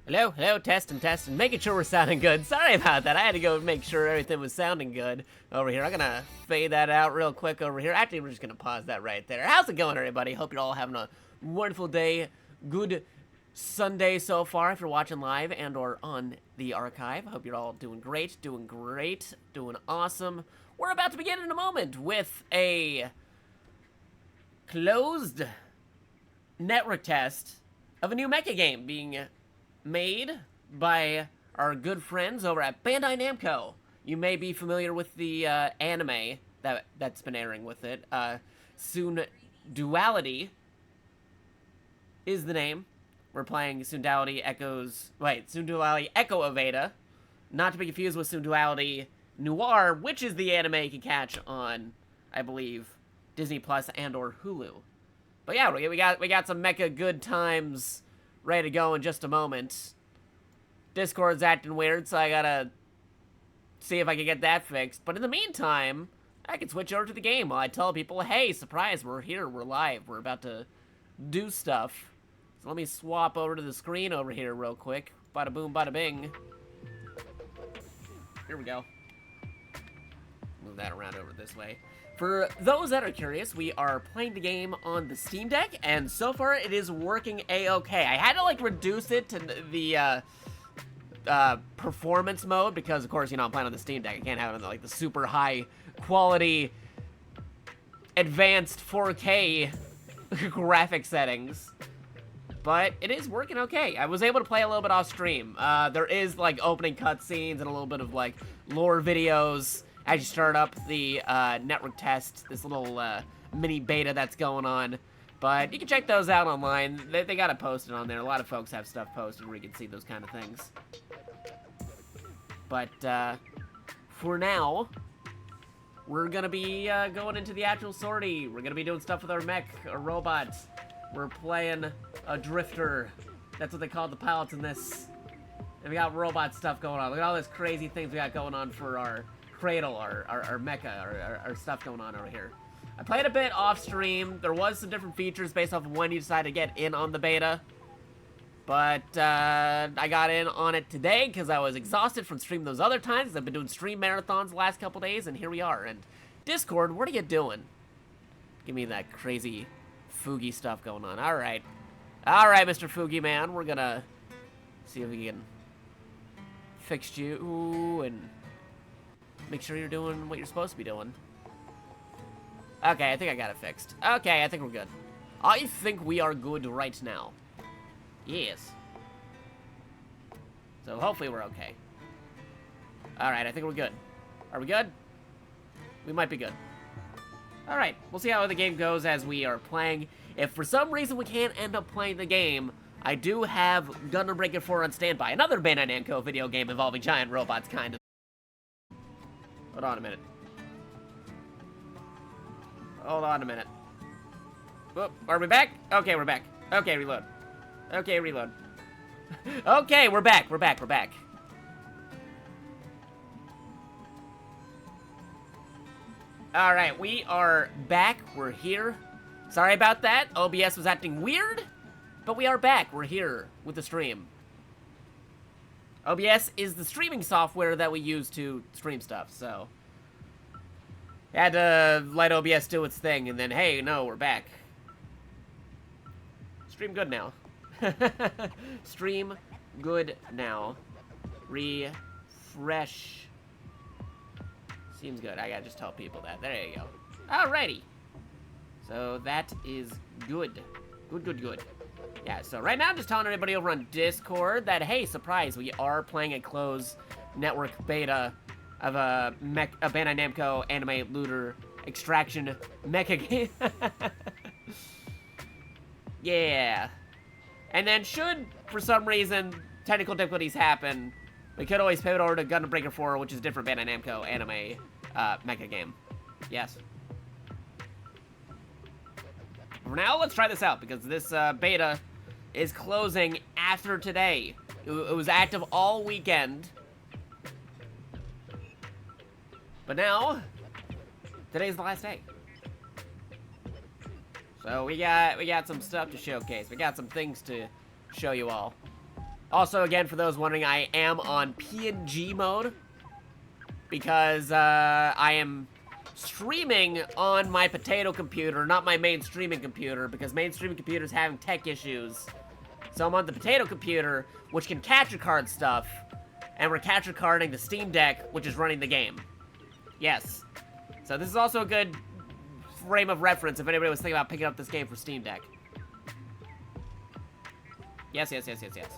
Hello, hello, testing, making sure we're sounding good. Sorry about that. I had to go make sure everything was sounding good over here. I'm gonna fade that out real quick over here. Actually, we're just gonna pause that right there. How's it going, everybody? Hope you're all having a wonderful day. Good Sunday so far if you're watching live and or on the archive. I hope you're all doing great, doing awesome. We're about to begin in a moment with a closed network test of a new mecha game being made by our good friends over at Bandai Namco. You may be familiar with the anime that's been airing with it. Synduality is the name. We're playing Synduality Synduality Echo of Ada. Not to be confused with Synduality Noir, which is the anime you can catch on, I believe, Disney Plus and or Hulu. But yeah, we got some mecha good times ready to go in just a moment. Discord's acting weird, so I gotta see if I can get that fixed. But in the meantime, I can switch over to the game while I tell people, hey, surprise, we're here, we're live, we're about to do stuff. So let me swap over to the screen over here real quick. Bada boom, bada bing. Here we go. Move that around over this way. For those that are curious, we are playing the game on the Steam Deck, and so far it is working a-okay. I had to, like, reduce it to the, performance mode, because, of course, you know, I'm playing on the Steam Deck. I can't have it in, like, the super high quality, advanced 4K graphic settings. But it is working okay. I was able to play a little bit off stream. There is, like, opening cutscenes and a little bit of, like, lore videos as you start up the network test, this little mini beta that's going on. But you can check those out online. They got it posted on there. A lot of folks have stuff posted where you can see those kind of things. But for now, we're going to be going into the actual sortie. We're going to be doing stuff with our mech, our robots. We're playing a drifter. That's what they call the pilots in this. And we got robot stuff going on. Look at all these crazy things we got going on for our cradle, our mecha, our stuff going on over here. I played a bit off stream. There was some different features based off of when you decide to get in on the beta. But I got in on it today because I was exhausted from streaming those other times. I've been doing stream marathons the last couple days, and here we are. And Discord, what are you doing? Give me that crazy Fugi stuff going on. All right, Mr. Fugi man, we're gonna see if we can fix you and make sure you're doing what you're supposed to be doing. Okay, I think I got it fixed. Okay, I think we're good. I think we are good right now. Yes. So hopefully we're okay. Alright, I think we're good. Are we good? We might be good. Alright, we'll see how the game goes as we are playing. If for some reason we can't end up playing the game, I do have Gundam Breaker 4 on standby. Another Bandai Namco video game involving giant robots, kind of. Hold on a minute. Hold on a minute. Whoop, are we back? Okay, we're back. Okay, reload. Okay, reload. Okay, we're back. We're back. Alright, we are back. We're here. Sorry about that. OBS was acting weird, but we are back. We're here with the stream. OBS is the streaming software that we use to stream stuff, so I had to let OBS do its thing, and then, hey, no, we're back. Stream good now. Stream good now. Refresh. Seems good. I gotta just tell people that. There you go. Alrighty. So that is good. Good. Yeah, so right now I'm just telling everybody over on Discord that, hey, surprise, we are playing a closed network beta of a Bandai Namco anime looter extraction mecha game. Yeah. And then should, for some reason, technical difficulties happen, we could always pivot over to Gundam Breaker 4, which is a different Bandai Namco anime mecha game. Yes. For now, let's try this out, because this beta is closing after today. It was active all weekend. But now, today's the last day. So we got some stuff to showcase. We got some things to show you all. Also, again, for those wondering, I am on PNG mode because I am streaming on my potato computer, not my main streaming computer, because main streaming computer is having tech issues. So I'm on the potato computer, which can capture card stuff, and we're capture carding the Steam Deck, which is running the game. Yes. So this is also a good frame of reference if anybody was thinking about picking up this game for Steam Deck. Yes, yes, yes, yes, yes.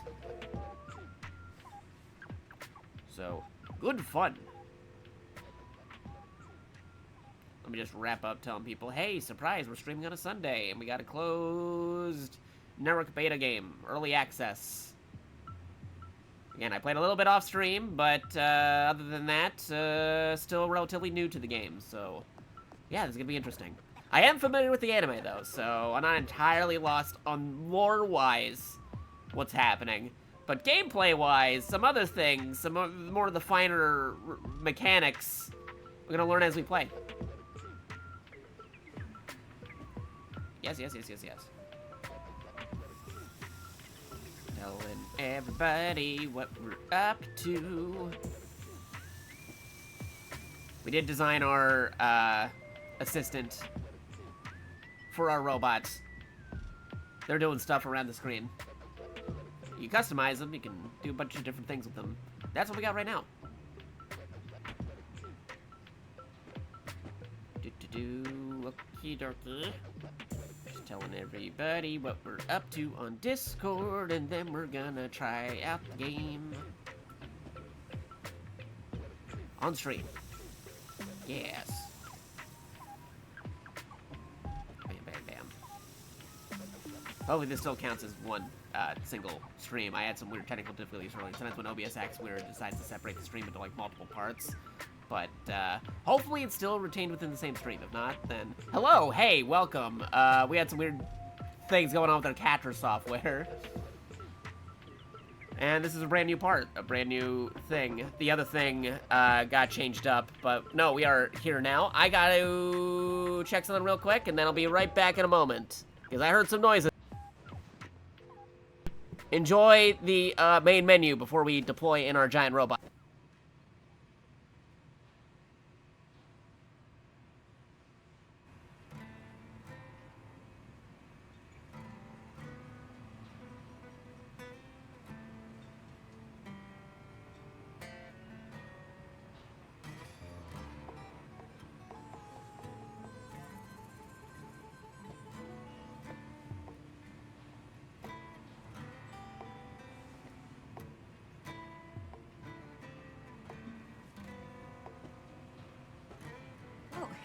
So, good fun. Let me just wrap up telling people, hey, surprise, we're streaming on a Sunday, and we got a closed network beta game, early access. Again, I played a little bit off stream, but other than that, still relatively new to the game, so yeah, this is gonna be interesting. I am familiar with the anime, though, so I'm not entirely lost on lore-wise what's happening. But gameplay-wise, some other things, some more of the finer mechanics, we're gonna learn as we play. Yes, yes, yes, yes, yes. Telling everybody what we're up to. We did design our assistant for our robots. They're doing stuff around the screen. You customize them, you can do a bunch of different things with them. That's what we got right now. Okie dokie. Just telling everybody what we're up to on Discord, and then we're gonna try out the game on stream. Yes. Bam, bam, bam. Hopefully this still counts as one single stream. I had some weird technical difficulties earlier. Sometimes when OBS acts weird, it decides to separate the stream into like multiple parts. But hopefully it's still retained within the same stream. If not, then hello, hey, welcome. We had some weird things going on with our capture software. And this is a brand new part, a brand new thing. The other thing got changed up, but no, we are here now. I gotta check something real quick, and then I'll be right back in a moment, because I heard some noises. Enjoy the main menu before we deploy in our giant robot.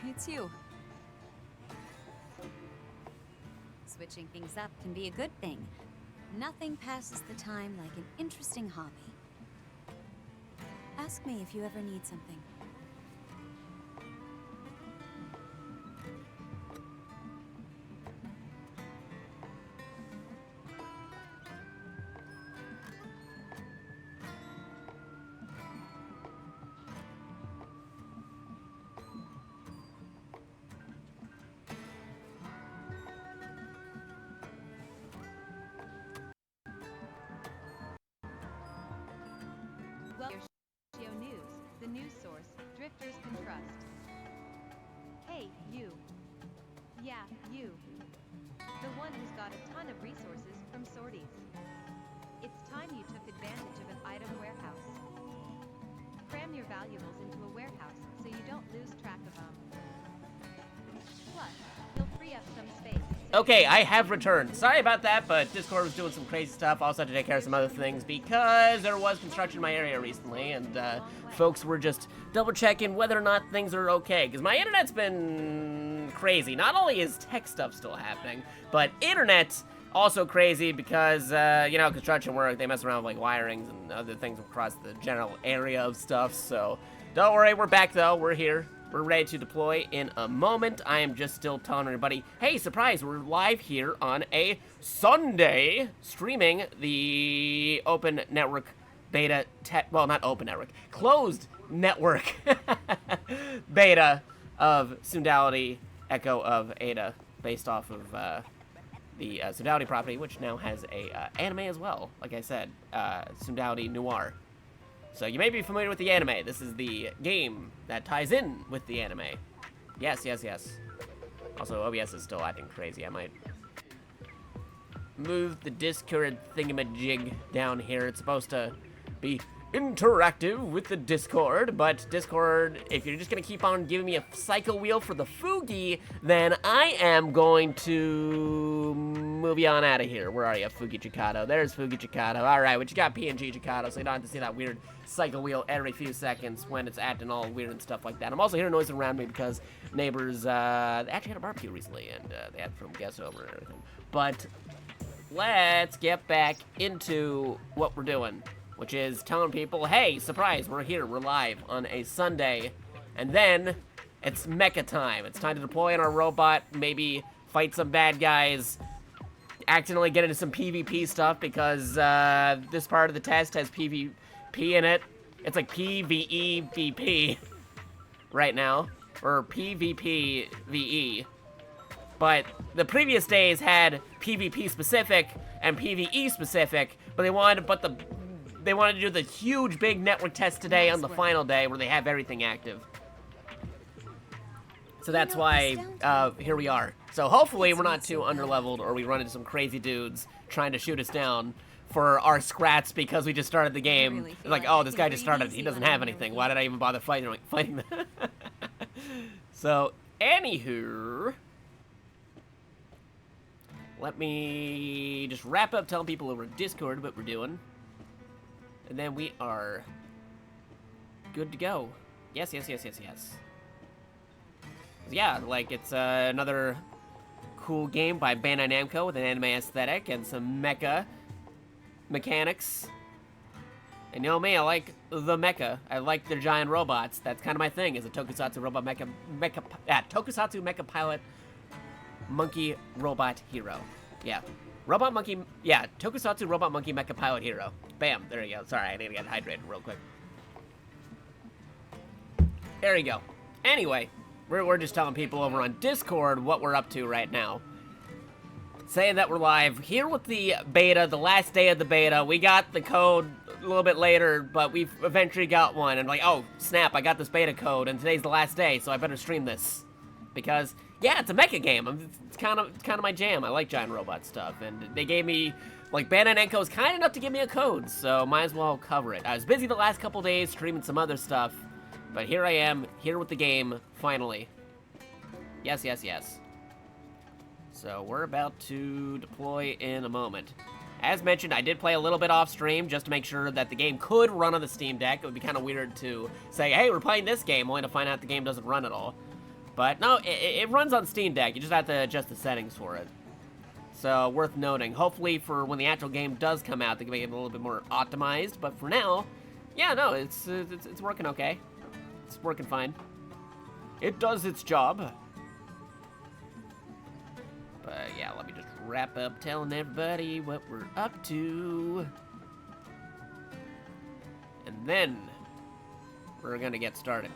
It's you. Switching things up can be a good thing. Nothing passes the time like an interesting hobby. Ask me if you ever need something. News, the news source drifters can trust. Hey, you. Yeah, you. The one who's got a ton of resources from sorties. It's time you took advantage of an item warehouse. Cram your valuables into a warehouse so you don't lose track of them. Plus, you'll free up some space. Okay, I have returned. Sorry about that, but Discord was doing some crazy stuff. Also had to take care of some other things because there was construction in my area recently, and folks were just double-checking whether or not things are okay. Because my internet's been crazy. Not only is tech stuff still happening, but internet's also crazy because, you know, construction work, they mess around with, like, wirings and other things across the general area of stuff. So, don't worry, we're back, though. We're here. We're ready to deploy in a moment. I am just still telling everybody, hey, surprise, we're live here on a Sunday, streaming the open network beta, well, not open network, closed network beta of Synduality, Echo of Ada, based off of the Synduality property, which now has a anime as well. Like I said, Synduality Noir. So you may be familiar with the anime. This is the game that ties in with the anime. Yes, yes, yes. Also, OBS is still acting crazy. I might move the Discord thingamajig down here. It's supposed to be interactive with the Discord, but Discord, if you're just gonna keep on giving me a cycle wheel for the Fugi, then I am going to move you on out of here. Where are you, Fugi Jakato? There's Fugi Jakato. Alright, but you got PNG Jakato, so you don't have to see that weird cycle wheel every few seconds when it's acting all weird and stuff like that. I'm also hearing noise around me because neighbors, they actually had a barbecue recently, and they had some guests over and everything. But let's get back into what we're doing, which is telling people, hey, surprise, we're here, we're live on a Sunday, and then it's mecha time. It's time to deploy in our robot, maybe fight some bad guys, accidentally get into some PvP stuff, because this part of the test has PvP in it. It's like PvE-VP right now, or PvP-VE. But the previous days had PvP specific and PvE specific, but they wanted to do the huge big network test today on the final day where they have everything active. So that's why here we are. So hopefully we're not too underleveled or we run into some crazy dudes trying to shoot us down for our scrats because we just started the game. It's like, oh, this guy just started. He doesn't have anything. Why did I even bother fighting them? So, anywho, let me just wrap up telling people over Discord what we're doing. And then we are good to go. Yes, yes, yes, yes, yes. Yeah, like, it's another cool game by Bandai Namco with an anime aesthetic and some mecha mechanics. And you know me, I like the mecha. I like their giant robots. That's kind of my thing, is a tokusatsu robot tokusatsu mecha pilot monkey robot hero. Yeah. Robot monkey, yeah, tokusatsu robot monkey mecha pilot hero. Bam, there you go. Sorry, I need to get hydrated real quick. There you go. Anyway, we're just telling people over on Discord what we're up to right now. Saying that we're live here with the beta, the last day of the beta. We got the code a little bit later, but we've eventually got one. And like, oh, snap, I got this beta code, and today's the last day, so I better stream this. Because, yeah, it's a mecha game. It's kind of my jam. I like giant robot stuff. And they gave me, like, Bandai Namco was kind enough to give me a code, so might as well cover it. I was busy the last couple days streaming some other stuff, but here I am, here with the game, finally. Yes, yes, yes. So we're about to deploy in a moment. As mentioned, I did play a little bit off stream just to make sure that the game could run on the Steam Deck. It would be kind of weird to say, hey, we're playing this game, only to find out the game doesn't run at all. But no, it runs on Steam Deck. You just have to adjust the settings for it. So, worth noting. Hopefully for when the actual game does come out, they can make it a little bit more optimized. But for now, yeah, no, it's working okay. It's working fine. It does its job. But yeah, let me just wrap up telling everybody what we're up to. And then we're gonna get started.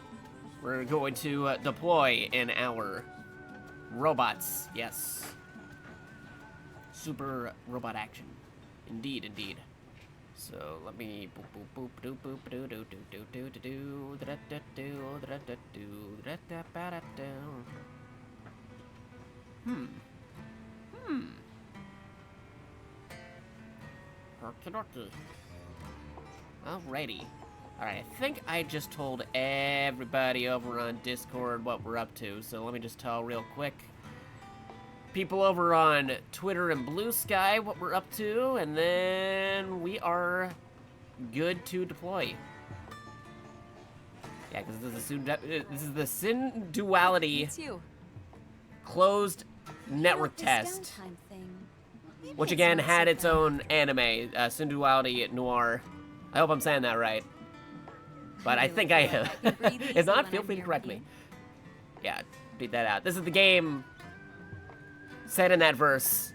We're going to deploy in our robots. Yes. Super robot action. Indeed, indeed. So let me boop boop boop doop boop do do do do do do do da da do da da do da da ba da do. Okie-dokie. Alrighty. Alright, I think I just told everybody over on Discord what we're up to, so let me just tell real quick. People over on Twitter and Blue Sky what we're up to, and then we are good to deploy. Yeah, because this is the Synduality closed network test, which again had its own anime, Synduality Noir. I hope I'm saying that right. But I think I have. If not, feel free to correct me. Yeah, beat that out. This is the game set in that verse,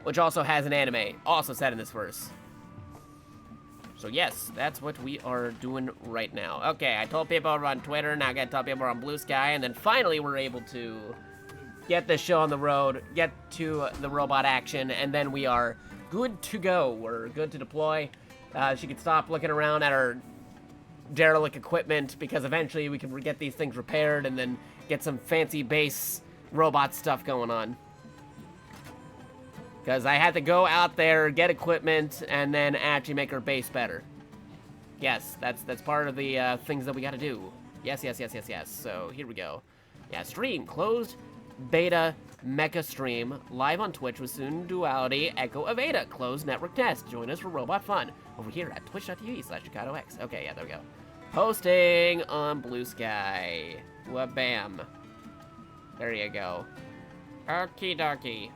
which also has an anime, also set in this verse. So yes, that's what we are doing right now. Okay, I told people over on Twitter, now I gotta tell people over on Blue Sky, and then finally we're able to get this show on the road, get to the robot action, and then we are good to go. We're good to deploy. She can stop looking around at her derelict equipment, because eventually we can get these things repaired and then get some fancy base robot stuff going on. Because I had to go out there, get equipment, and then actually make our base better. Yes, that's part of the things that we gotta do. Yes. So, here we go. Yeah, stream, closed, beta, mecha stream, live on Twitch with Synduality, Echo of Ada, closed network test. Join us for robot fun over here at twitch.tv/JakatoX. Okay, yeah, there we go. Posting on Blue Sky. Wha-bam. There you go. Okie dokie.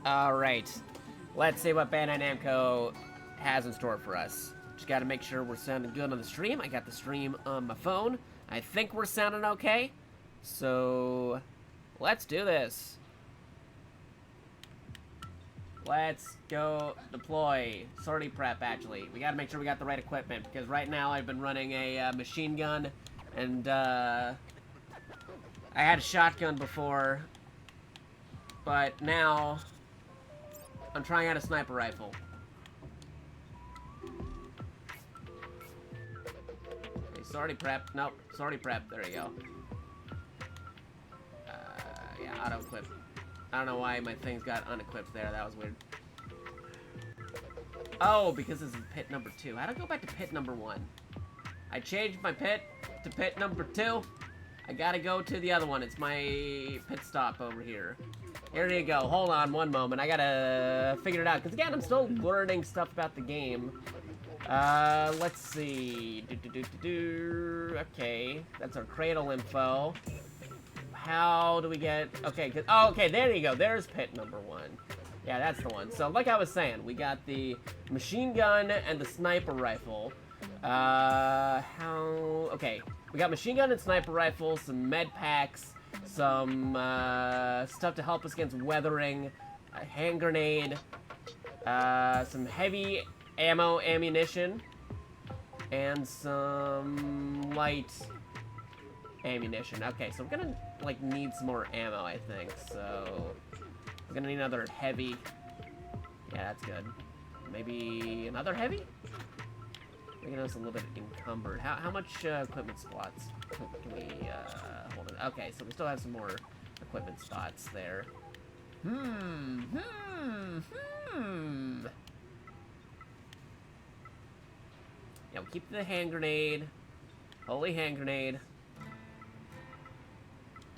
Alright. Let's see what Bandai Namco has in store for us. Just gotta make sure we're sounding good on the stream. I got the stream on my phone. I think we're sounding okay. So, let's do this. Let's go deploy. Sortie prep, actually. We gotta make sure we got the right equipment, because right now I've been running a machine gun, and I had a shotgun before, but now I'm trying out a sniper rifle. Okay, sortie prep. Nope, sortie prep. There you go. Yeah, auto-equip. I don't know why my things got unequipped there. That was weird. Oh, because this is pit number 2. How do I go back to pit number 1? I changed my pit to pit number 2. I gotta go to the other one. It's my pit stop over here. Here you go. Hold on one moment. I gotta figure it out. Because again, I'm still learning stuff about the game. Let's see. Okay, that's our cradle info. How do we get... Okay, oh, okay, there you go. There's pit number 1. Yeah, that's the one. So, like I was saying, we got the machine gun and the sniper rifle. Okay, we got machine gun and sniper rifle, some med packs, some stuff to help us against weathering, a hand grenade, some heavy ammunition, and some light ammunition. Okay, so we're gonna like need some more ammo, I think. So we're gonna need another heavy. Yeah, that's good. Maybe another heavy? Making us a little bit encumbered. How much equipment spots can we hold it? Okay, so we still have some more equipment spots there. Yeah, we'll keep the hand grenade. Holy hand grenade.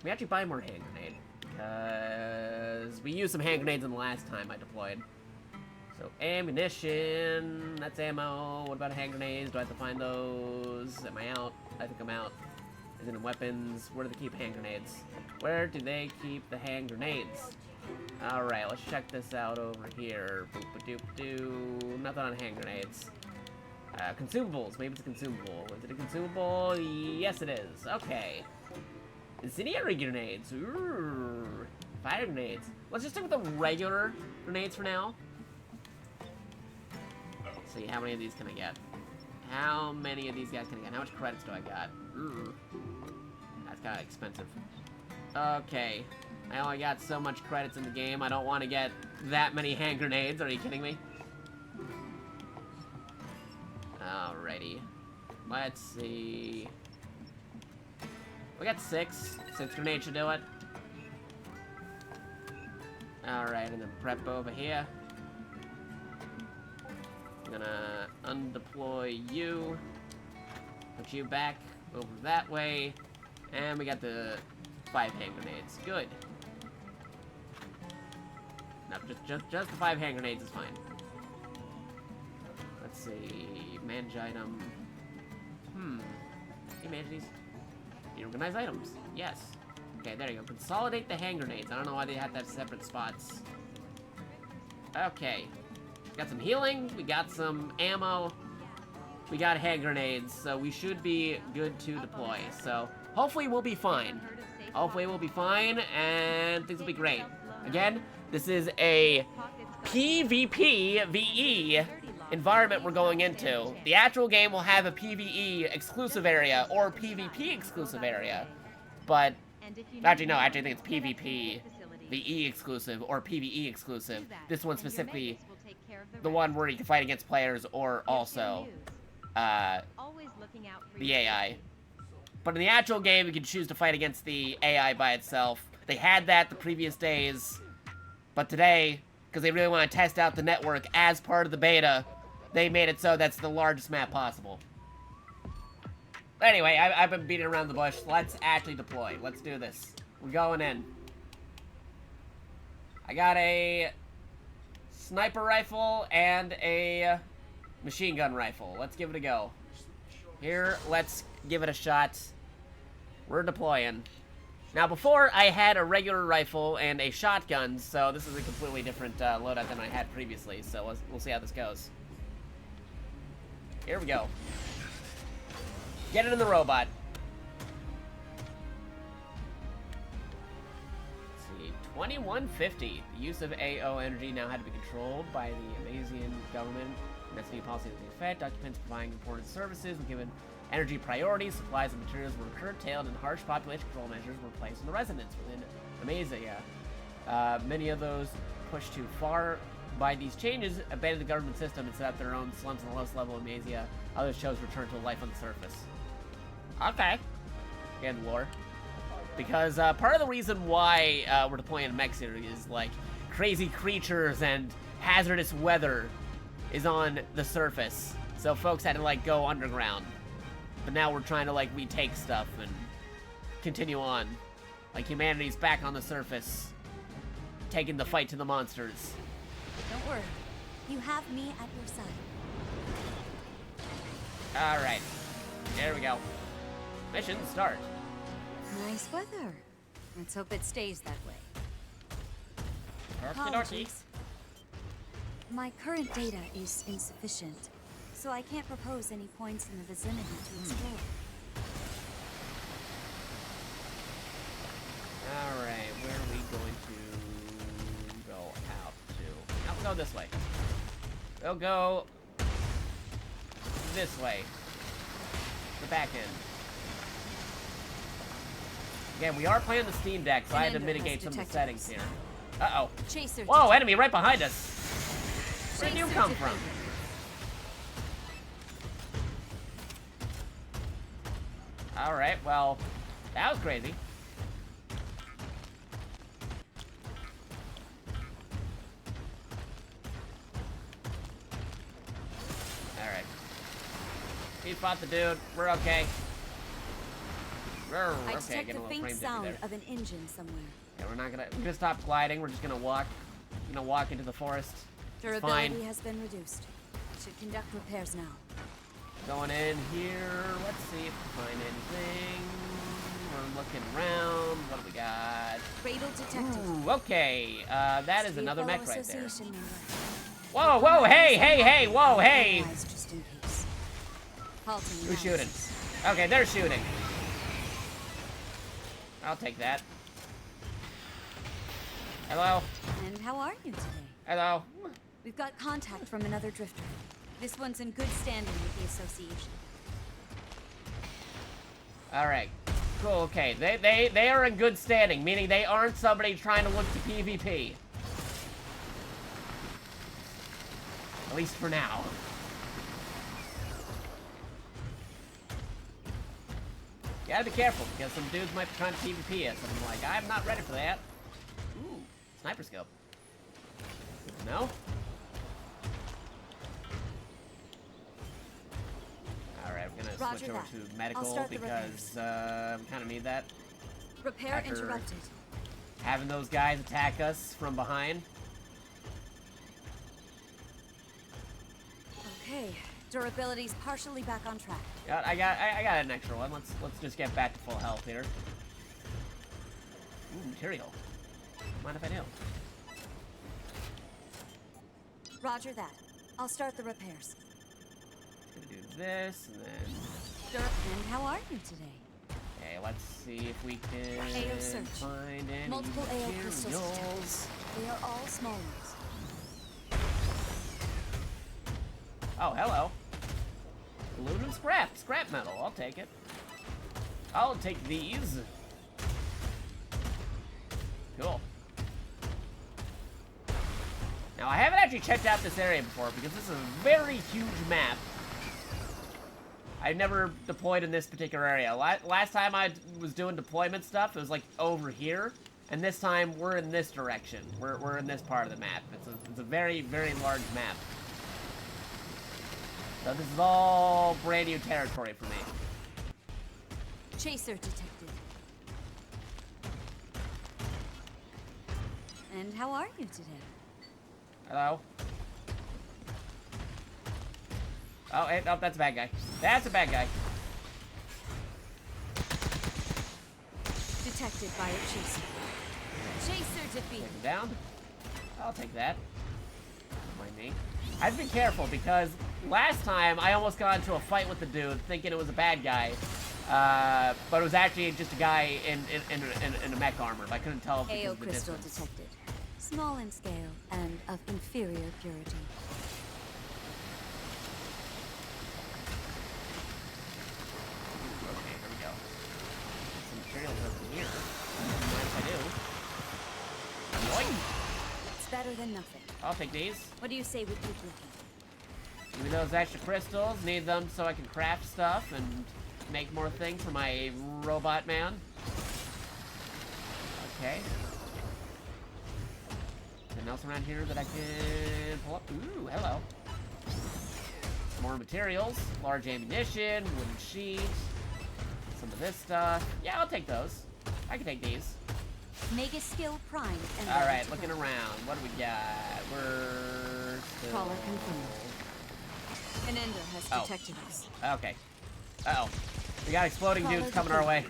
We actually buy more hand grenade, because we used some hand grenades in the last time I deployed. So, ammunition, that's ammo. What about hand grenades? Do I have to find those? Am I out? I think I'm out. Is it in weapons? Where do they keep hand grenades? Where do they keep the hand grenades? Alright, let's check this out over here. Boop-a-doop-doo. Nothing on hand grenades. Consumables. Maybe it's a consumable. Is it a consumable? Yes, it is. Okay. Incendiary grenades. Ooh. Fire grenades. Let's just stick with the regular grenades for now. Let's see, how many of these can I get? How many of these guys can I get? How much credits do I got? Ooh. That's kind of expensive. Okay. I only got so much credits in the game. I don't want to get that many hand grenades. Are you kidding me? Alrighty. Let's see. We got 6. 6 grenades should do it. Alright, and then prep over here. I'm gonna undeploy you. Put you back over that way. And we got the 5 hand grenades. Good. No, just the 5 hand grenades is fine. Let's see. Manage item. Can you manage these? Reorganize items. Yes. Okay, there you go. Consolidate the hand grenades. I don't know why they have to have separate spots. Okay. Got some healing. We got some ammo. We got hand grenades. So we should be good to deploy. So hopefully we'll be fine. Hopefully we'll be fine and things will be great. Again, this is a PvP environment we're going into. The actual game will have a PvE exclusive area or PvP exclusive area, but And if you Actually, no, need actually, I think it's set up PvP, transit facilities, the E exclusive, or PvE exclusive. do that, This one and your specifically, medics will take care of the rest. one where you can fight against players or Get your also, news. Always looking out for the your AI. safety. But in the actual game, you can choose to fight against the AI by itself. They had that the previous days, but today, because they really want to test out the network as part of the beta, they made it so that's the largest map possible. Anyway, I've been beating around the bush. Let's actually deploy. Let's do this. We're going in. I got a sniper rifle and a machine gun rifle. Let's give it a go. Here, let's give it a shot. We're deploying. Now, before, I had a regular rifle and a shotgun, so this is a completely different loadout than I had previously, so we'll see how this goes. Here we go. Get it in the robot. Let's see, 2150. The use of AO energy now had to be controlled by the Amazian government. And that's a new policy that took effect. Occupants providing important services were given energy priority. Supplies and materials were curtailed, and harsh population control measures were placed on the residents within Amazia. Many of those pushed too far by these changes abandoned the government system and set up their own slums on the lowest level of Amazia. Others chose to return to life on the surface. Okay. And lore. Because part of the reason why we're deploying a mech series is like crazy creatures and hazardous weather is on the surface. So folks had to like go underground. But now we're trying to like retake stuff and continue on. Like humanity's back on the surface, taking the fight to the monsters. Don't worry. You have me at your side. Alright. There we go. Mission start. Nice weather. Let's hope it stays that way. Okie dokie. Apologies. My current data is insufficient, so I can't propose any points in the vicinity to explore. Alright, where are we going to go out to? Now we'll go this way. We'll go this way. The back end. Again, we are playing the Steam Deck, so I had to Commander mitigate has some of the detected settings us. here. Uh-oh. Chaser. Whoa, enemy right behind us! Where did you Chaser come from? defeated. Alright, well, that was crazy. Alright. He fought the dude. We're okay. We're I okay, detect getting a the little faint frame sound there. of an engine somewhere. Yeah, we're gonna stop gliding. We're just gonna walk. Walk into the forest. It's fine. Durability has been reduced. Should conduct repairs now. Going in here. Let's see if we find anything. We're looking around. What do we got? Cradle detected. Ooh, okay. That is Be a another fellow mech right there. association member. Whoa, whoa, hey, hey, hey, whoa, hey! Analyze just in case. Halting Who's shooting? analysis. Okay, they're shooting. I'll take that. Hello? And how are you today? Hello? We've got contact from another drifter. This one's in good standing with the association. Alright. Cool, okay. They are in good standing, meaning they aren't somebody trying to look to PvP. At least for now. You gotta be careful, because some dudes might be trying to PvP us, and I'm like, I'm not ready for that. Ooh, sniper scope. No? Alright, we're gonna Roger switch over that. to I'll medical, start the because we kinda need that. Repair After- interrupted. Having those guys attack us from behind. Okay, durability's partially back on track. I got an extra one. Let's just get back to full health here. Ooh, material. Mind if I do? Roger that. I'll start the repairs. Gonna do this and then. And how are you today? Okay, let's see if we can AO search. find any Multiple AO crystals materials. They are all small ones. Oh, hello. Aluminum scrap metal. I'll take it. I'll take these. Cool. Now, I haven't actually checked out this area before because this is a very huge map. I've never deployed in this particular area. Last time I was doing deployment stuff, it was like over here. And this time, we're in this direction. We're in this part of the map. It's a very, very large map. So this is all brand new territory for me. Chaser detected. And how are you today? Hello? Oh, hey, no, that's a bad guy. That's a bad guy. Detected by a chaser. Chaser defeated. Take him down. I'll take that. Don't mind me. I'd be careful because last time I almost got into a fight with the dude thinking it was a bad guy. But it was actually just a guy in a mech armor, but I couldn't tell because AO of the crystal distance. detected. Small in scale and of inferior purity. Okay, here we go. Some materials over here. Mind if I do? Yoink! It's better than nothing. I'll take these. What do you say we keep looking? Give me those extra crystals. Need them so I can craft stuff and make more things for my robot man. Okay. Anything else around here that I can pull up? Ooh, hello. More materials. Large ammunition, wooden sheet, some of this stuff. Yeah, I'll take those. I can take these. Mega skill primed and Alright, looking around. What do we got? We're still... Caller confirmed. An ender has Oh. detected us. Okay. Uh-oh. We got exploding dudes coming our way.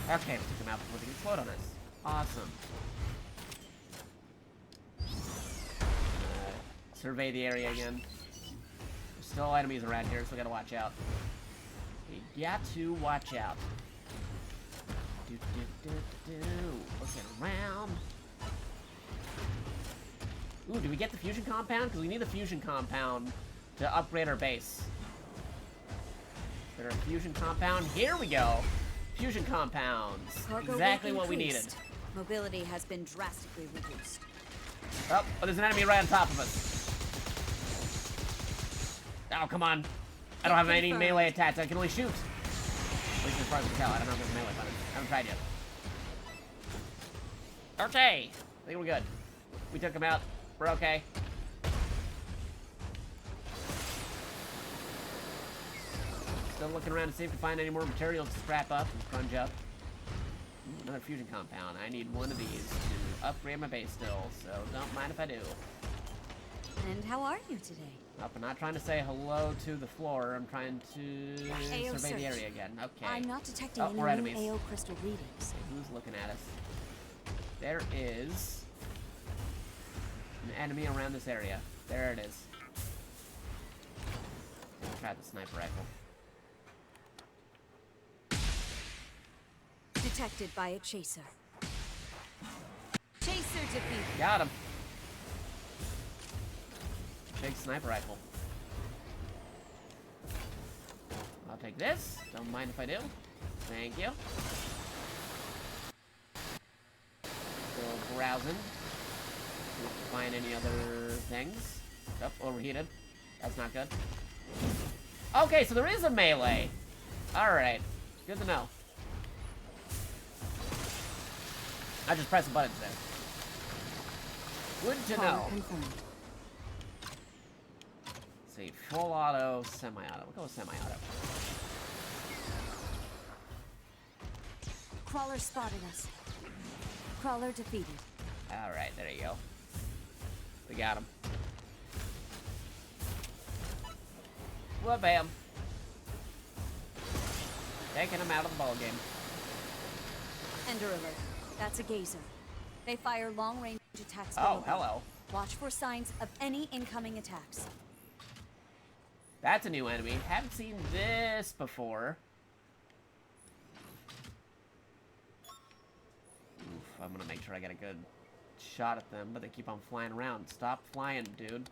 Okay, we took them out before they explode on us. Awesome. Survey the area again. There's still enemies around here, so we gotta watch out. We got to watch out. Looking around. Ooh, do we get the fusion compound? Because we need the fusion compound to upgrade our base. Is there a fusion compound? Here we go. Fusion compounds. Cargo Exactly weight what we increased. needed. Mobility has been drastically reduced. Oh, there's an enemy right on top of us. Oh, come on. I don't have any melee attacks. I can only shoot. At least as far as I can tell. I don't know if there's a melee button. I haven't tried yet. Okay. I think we're good. We took him out. We're okay. Still looking around to see if we can find any more materials to scrap up and crunch up. Another fusion compound. I need one of these to upgrade my base still, so don't mind if I do. And how are you today? Up, I'm not trying to say hello to the floor. I'm trying to AO survey the search. area again. Okay. I'm not detecting Oh, any more new enemies. AO crystal readings. Who's looking at us? There is an enemy around this area. There it is. Let's try the sniper rifle. Detected by a chaser. Chaser defeated. Got him. Big sniper rifle. I'll take this. Don't mind if I do. Thank you. Still browsing. See if we can find any other things. Oh, overheated. That's not good. Okay, so there is a melee. Alright. Good to know. I just pressed the buttons there. Good to Caller know. confirmed. Let's see, full auto, semi-auto. We'll go with semi-auto. Crawler spotted us. Crawler defeated. Alright, there you go. We got him. Well, bam. Taking him out of the ballgame. Ender alert. That's a gazer. They fire long-range attacks. Oh, below. hello. Watch for signs of any incoming attacks. That's a new enemy. Haven't seen this before. Oof, I'm gonna make sure I get a good shot at them, but they keep on flying around. Stop flying, dude.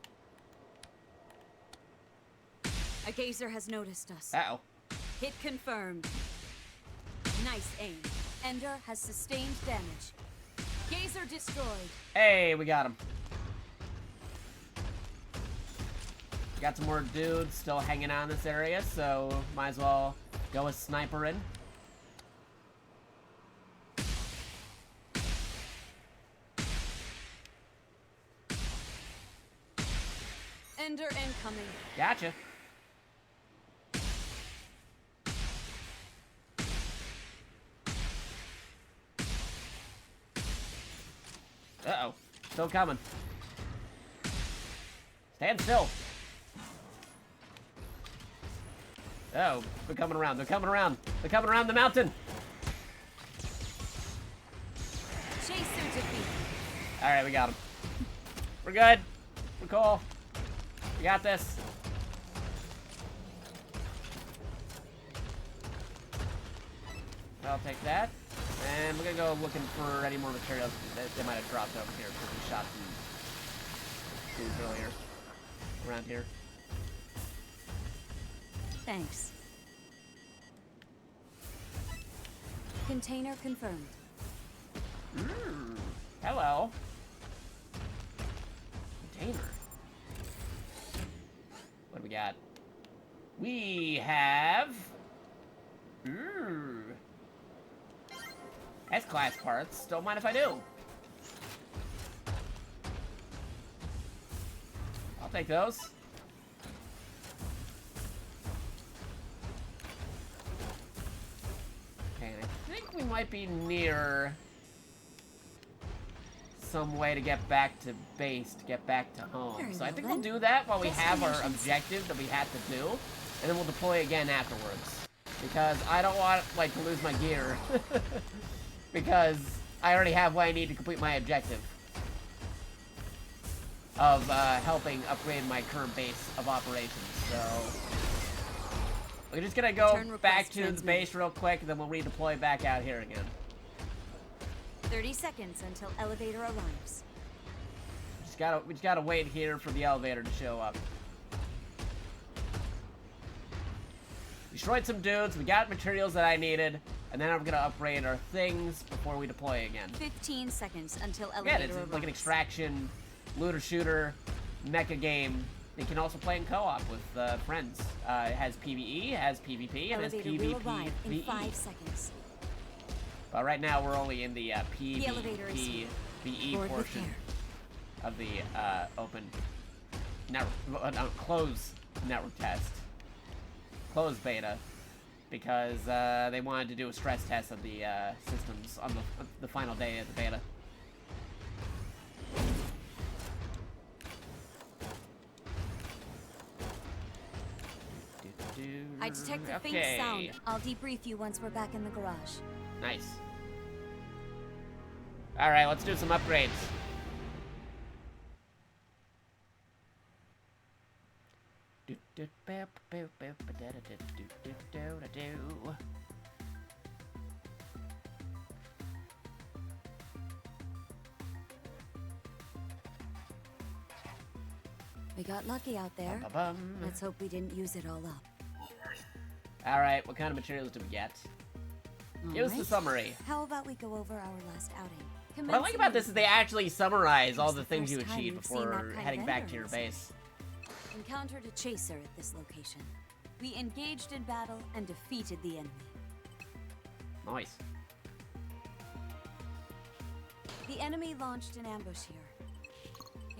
A gazer has noticed us. Uh-oh. Hit confirmed. Nice aim. Ender has sustained damage. Gazer destroyed. Hey, we got him. Got some more dudes still hanging out in this area, so might as well go with sniper in. Ender incoming. Gotcha. Uh-oh. Still coming. Stand still. Oh, they're coming around. They're coming around. They're coming around the mountain. Chaser defeated. Alright, we got him. We're good. We're cool. We got this. I'll take that. And we're gonna go looking for any more materials that they might have dropped over here because we shot some dudes earlier. Around here. Thanks. Container confirmed. Hello. Container. What do we got? We have... S-class parts. Don't mind if I do. I'll take those. Okay, I think we might be near some way to get back to base, to get back to home. Very So I well think then. we'll do that while we have our Destinations. objective that we had to do, and then we'll deploy again afterwards. Because I don't want, like, to lose my gear. Because I already have what I need to complete my objective of helping upgrade my current base of operations. So we're just gonna go Return back request to the transmitted. base real quick, and then we'll redeploy back out here again. 30 seconds until elevator arrives. We just gotta wait here for the elevator to show up. Destroyed some dudes, we got materials that I needed, and then I'm gonna upgrade our things before we deploy again. 15 seconds until Yeah, elevator it's arrives. like an extraction, looter shooter, mecha game. You can also play in co-op with friends. It has PvE, it has PvP, and it has Elevator will arrive in PvPvE. 5 seconds. But right now we're only in the The elevator is here. PvE Board with portion care. of the open network, closed network test. Closed beta. Because they wanted to do a stress test of the systems on the final day of the beta. I detect a faint Okay. sound. I'll debrief you once we're back in the garage. Nice. Alright, let's do some upgrades. We got lucky out there. Ba-bum. Let's hope we didn't use it all up. Alright, what kind of materials do we get? Give us the Alright. summary. How about we go over our last outing? What I like about this is they actually summarize all It's the the things you first time achieved we've seen that before kind of heading back to ender your in base. Encountered a chaser at this location. We engaged in battle and defeated the enemy. Nice. The enemy launched an ambush here.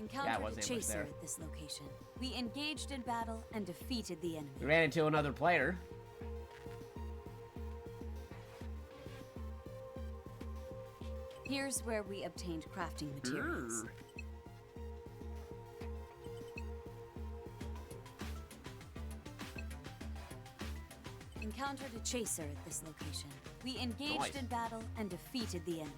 Encountered was a ambush chaser there. at this location. We engaged in battle and defeated the enemy. We ran into another player. Here's where we obtained crafting materials. Encountered a chaser at this location. We engaged Nice. in battle and defeated the enemy.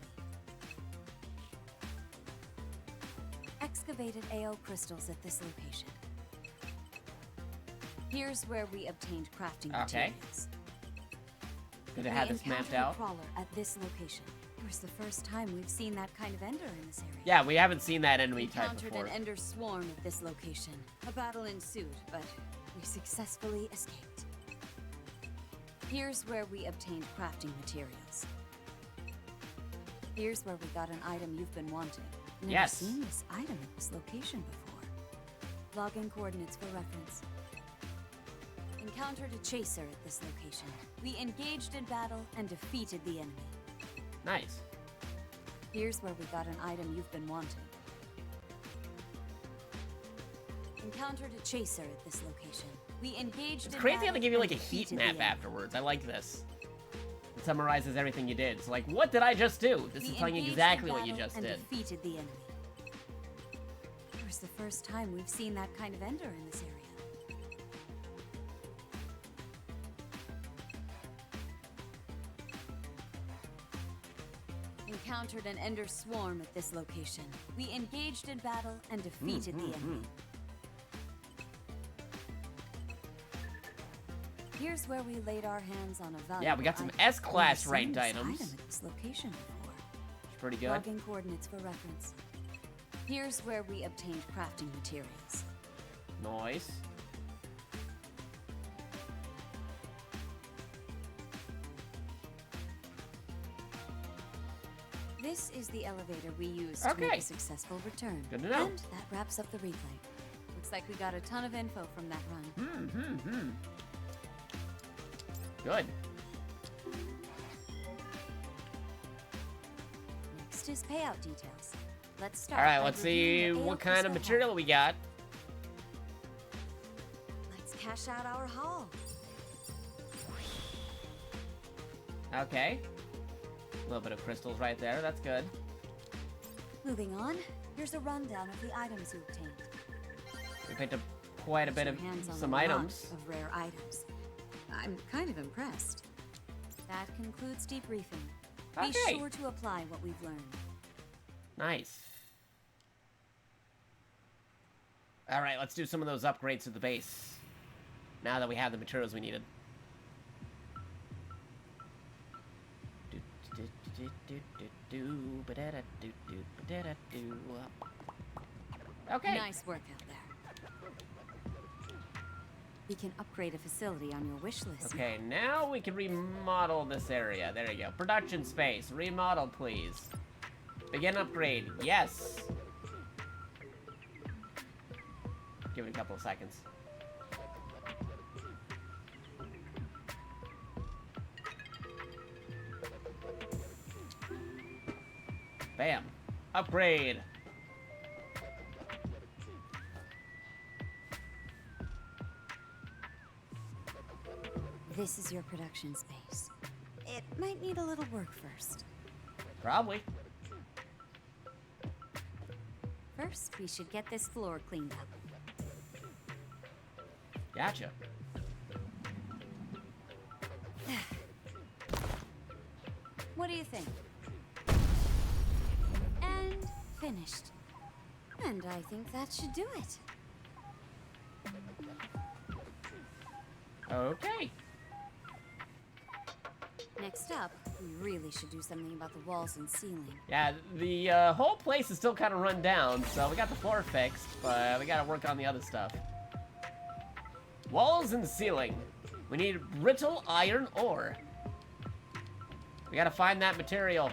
Excavated AO crystals at this location. Here's where we obtained crafting Okay. materials. Good to We have this mapped encountered a out. crawler at this location. It was the first time we've seen that kind of ender in this area. Yeah, we haven't seen that enemy type Encountered before. an ender swarm at this location. A battle ensued, but we successfully escaped. Here's where we obtained crafting materials. Here's where we got an item you've been wanting. Never Yes. seen this item at this location before. Login coordinates for reference. Encountered a chaser at this location. We engaged in battle and defeated the enemy. Nice. Here's where we got an item you've been wanting. Encountered a chaser at this location. We engaged It's in crazy how they battle give you and like a heat defeated the map enemy. afterwards. I like this. It summarizes everything you did. It's like, what did I just do? This We is telling you engaged exactly in what you battle just and did. defeated the enemy. It was the first time we've seen that kind of ender in this area. Encountered an ender swarm at this location. We engaged in battle and defeated the enemy. Here's where we laid our hands on a valuable Yeah, we got some item. S-class Never ranked seen this items. item at this location before. It's pretty good. Login coordinates for reference. Here's where we obtained crafting materials. Nice. This is the elevator we used to make Okay. a successful return. Good to know. And that wraps up the replay. Looks like we got a ton of info from that run. Good. Next is payout details. Let's start. All right, by let's reviewing see the what AOP kind of spell material we got. haul. Let's cash out our haul. Okay. A little bit of crystals right there. That's good. Moving on, here's a rundown of the items you obtained. We picked up quite a bit of Your hands on some a lot items. of rare items. I'm kind of impressed. That concludes debriefing. Be Okay. sure to apply what we've learned. Nice. All right, let's do some of those upgrades to the base. Now that we have the materials we needed. Okay. Nice work out there. We can upgrade a facility on your wish list. Okay, now we can remodel this area. There you go. Production space. Remodel, please. Begin upgrade. Yes. Give it a couple of seconds. Bam. Upgrade. This is your production space. It might need a little work first. Probably. First, we should get this floor cleaned up. Gotcha. What do you think? And finished. And I think that should do it. Okay. Next up, we really should do something about the walls and ceiling. Yeah, the whole place is still kind of run down, so we got the floor fixed, but we gotta work on the other stuff. Walls and ceiling. We need brittle iron ore. We gotta find that material.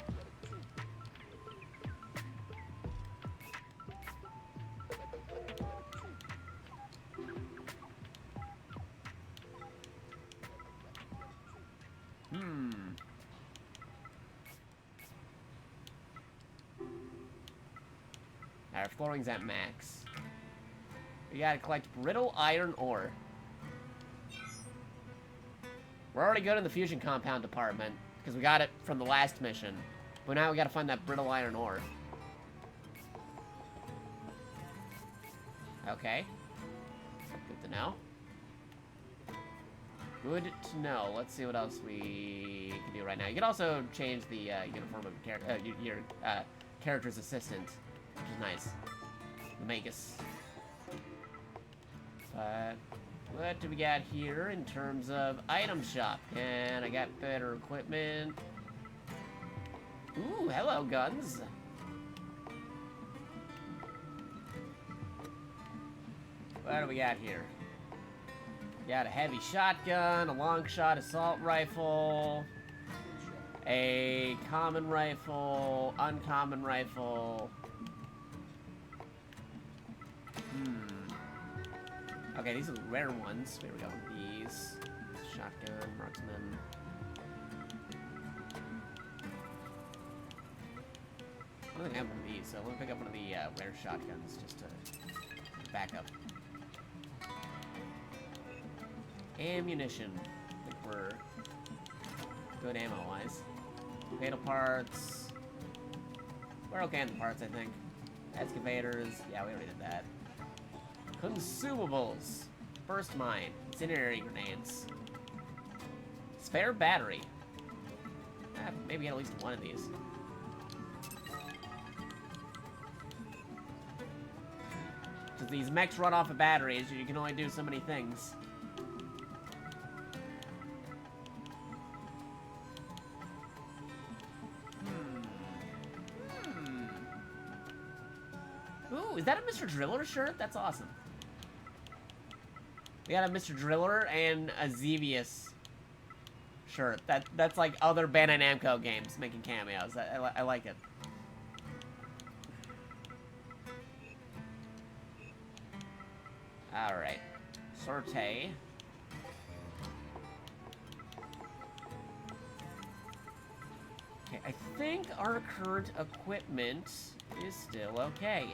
Our flooring's at max. We gotta collect brittle iron ore. We're already good in the fusion compound department, because we got it from the last mission. But now we gotta find that brittle iron ore. Okay. Good to know. Good to know. Let's see what else we can do right now. You can also change the uniform of your character's assistant, which is nice. The Magus. But what do we got here in terms of item shop? And I got better equipment. Ooh, hello, guns. What do we got here? We got a heavy shotgun, a long shot assault rifle. A common rifle, uncommon rifle. Okay, these are the rare ones. Here we go. These. Shotgun, marksman. I don't think I have one of these, so I'm gonna pick up one of the rare shotguns just to back up. Ammunition. I think we're good ammo-wise. Fatal parts. We're okay on the parts, I think. Excavators. Yeah, we already did that. Consumables. Burst mine. Incendiary grenades. Spare battery. Maybe at least one of these. Because these mechs run off of batteries, you can only do so many things. Ooh, is that a Mr. Driller shirt? That's awesome. We got a Mr. Driller and a Xevious shirt. That's like other Bandai Namco games making cameos. I like it. Alright. Sorte. Okay, I think our current equipment is still okay.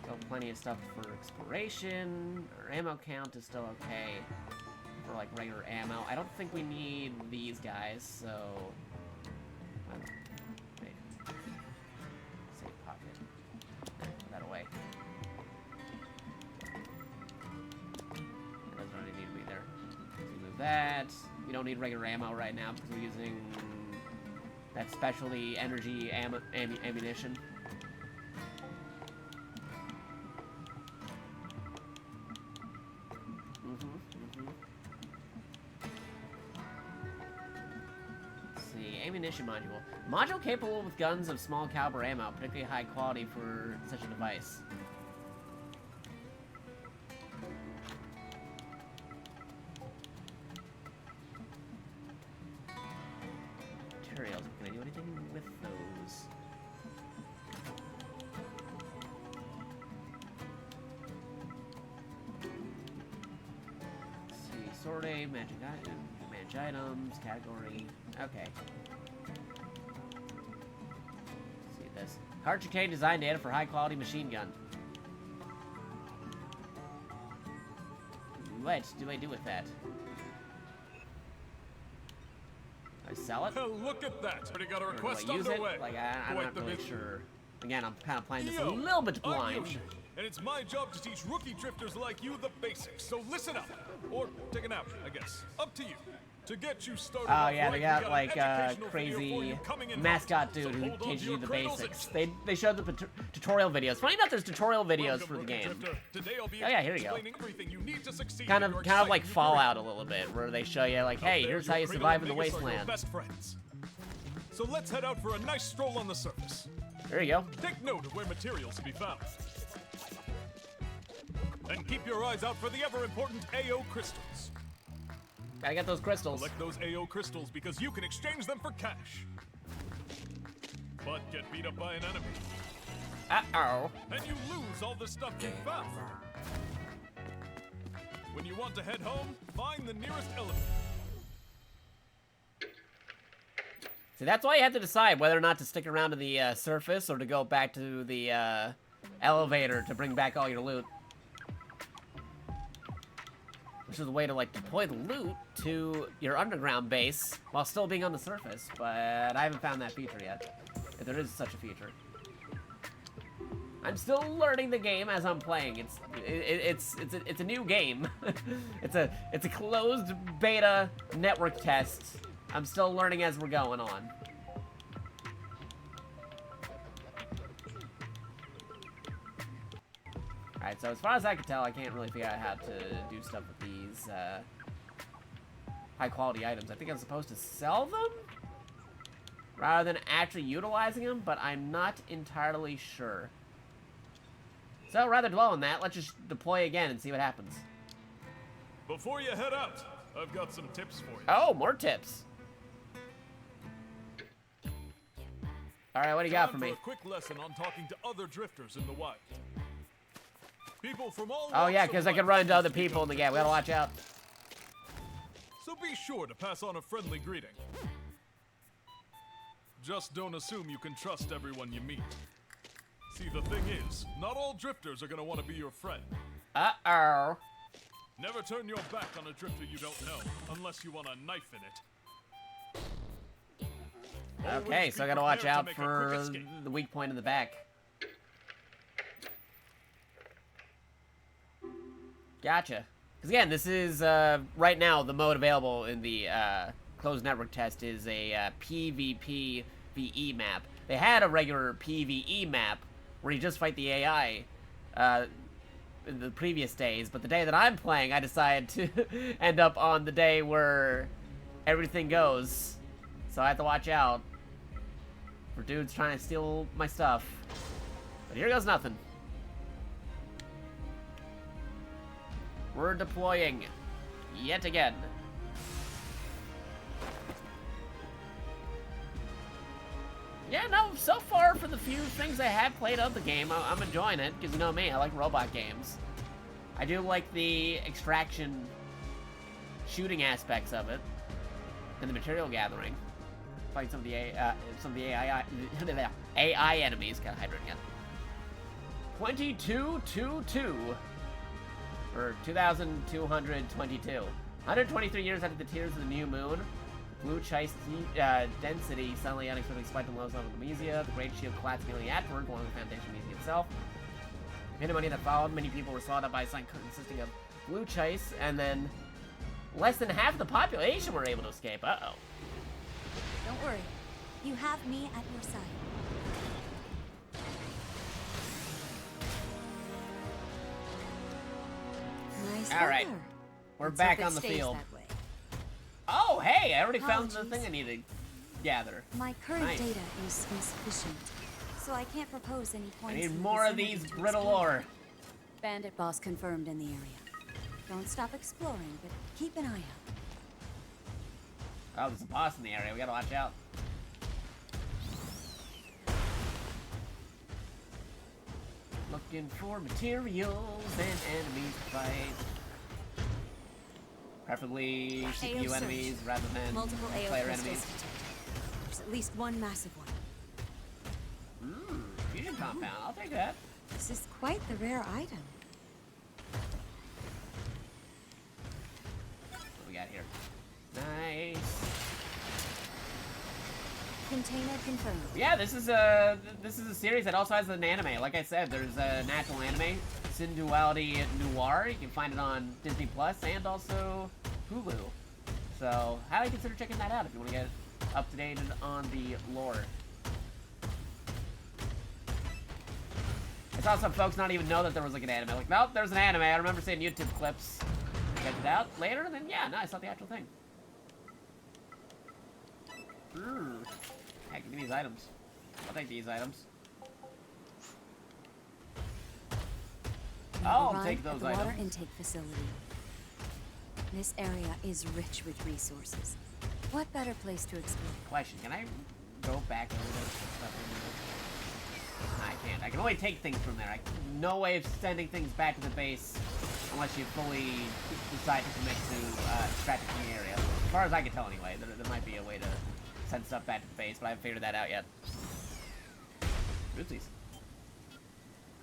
Still plenty of stuff for exploration. Our ammo count is still okay for like regular ammo. I don't think we need these guys, so... Wait. Safe pocket. Put that away. It doesn't really need to be there. So we move that. We don't need regular ammo right now because we're using that specialty energy ammunition. Ammunition module. Module capable with guns of small caliber ammo, particularly high quality for such a device. Materials. Can I do anything with those? Let's see. Sorte, manage items, category. Okay. This. Cartridge contain design data for high quality machine gun. What do I do with that? I sell it? Well, look at that! Already got a request do I use underway. it? Like, I'm not really sure. Again, I'm kind of playing this a little bit blind. I'm Yoshi, and it's my job to teach rookie drifters like you the basics. So listen up, or take a nap, I guess. Up to you. To get you started. Oh yeah, they got like a crazy mascot dude who teaches you the basics. They showed the tutorial videos. Funny enough, there's tutorial videos for the game. Oh yeah, here you go. Kind of like Fallout a little bit, where they show you like, hey, here's how you survive in the wasteland. So let's head out for a nice stroll on the surface. There you go. Take note of where materials to be found. And keep your eyes out for the ever-important AO crystals. Gotta get those crystals. Collect those AO crystals because you can exchange them for cash. But get beat up by an enemy. Uh-oh. And you lose all the stuff you found. When you want to head home, find the nearest elevator. See, that's why you have to decide whether or not to stick around to the surface or to go back to the elevator to bring back all your loot. Which is a way to, like, deploy the loot to your underground base while still being on the surface, but I haven't found that feature yet. If there is such a feature. I'm still learning the game as I'm playing. It's a new game. it's a closed beta network test. I'm still learning as we're going on. Alright, so as far as I can tell, I can't really figure out how to do stuff with these high-quality items. I think I'm supposed to sell them rather than actually utilizing them, but I'm not entirely sure. So rather dwell on that, let's just deploy again and see what happens. Before you head out, I've got some tips for you. Oh, more tips. All right, what do you got for Time me? a quick lesson on talking to other drifters in the wild. People from all Oh yeah, walks of because I can life run into can other speak people up in the game. We gotta watch out. So be sure to pass on a friendly greeting. Just don't assume you can trust everyone you meet. See, the thing is, not all drifters are gonna want to be your friend. Uh-oh. Never turn your back on a drifter you don't know, unless you want a knife in it. Okay, Always so I be gotta watch prepared to out make a for quick escape. the weak point in the back. Gotcha. Because again, this is, right now, the mode available in the closed network test is a PvP VE map. They had a regular PvE map where you just fight the AI in the previous days, but the day that I'm playing, I decided to end up on the day where everything goes. So I have to watch out for dudes trying to steal my stuff. But here goes nothing. We're deploying yet again. Yeah, no, so far for the few things I have played of the game, I'm enjoying it, because you know me, I like robot games. I do like the extraction shooting aspects of it, and the material gathering. Fight some of the AI enemies. Got hydrant again. 2222. Or 2,222. 123 years after the tears of the new moon, blue chase density suddenly unexpectedly spiked in the lowest level of the Mesia. The great shield collapsed nearly afterward, along with the foundation of Mesia itself. The money that followed, many people were swallowed up by a sign consisting of blue chase, and then less than half the population were able to escape. Uh-oh. Don't worry. You have me at your side. Nice All right. weather. We're Let's back hope it on the stays field. that way. Oh, hey, I already found the Apologies. thing I need to gather. My current Nice. data is insufficient, so I can't propose any I points. need in the more of vicinity these to brittle explore. ore. Bandit boss confirmed in the area. Don't stop exploring, but keep an eye out. Oh, there's a boss in the area. We gotta watch out. Looking for materials and enemies to fight. Preferably CPU search. enemies rather than Multiple AO player crystals enemies. detected. There's at least one massive one. Fusion compound. I'll take that. This is quite the rare item. What do we got here? Nice. Container confirmed. Yeah, this is a series that also has an anime. Like I said, there's a natural anime, Synduality Noir. You can find it on Disney Plus and also Hulu. So, highly consider checking that out if you want to get up to date on the lore. I saw some folks not even know that there was like an anime. Like, nope, there's an anime. I remember seeing YouTube clips. Check it out later, and then yeah, no, I saw the actual thing. Heck, give me these items. I'll take these items. I'll Arrived take at those the water items. intake facility. This area is rich with resources. What better place to explore? Question, can I go back over this stuff? I can't. I can only take things from there. No way of sending things back to the base unless you fully decide to commit to extracting from the area. As far as I can tell anyway, there might be a way to send stuff back to the base, but I haven't figured that out yet. Oopsies.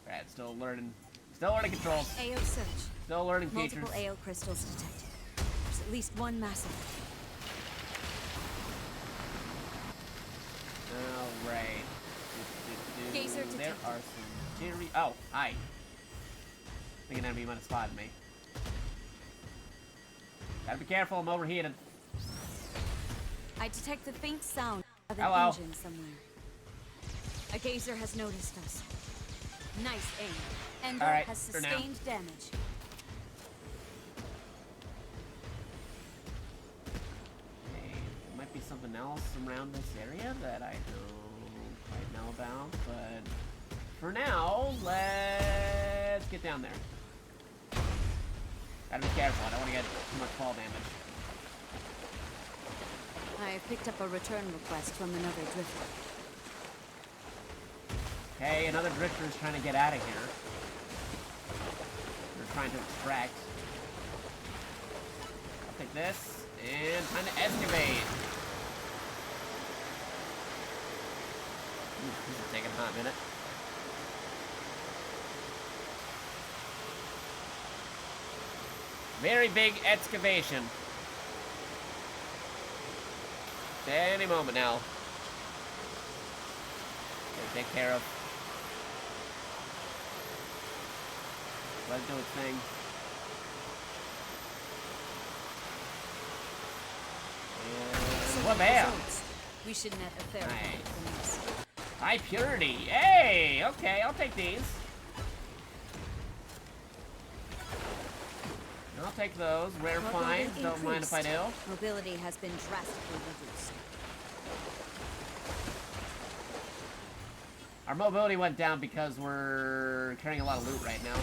Alright, still learning controls. AO search. Still learning features. Multiple AO crystals detected. There's at least one massive one. Alright. Geyser There detected. are some theory. Oh, hi. I think an enemy might have spotted me. Gotta be careful, I'm overheated. I detect the faint sound of an Hello. engine somewhere. A geyser has noticed us. Nice aim. Ender All right, has for now. sustained damage. Okay, there might be something else around this area that I don't quite know about, but for now, let's get down there. Gotta be careful, I don't want to get too much fall damage. I picked up a return request from another drifter. Okay, another drifter is trying to get out of here. They're trying to extract. I'll take this, and time to excavate. Ooh, this is taking a hot minute. Very big excavation. Any moment now. Gonna take care of. Let it do its thing. And wha-bam! We should net a fair amount from this. High purity. Hey! Okay, I'll take these. I'll take those. Rare finds. Don't mind if I do. Mobility has been drastically reduced. Our mobility went down because we're carrying a lot of loot right now.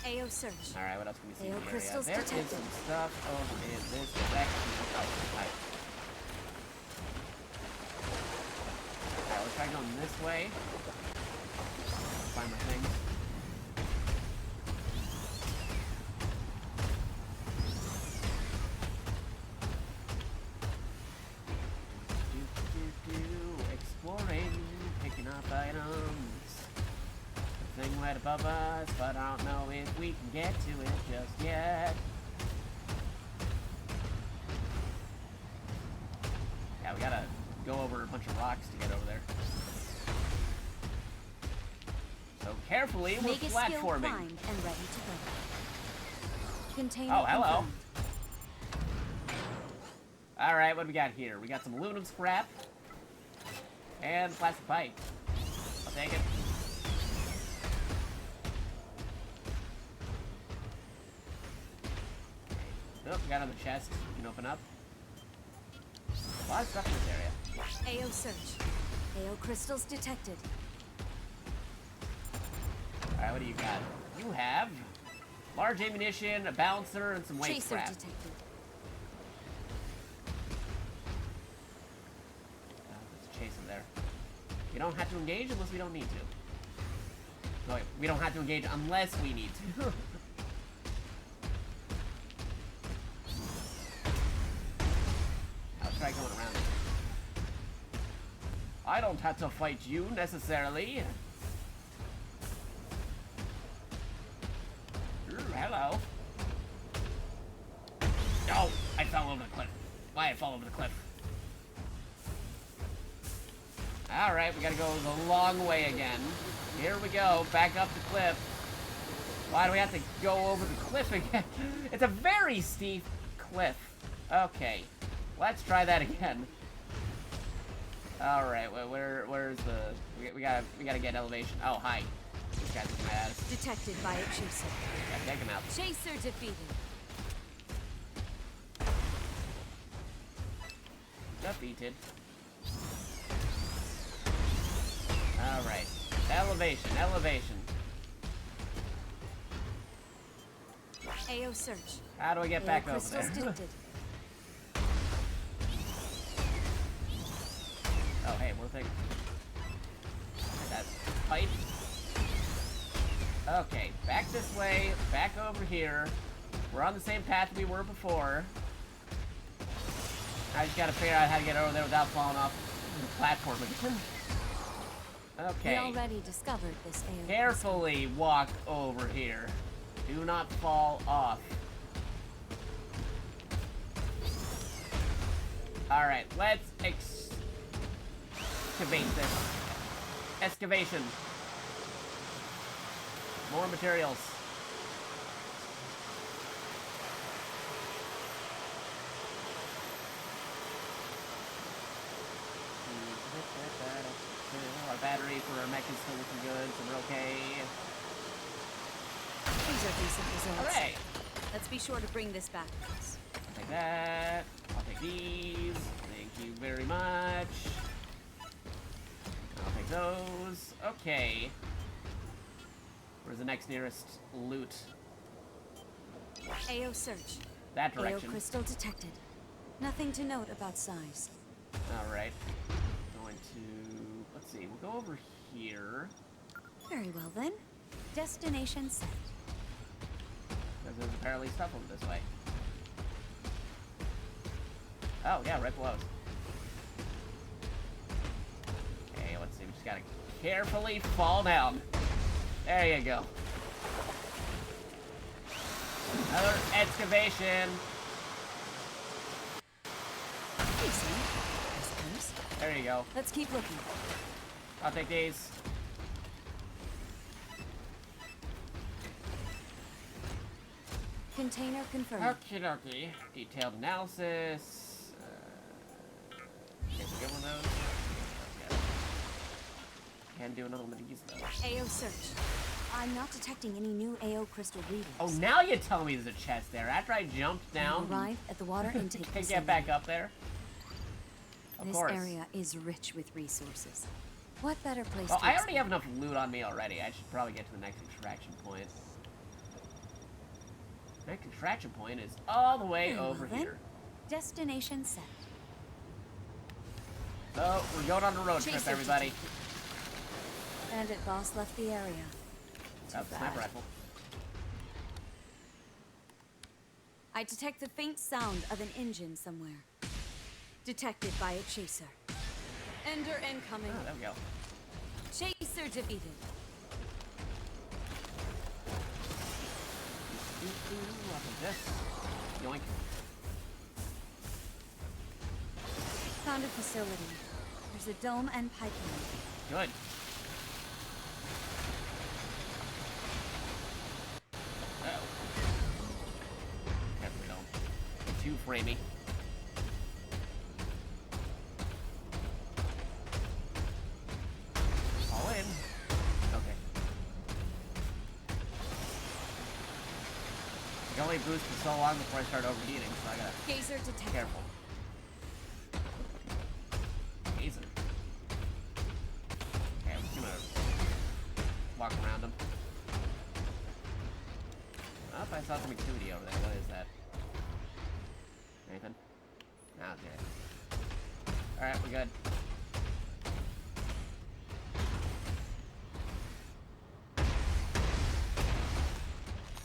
AO search. Alright, what else can we see AO in the crystals area? There is detected. some stuff over in this direction. Oh, right. Alright, let's try going this way. Find my things. Exploring, picking up items. The thing right above us, but I don't know if we can get to it just yet. Yeah, we gotta go over a bunch of rocks to get over there. So carefully, we're Mega skill platforming. primed and ready to go. Container Oh, hello. confirmed. Alright, what do we got here? We got some aluminum scrap. And plastic pipe. I'll take it. Oh, we got another chest we can open up. A lot of stuff in this area. AO search. AO crystals detected. Alright, what do you got? You have large ammunition, a balancer, and some weight Chaser scrap. detected. Let's chase him there. We don't have to engage unless we don't need to. No, wait, we don't have to engage unless we need to. I'll try going around it. I don't have to fight you, necessarily. Hello. Oh, I fell over the cliff. Why I fall over the cliff? Alright, we gotta go the long way again. Here we go, back up the cliff. Why do we have to go over the cliff again? It's a very steep cliff. Okay, let's try that again. Alright, where's the... We gotta get elevation. Oh, hi. This guy's looking at us. Detected by a chaser. Yeah, take him out. Chaser defeated. Defeated. Alright. Elevation, elevation. AO search. How do I get AO back over crystals there? detected. Oh, hey, we're thinking. That pipe. Okay, back this way, back over here. We're on the same path we were before. I just gotta figure out how to get over there without falling off the platform again. Okay. We already discovered this AO. Carefully walk over here. Do not fall off. Alright, let's excavate this. Excavation. More materials. Our battery for our mech is still looking good, so we're okay. These are decent results. Alright. Let's be sure to bring this back with us. I'll take that. I'll take these. Thank you very much. I'll take those. Okay. Where's the next nearest loot? AO search. That AO direction. crystal detected. Nothing to note about size. Alright. Going to... Let's see, we'll go over here. Very well then. Destination set. Because there's apparently stuff over this way. Oh, yeah, right below us. Okay, let's see, we just gotta carefully fall down. There you go. Another excavation. Decent, I suppose. There you go. Let's keep looking. I'll take these. Container confirmed. Okie dokie. Detailed analysis. Can we get one of those? Okay. Can do another one of these though. AO search. I'm not detecting any new AO crystal readings. Oh, now you tell me there's a chest there. After I jumped down. Arrive at the water intake Can facility. get back up there. Of This course. area is rich with resources. What better place Well, to I already explore? have enough loot on me already. I should probably get to the next extraction point. Next extraction point is all the way Very well over then. here. Destination set. So, we're going on a road trip, Chaser everybody. detected. Bandit boss left the area. Too That's a bad. sniper rifle. I detect the faint sound of an engine somewhere. Detected by a chaser. Ender incoming. Oh, there we go. Chaser defeated. What is this? Yoink. Found a facility. There's a dome and pipeline. Good. Uh-oh. Careful, don't. Too framey. All in. Okay. I can only boost for so long before I start overheating, so I gotta Gazer be detected. careful. Easy. Okay, I'm just gonna walk around him. Oh, I saw some activity over there. What is that? Anything? No, okay. Alright, we're good.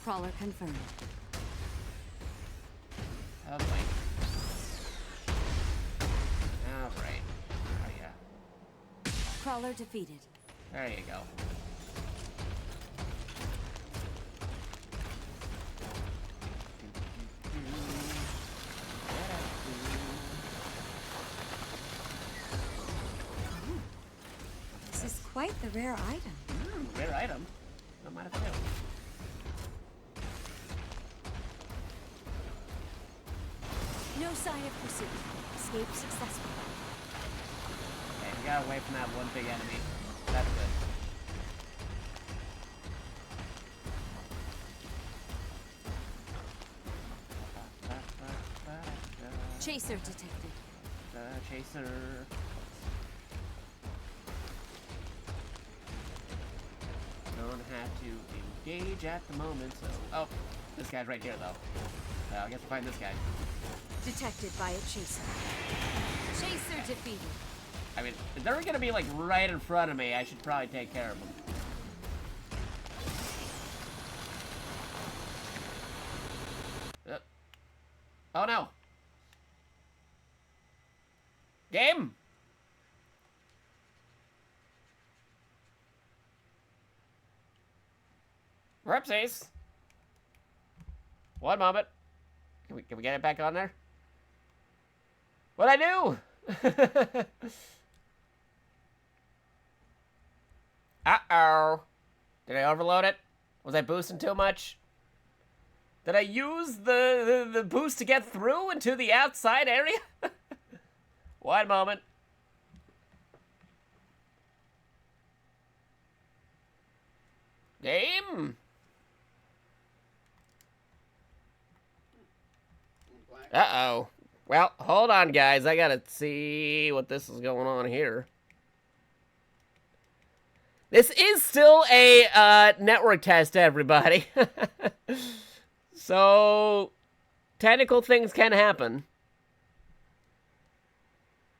Crawler confirmed. Oh, boy. Alright. Oh, yeah. Crawler defeated. There you go. This is quite the rare item. Rare item. Don't mind if I do. No sign of pursuit. Escape successful. Okay, we got away from that one big enemy. That's good. Chaser detected. Chaser. Don't have to engage at the moment, so... Oh, this guy's right here, though. I guess we'll find this guy. Detected by a chaser. Chaser defeated. I mean, if they're gonna be, like, right in front of me, I should probably take care of them. Oh, no. Game? Whoopsies. One moment. Can we get it back on there? What'd I do? Uh-oh. Did I overload it? Was I boosting too much? Did I use the boost to get through into the outside area? One moment. Game? Uh-oh. Well, hold on, guys. I gotta see what this is going on here. This is still a network test, everybody. So, technical things can happen.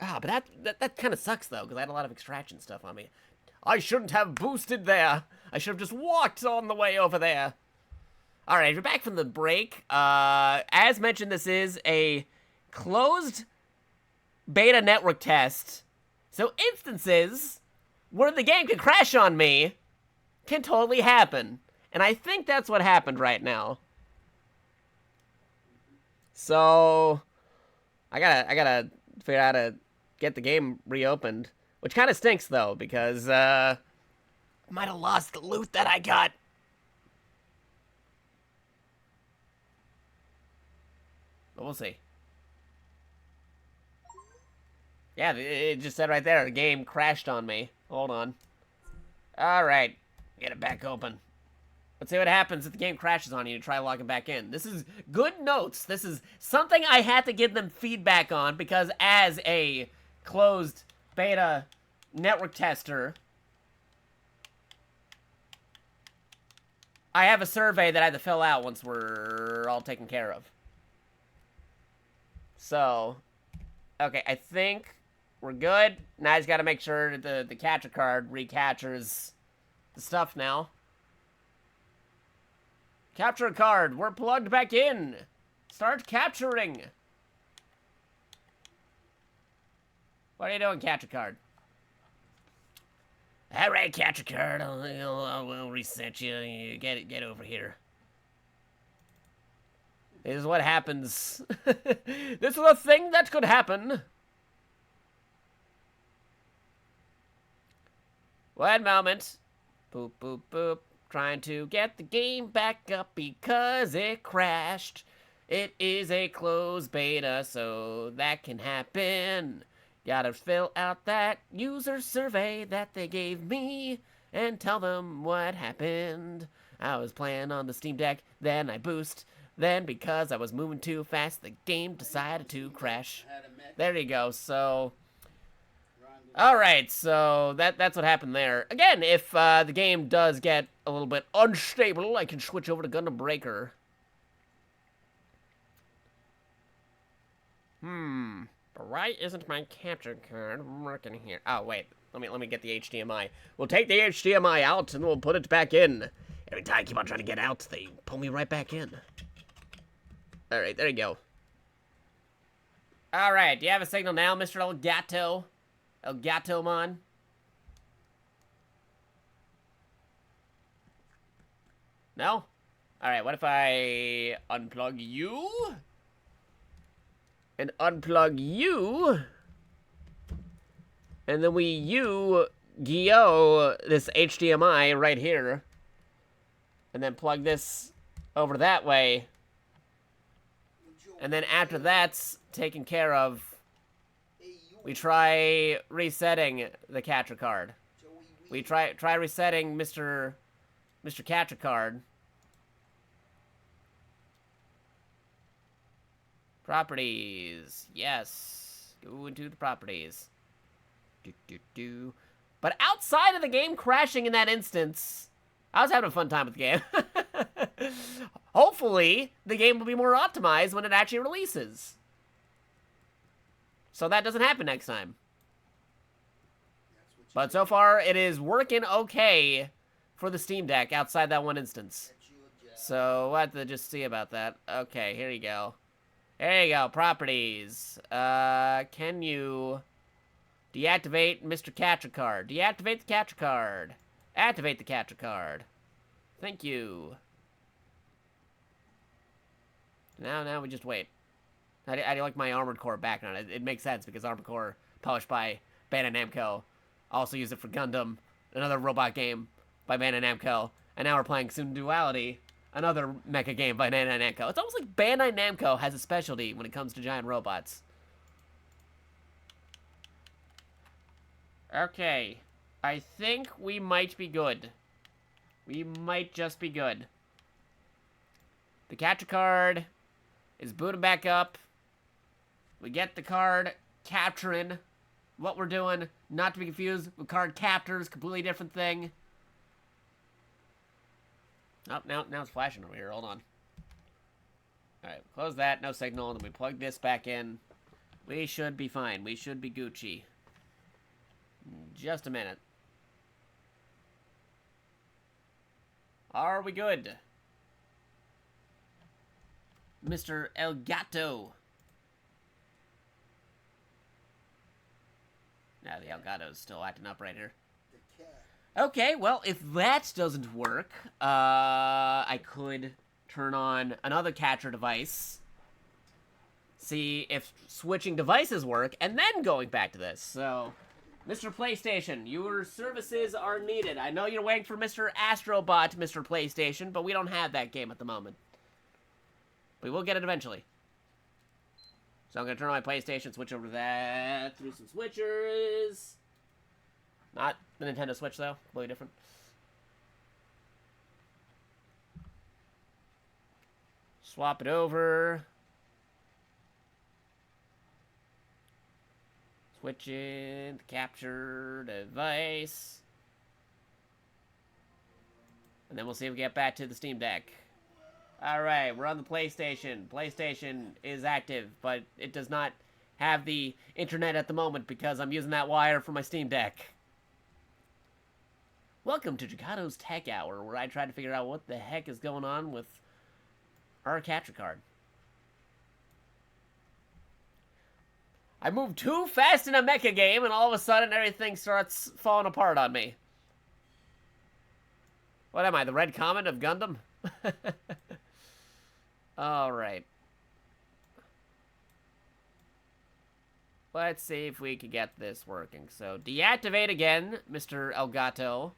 Ah, but that kind of sucks, though, because I had a lot of extraction stuff on me. I shouldn't have boosted there. I should have just walked on the way over there. Alright, we're back from the break. As mentioned, this is a closed beta network test. So instances where the game can crash on me can totally happen. And I think that's what happened right now. So I gotta figure out how to get the game reopened. Which kind of stinks, though, because I might have lost the loot that I got. But we'll see. Yeah, it just said right there, the game crashed on me. Hold on. Alright, get it back open. Let's see what happens if the game crashes on you to try logging back in. This is good notes. This is something I had to give them feedback on, because as a closed beta network tester, I have a survey that I had to fill out once we're all taken care of. So, okay, I think we're good. Now I just gotta make sure that the capture card recaptures the stuff now. Capture a card. We're plugged back in. Start capturing. What are you doing, capture card? All right, capture card. I'll reset you. You get over here. This is what happens. This is a thing that could happen. One moment. Boop, boop, boop. Trying to get the game back up because it crashed. It is a closed beta, so that can happen. Gotta fill out that user survey that they gave me and tell them what happened. I was playing on the Steam Deck, then I boost. Then, because I was moving too fast, the game decided to crash. There you go, so... Alright, so that's what happened there. Again, if the game does get a little bit unstable, I can switch over to Gundam Breaker. But why isn't my capture card working here? Oh, wait. Let me get the HDMI. We'll take the HDMI out, and we'll put it back in. Every time I keep on trying to get out, they pull me right back in. Alright, there you go. Alright, do you have a signal now, Mr. Elgato? Elgatomon? No? Alright, what if I unplug you? And unplug you? And then we Geo this HDMI right here. And then plug this over that way. And then after that's taken care of, we try resetting the capture card. We try resetting Mr. Capture Card. Properties. Yes. Go into the properties. But outside of the game crashing in that instance, I was having a fun time with the game. Hopefully, the game will be more optimized when it actually releases. So that doesn't happen next time. But so far, it is working okay for the Steam Deck outside that one instance. So we'll have to just see about that. Okay, here you go. There you go, properties. Can you deactivate Mr. Capture Card? Deactivate the capture card. Activate the capture card. Thank you. Now we just wait. I do like my Armored Core background. It makes sense because Armored Core, published by Bandai Namco, also used it for Gundam, another robot game by Bandai Namco, and now we're playing Synduality, another mecha game by Bandai Namco. It's almost like Bandai Namco has a specialty when it comes to giant robots. Okay, I think we might be good. We might just be good. The capture card is booting back up. We get the card capturing what we're doing, not to be confused with card captors, completely different thing. Oh, now it's flashing over here. Hold on. Alright, close that, no signal, and then we plug this back in. We should be fine. We should be Gucci. Just a minute. Are we good? Mr. El Gato. Now the El Gato's still acting up right here. Okay, well, if that doesn't work, I could turn on another catcher device, see if switching devices work, and then going back to this. So, Mr. PlayStation, your services are needed. I know you're waiting for Mr. Astrobot, Mr. PlayStation, but we don't have that game at the moment. We will get it eventually. So I'm going to turn on my PlayStation, switch over to that, through some switchers. Not the Nintendo Switch, though. Completely different. Swap it over. Switch in the capture device. And then we'll see if we get back to the Steam Deck. Alright, we're on the PlayStation. PlayStation is active, but it does not have the internet at the moment because I'm using that wire for my Steam Deck. Welcome to Jakato's Tech Hour, where I try to figure out what the heck is going on with our capture card. I moved too fast in a mecha game, and all of a sudden everything starts falling apart on me. What am I, the Red Comet of Gundam? Alright. Let's see if we can get this working. So, deactivate again, Mr. Elgato.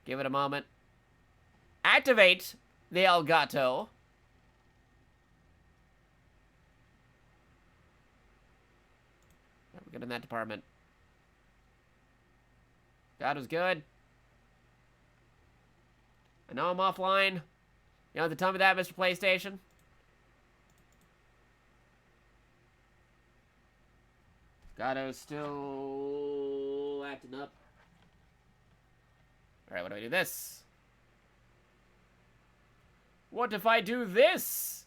Give it a moment. Activate the Elgato. We're good in that department. That was good. I know I'm offline. You don't have to tell me that, Mr. PlayStation. Gato's still acting up. Alright, what do I do this? What if I do this?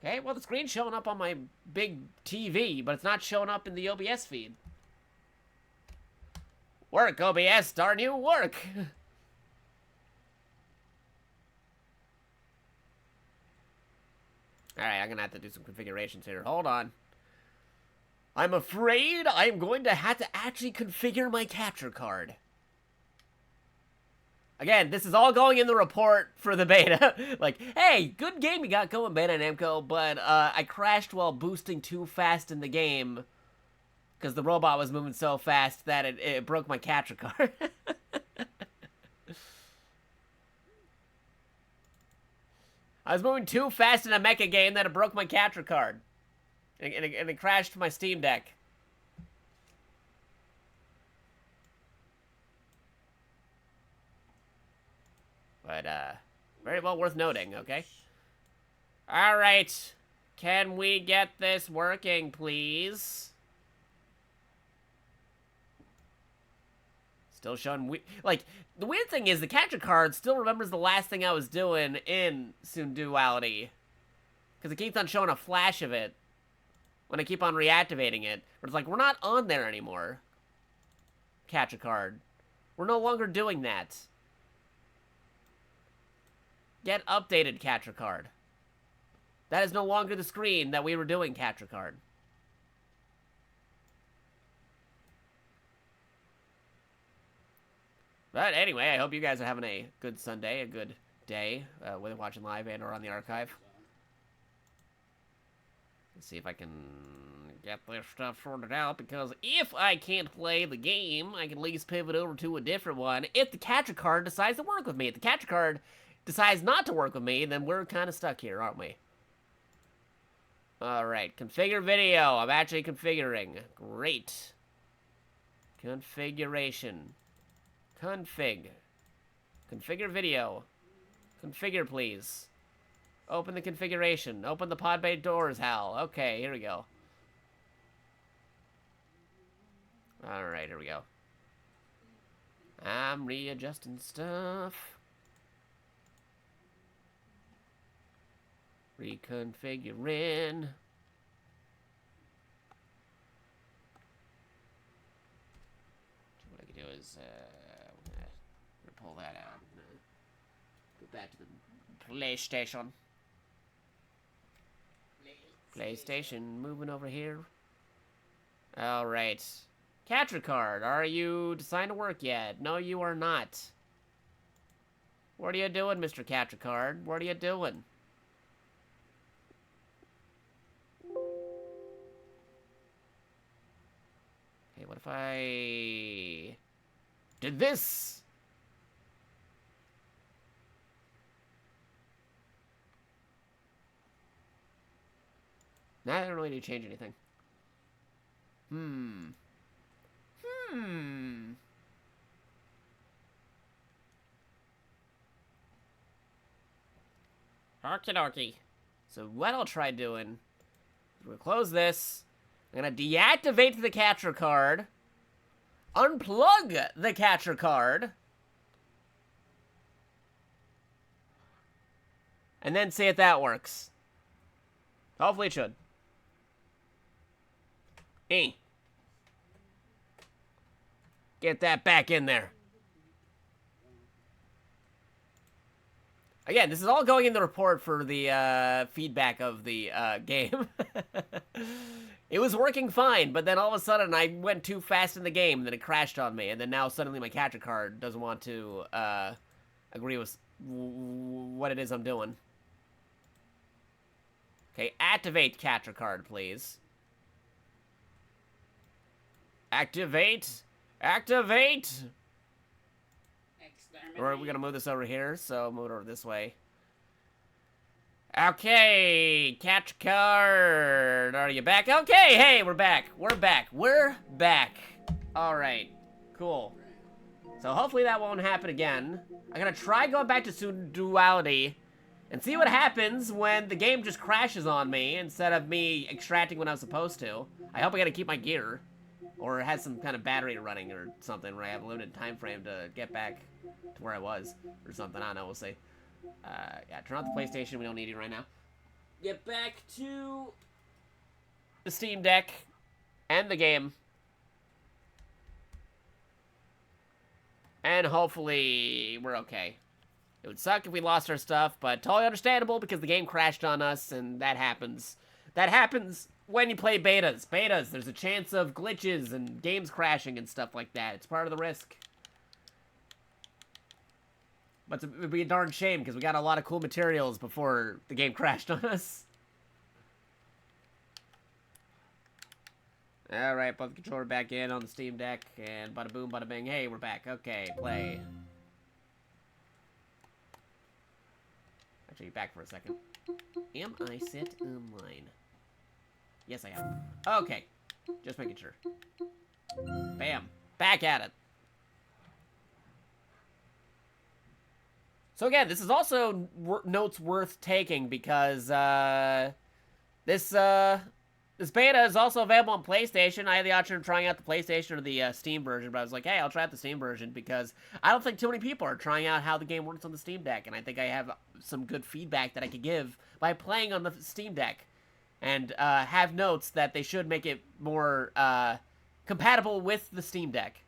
Okay, well, the screen's showing up on my big TV, but it's not showing up in the OBS feed. Work, OBS, darn you, work! Alright, I'm gonna have to do some configurations here. Hold on. I'm afraid I'm going to have to actually configure my capture card. Again, this is all going in the report for the beta. Like, hey, good game you got going, Beta Namco, but I crashed while boosting too fast in the game because the robot was moving so fast that it broke my capture card. I was moving too fast in a mecha game that it broke my capture card. And it crashed my Steam Deck. But, very well worth noting, okay? Alright. Can we get this working, please? Still showing like, the weird thing is the capture card still remembers the last thing I was doing in Synduality. Because it keeps on showing a flash of it when I keep on reactivating it. But it's like, we're not on there anymore. Capture card. We're no longer doing that. Get updated capture card. That is no longer the screen that we were doing capture card. But anyway, I hope you guys are having a good Sunday, a good day, whether watching live and or on the archive. Let's see if I can get this stuff sorted out, because if I can't play the game, I can at least pivot over to a different one if the capture card decides to work with me. If the capture card decides not to work with me, then we're kind of stuck here, aren't we? Alright, configure video. I'm actually configuring. Great. Configuration. Config. Configure video. Configure, please. Open the configuration. Open the pod bay doors, Hal. Okay, here we go. Alright, here we go. I'm readjusting stuff. Reconfiguring. What I can do is, we're gonna pull that out. Go back to the PlayStation. PlayStation, moving over here. Alright. Catcher card, are you designed to work yet? No, you are not. What are you doing, Mr. Catcher card? What are you doing? Okay, what if I did this? Nah, I don't really need to change anything. Okie dokie. So what I'll try doing, we'll close this. I'm gonna deactivate the catcher card. Unplug the catcher card. And then see if that works. Hopefully it should. Get that back in there. Again, this is all going in the report for the feedback of the game. It was working fine, but then all of a sudden I went too fast in the game, and then it crashed on me, and then now suddenly my catcher card doesn't want to agree with what it is I'm doing. Okay, activate catcher card, please. Activate! Activate! Or we're gonna move this over here, so move it over this way. Okay, catch card. Are you back? Okay, hey, we're back. We're back. We're back. Alright, cool. So hopefully that won't happen again. I'm gonna try going back to Synduality and see what happens when the game just crashes on me instead of me extracting when I was supposed to. I hope I gotta keep my gear. Or it has some kind of battery running or something where I have a limited time frame to get back to where I was. Or something, I don't know, we'll see. Yeah, turn off the PlayStation, we don't need it right now. Get back to the Steam Deck and the game. And hopefully we're okay. It would suck if we lost our stuff, but totally understandable because the game crashed on us and that happens. That happens when you play betas. Betas, there's a chance of glitches and games crashing and stuff like that. It's part of the risk. But it would be a darn shame because we got a lot of cool materials before the game crashed on us. Alright, put the controller back in on the Steam Deck, and bada boom, bada bing. Hey, we're back. Okay, play. Actually, back for a second. Am I set online? Yes, I am. Okay, just making sure. Bam. Back at it. So again, this is also notes worth taking because this beta is also available on PlayStation. I had the option of trying out the PlayStation or the Steam version, but I was like, hey, I'll try out the Steam version because I don't think too many people are trying out how the game works on the Steam Deck, and I think I have some good feedback that I could give by playing on the Steam Deck, and have notes that they should make it more compatible with the Steam Deck.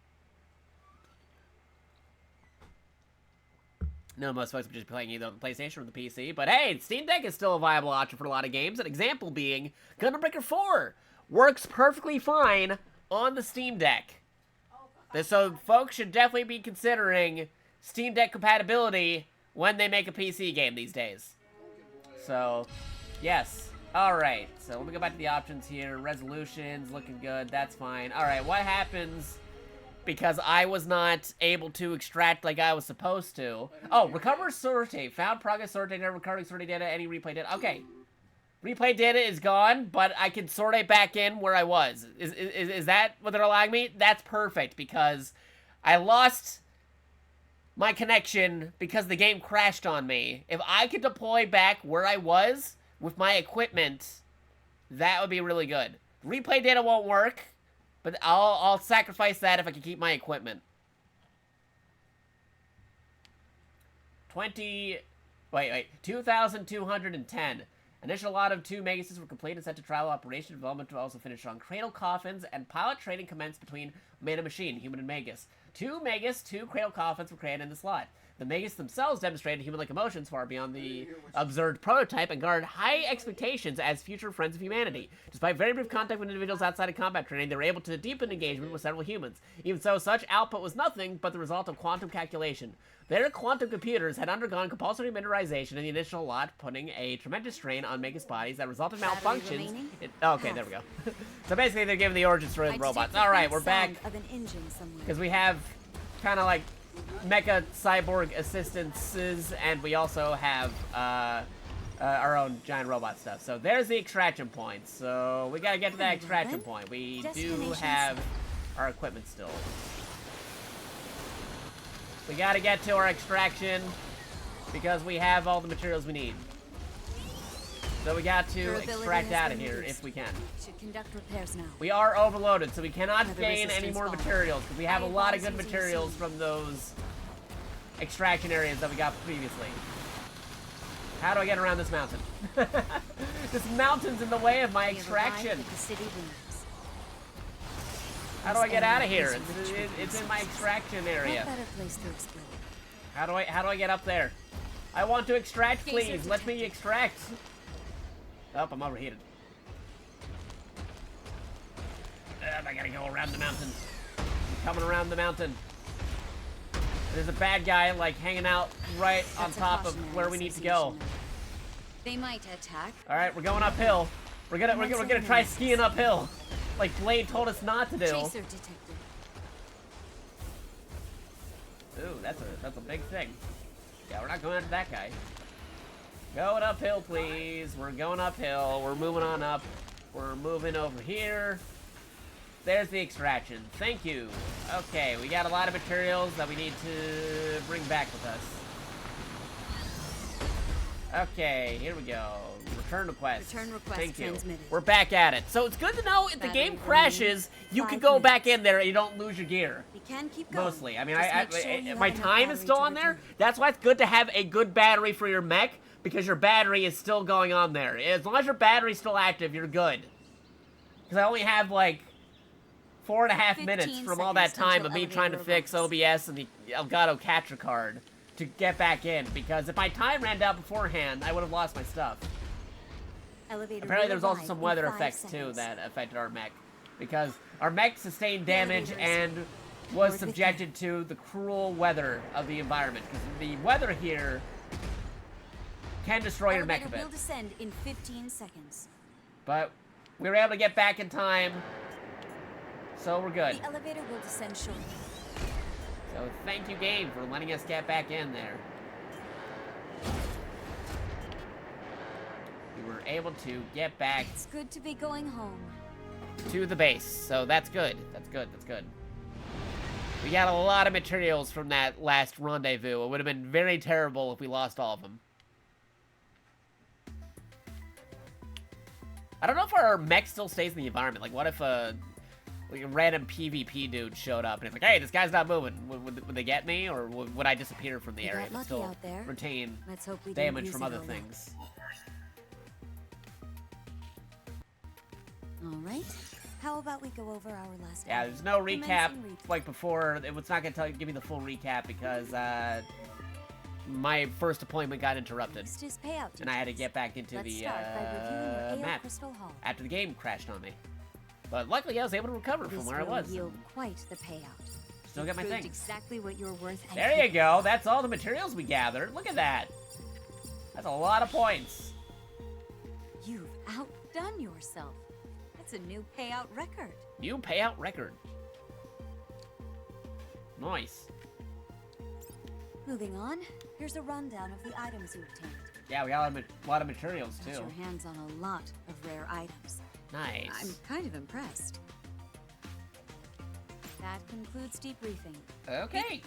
No, most folks would just be playing either on the PlayStation or the PC. But hey, Steam Deck is still a viable option for a lot of games. An example being Gundam Breaker 4 works perfectly fine on the Steam Deck. So folks should definitely be considering Steam Deck compatibility when they make a PC game these days. So, yes. Alright, so let me go back to the options here. Resolutions, looking good, that's fine. Alright, what happens because I was not able to extract like I was supposed to? Oh, recover sortie. Found progress sortie data, recovering sortie data, any replay data. Okay. Replay data is gone, but I can sortie back in where I was. Is that what they're allowing me? That's perfect, because I lost my connection because the game crashed on me. If I could deploy back where I was with my equipment, that would be really good. Replay data won't work, but I'll sacrifice that if I can keep my equipment. 2,210. Initial lot of 2 Megases were completed and sent to trial operation. Development also finished on cradle coffins, and pilot trading commenced between man and machine, human and Magus. 2 Magus, 2 cradle coffins were created in the slot. The Magus themselves demonstrated human-like emotions far beyond the observed prototype and guarded high expectations as future friends of humanity. Despite very brief contact with individuals outside of combat training, they were able to deepen engagement with several humans. Even so, such output was nothing but the result of quantum calculation. Their quantum computers had undergone compulsory miniaturization in the initial lot, putting a tremendous strain on Magus bodies that resulted in malfunctions. Okay, there we go. So basically, they're giving the origin story of the robots. All right, we're back because we have kind of like mecha cyborg assistances, and we also have our own giant robot stuff. So there's the extraction point. So we gotta get to that extraction point. We do have our equipment still. We gotta get to our extraction because we have all the materials we need. So we got to extract out of here if we can. Should conduct repairs now. We are overloaded, so we cannot gain any more materials because we have a lot of good materials from those extraction areas that we got previously. How do I get around this mountain? This mountain's in the way of my extraction. How do I get out of here? It's in my extraction area. How do I get up there? I want to extract, please. Let me extract. Oh, I'm overheated. I gotta go around the mountain. I'm coming around the mountain. There's a bad guy, like, hanging out right on top of where we need to go. They might attack. All right, we're going uphill. We're gonna try skiing uphill, like Blade told us not to do. Chaser detected. Ooh, that's a big thing. Yeah, we're not going after that guy. Going uphill, please. We're going uphill. We're moving on up. We're moving over here. There's the extraction. Thank you. Okay, we got a lot of materials that we need to bring back with us. Okay, here we go. Return request. Return request Thank you. transmitted. We're back at it. So it's good to know if the game crashes, you can go back in there and you don't lose your gear. We can keep going. Mostly. I mean, Just my make sure you have enough time is battery still to on there. return. That's why it's good to have a good battery for your mech, because your battery is still going on there. As long as your battery's still active, you're good. Because I only have, like, 4.5 minutes from all that time of me trying to fix OBS and the Elgato capture card to get back in. Because if my time ran down beforehand, I would have lost my stuff. Elevator Apparently will there's also arrive some in weather 5 effects, too, seconds. that affected our mech. Because our mech sustained damage elevator is and was Board with subjected to the cruel weather of the environment. Because the weather here can destroy your mech a Elevator bit. will descend in 15 seconds. But we were able to get back in time, so we're good. The elevator will descend shortly. So thank you, game, for letting us get back in there. We were able to get back It's good to be going home. to the base, so that's good. That's good, that's good. We got a lot of materials from that last rendezvous. It would have been very terrible if we lost all of them. I don't know if our mech still stays in the environment. Like, what if like a random PvP dude showed up and it's like, hey, this guy's not moving. Would they get me, or would I disappear from the You area got but lucky still out there. retain Let's hope we don't damage use from it other all up. things? All right. How about we go over our last? Yeah, hour? there's no recap Commencing like before. It's not gonna give me the full recap because my first appointment got interrupted, Next is payout and I had to details. get back into Let's the start by reviewing your AO map Crystal Hall. after the game crashed on me. But luckily, I was able to recover from This where I will was. yield quite the payout. Still got my Proved things. exactly what you're worth. and There you go. That's all the materials we gathered. Look at that. That's a lot of points. You've outdone yourself. That's a new payout record. New payout record. Nice. Moving on, here's a rundown of the items you obtained. Yeah, we got a lot of materials Got too. your hands on a lot of rare items. Nice. I'm kind of impressed. That concludes debriefing. Okay.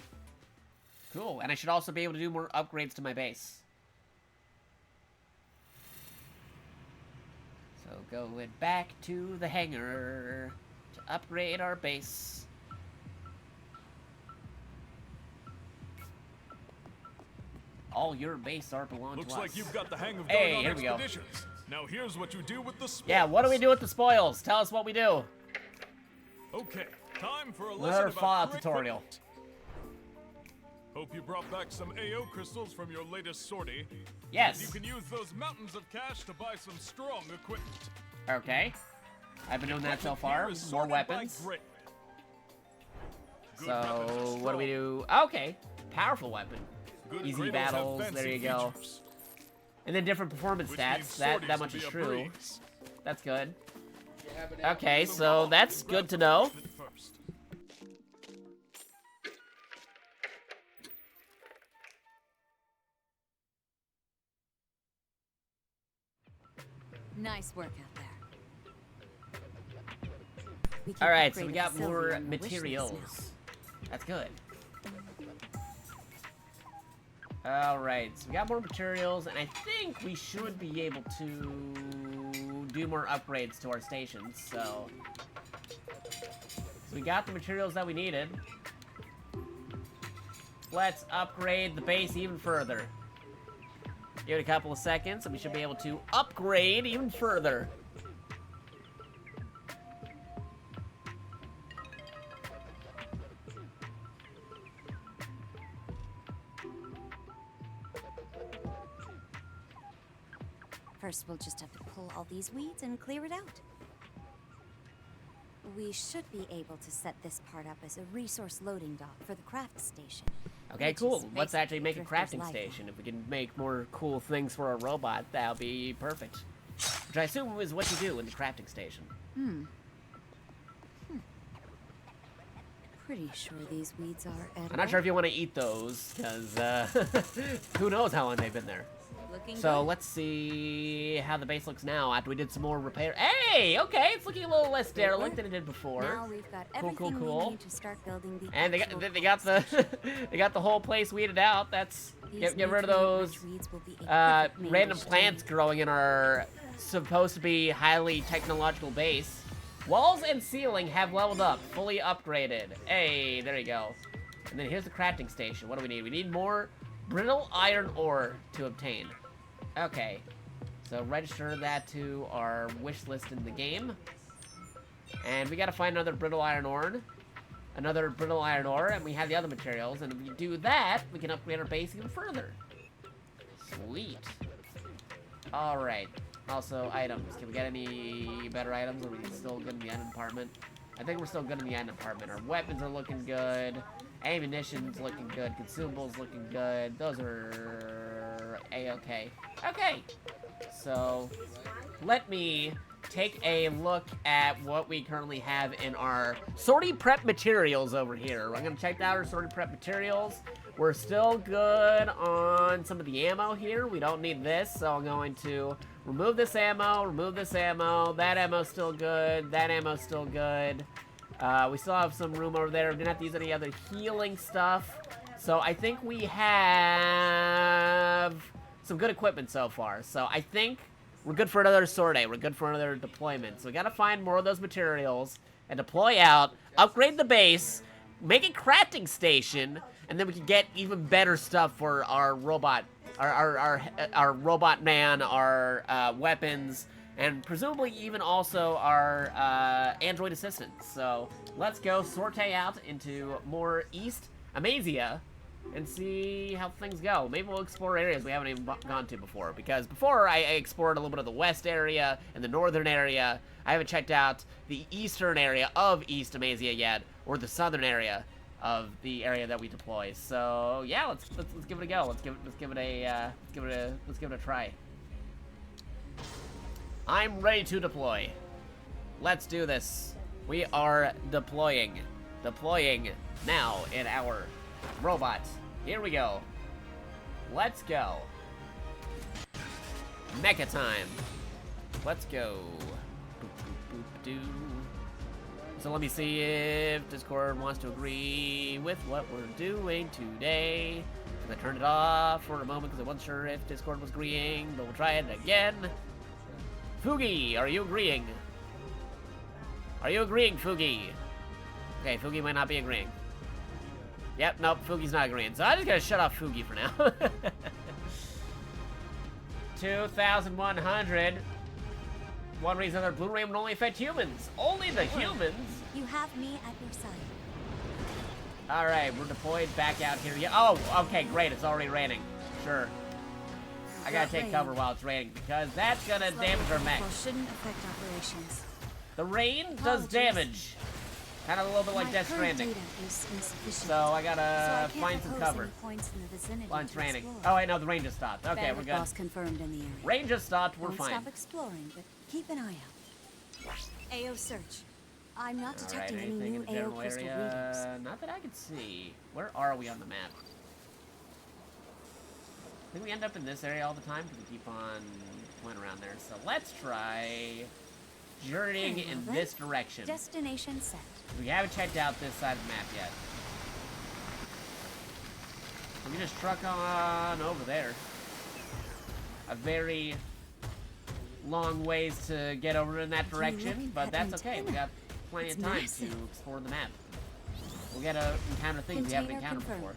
Cool. And I should also be able to do more upgrades to my base. So going back to the hangar to upgrade our base. All your base art belong Looks to us. like you've got the hang of Hey, going here on we go. expeditions. Now here's what you do with the spoils. Yeah, what do we do with the spoils? Tell us what we do. Okay, time for a lesson Another about Fallout quick tutorial. equipment. Hope you brought back some AO crystals from your latest sortie. Yes. You can use those mountains of cash to buy some strong equipment. Okay. I've been doing that so Equipment far. here is More sorted by weapons. grade. Good weapons are So, what do we strong. do? Okay. Powerful weapon. Good Easy cradles have battles, fancy there you go. features, And then different performance which means stats. That sorties much will is be a true. breeze. That's good. Yeah, but Okay, So so go, that's grab good to the know. equipment first. Nice work out there. We can All right, so upgrade we the got facility more on the wish list materials. That's good. All right, so we got more materials, and I think we should be able to do more upgrades to our stations. So we got the materials that we needed. Let's upgrade the base even further. Give it a couple of seconds, and we should be able to upgrade even further. First, we'll just have to pull all these weeds and clear it out. We should be able to set this part up as a resource loading dock for the craft station. Okay, which cool. is Let's actually make a basically crafting Drifter's station. If we can make more cool things for our robot, that'll be perfect. Which I assume is what you do in the crafting station. Pretty sure these weeds are edible. I'm not sure if you want to eat those, because who knows how long they've been there. Looking So good. let's see how the base looks now after we did some more repair. Hey, okay, it's looking a little less derelict than it did before. Now we've got Cool, everything cool. we need to start building the And actual they got the craft they got the whole place weeded out. That's station. get rid of These those nutrient-rich weeds will be a perfect main random dish to plants make. growing in our supposed to be highly technological base. Walls and ceiling have leveled up, fully upgraded. Hey, there you go. And then here's the crafting station. What do we need? We need more brittle iron ore to obtain. Okay, so register that to our wish list in the game. And we gotta find another brittle iron ore. And we have the other materials. And if we do that, we can upgrade our base even further. Sweet. Alright. Also, items. Can we get any better items? Or are we still good in the item department? I think we're still good in the item department. Our weapons are looking good. Ammunition's looking good. Consumables looking good. Those are A-okay. Okay. So, let me take a look at what we currently have in our sortie prep materials over here. I'm gonna check out our sortie prep materials. We're still good on some of the ammo here. We don't need this, so I'm going to remove this ammo, That ammo's still good. That ammo's still good. We still have some room over there. We didn't have to use any other healing stuff. So I think we have some good equipment so far. So I think we're good for another sortie. We're good for another deployment. So we gotta find more of those materials and deploy out, upgrade the base, make a crafting station, and then we can get even better stuff for our robot, our robot man, our weapons, and presumably even also our android assistants. So let's go sortie out into more East Amazia and see how things go. Maybe we'll explore areas we haven't even gone to before, because before I explored a little bit of the west area and the northern area. I haven't checked out the eastern area of East Amazia yet, or the southern area of the area that we deploy. So yeah, let's give it a go. Let's give it a try. I'm ready to deploy. Let's do this. We are deploying now in our robot. Here we go. Let's go. Mecha time. Let's go. Boop, boop, boop, doo. So let me see if Discord wants to agree with what we're doing today. I turned it off for a moment because I wasn't sure if Discord was agreeing, but we'll try it again. Fugi, are you agreeing? Are you agreeing, Fugi? Okay, Fugi might not be agreeing. Yep, nope, Fugi's not agreeing. So I just gotta shut off Fugi for now. 2,100. One reason their blue rain would only affect humans. Only the humans? You have me at your side. Alright, we're deployed back out here. Yeah. Oh, okay, great. It's already raining. Sure. I gotta take cover while it's raining because that's gonna damage our mech. Well, shouldn't affect operations. The rain does damage. Kind of a little bit like Death Stranding. So I gotta find some cover. While it's raining. Oh wait, no, the rain just stopped. Okay, we're good. Boss confirmed in the area. Rain just stopped. We're Don't fine. stop exploring, but keep an eye out. AO search. I'm not detecting any anything new in the AO general crystal area? readings. Not that I can see. Where are we on the map? I think we end up in this area all the time because we keep on going around there. So let's try journeying in this direction. Destination set. We haven't checked out this side of the map yet. We just truck on over there. A very long ways to get over in that direction, but that's okay. We got plenty of time to explore the map. We'll get to encounter things we haven't encountered before.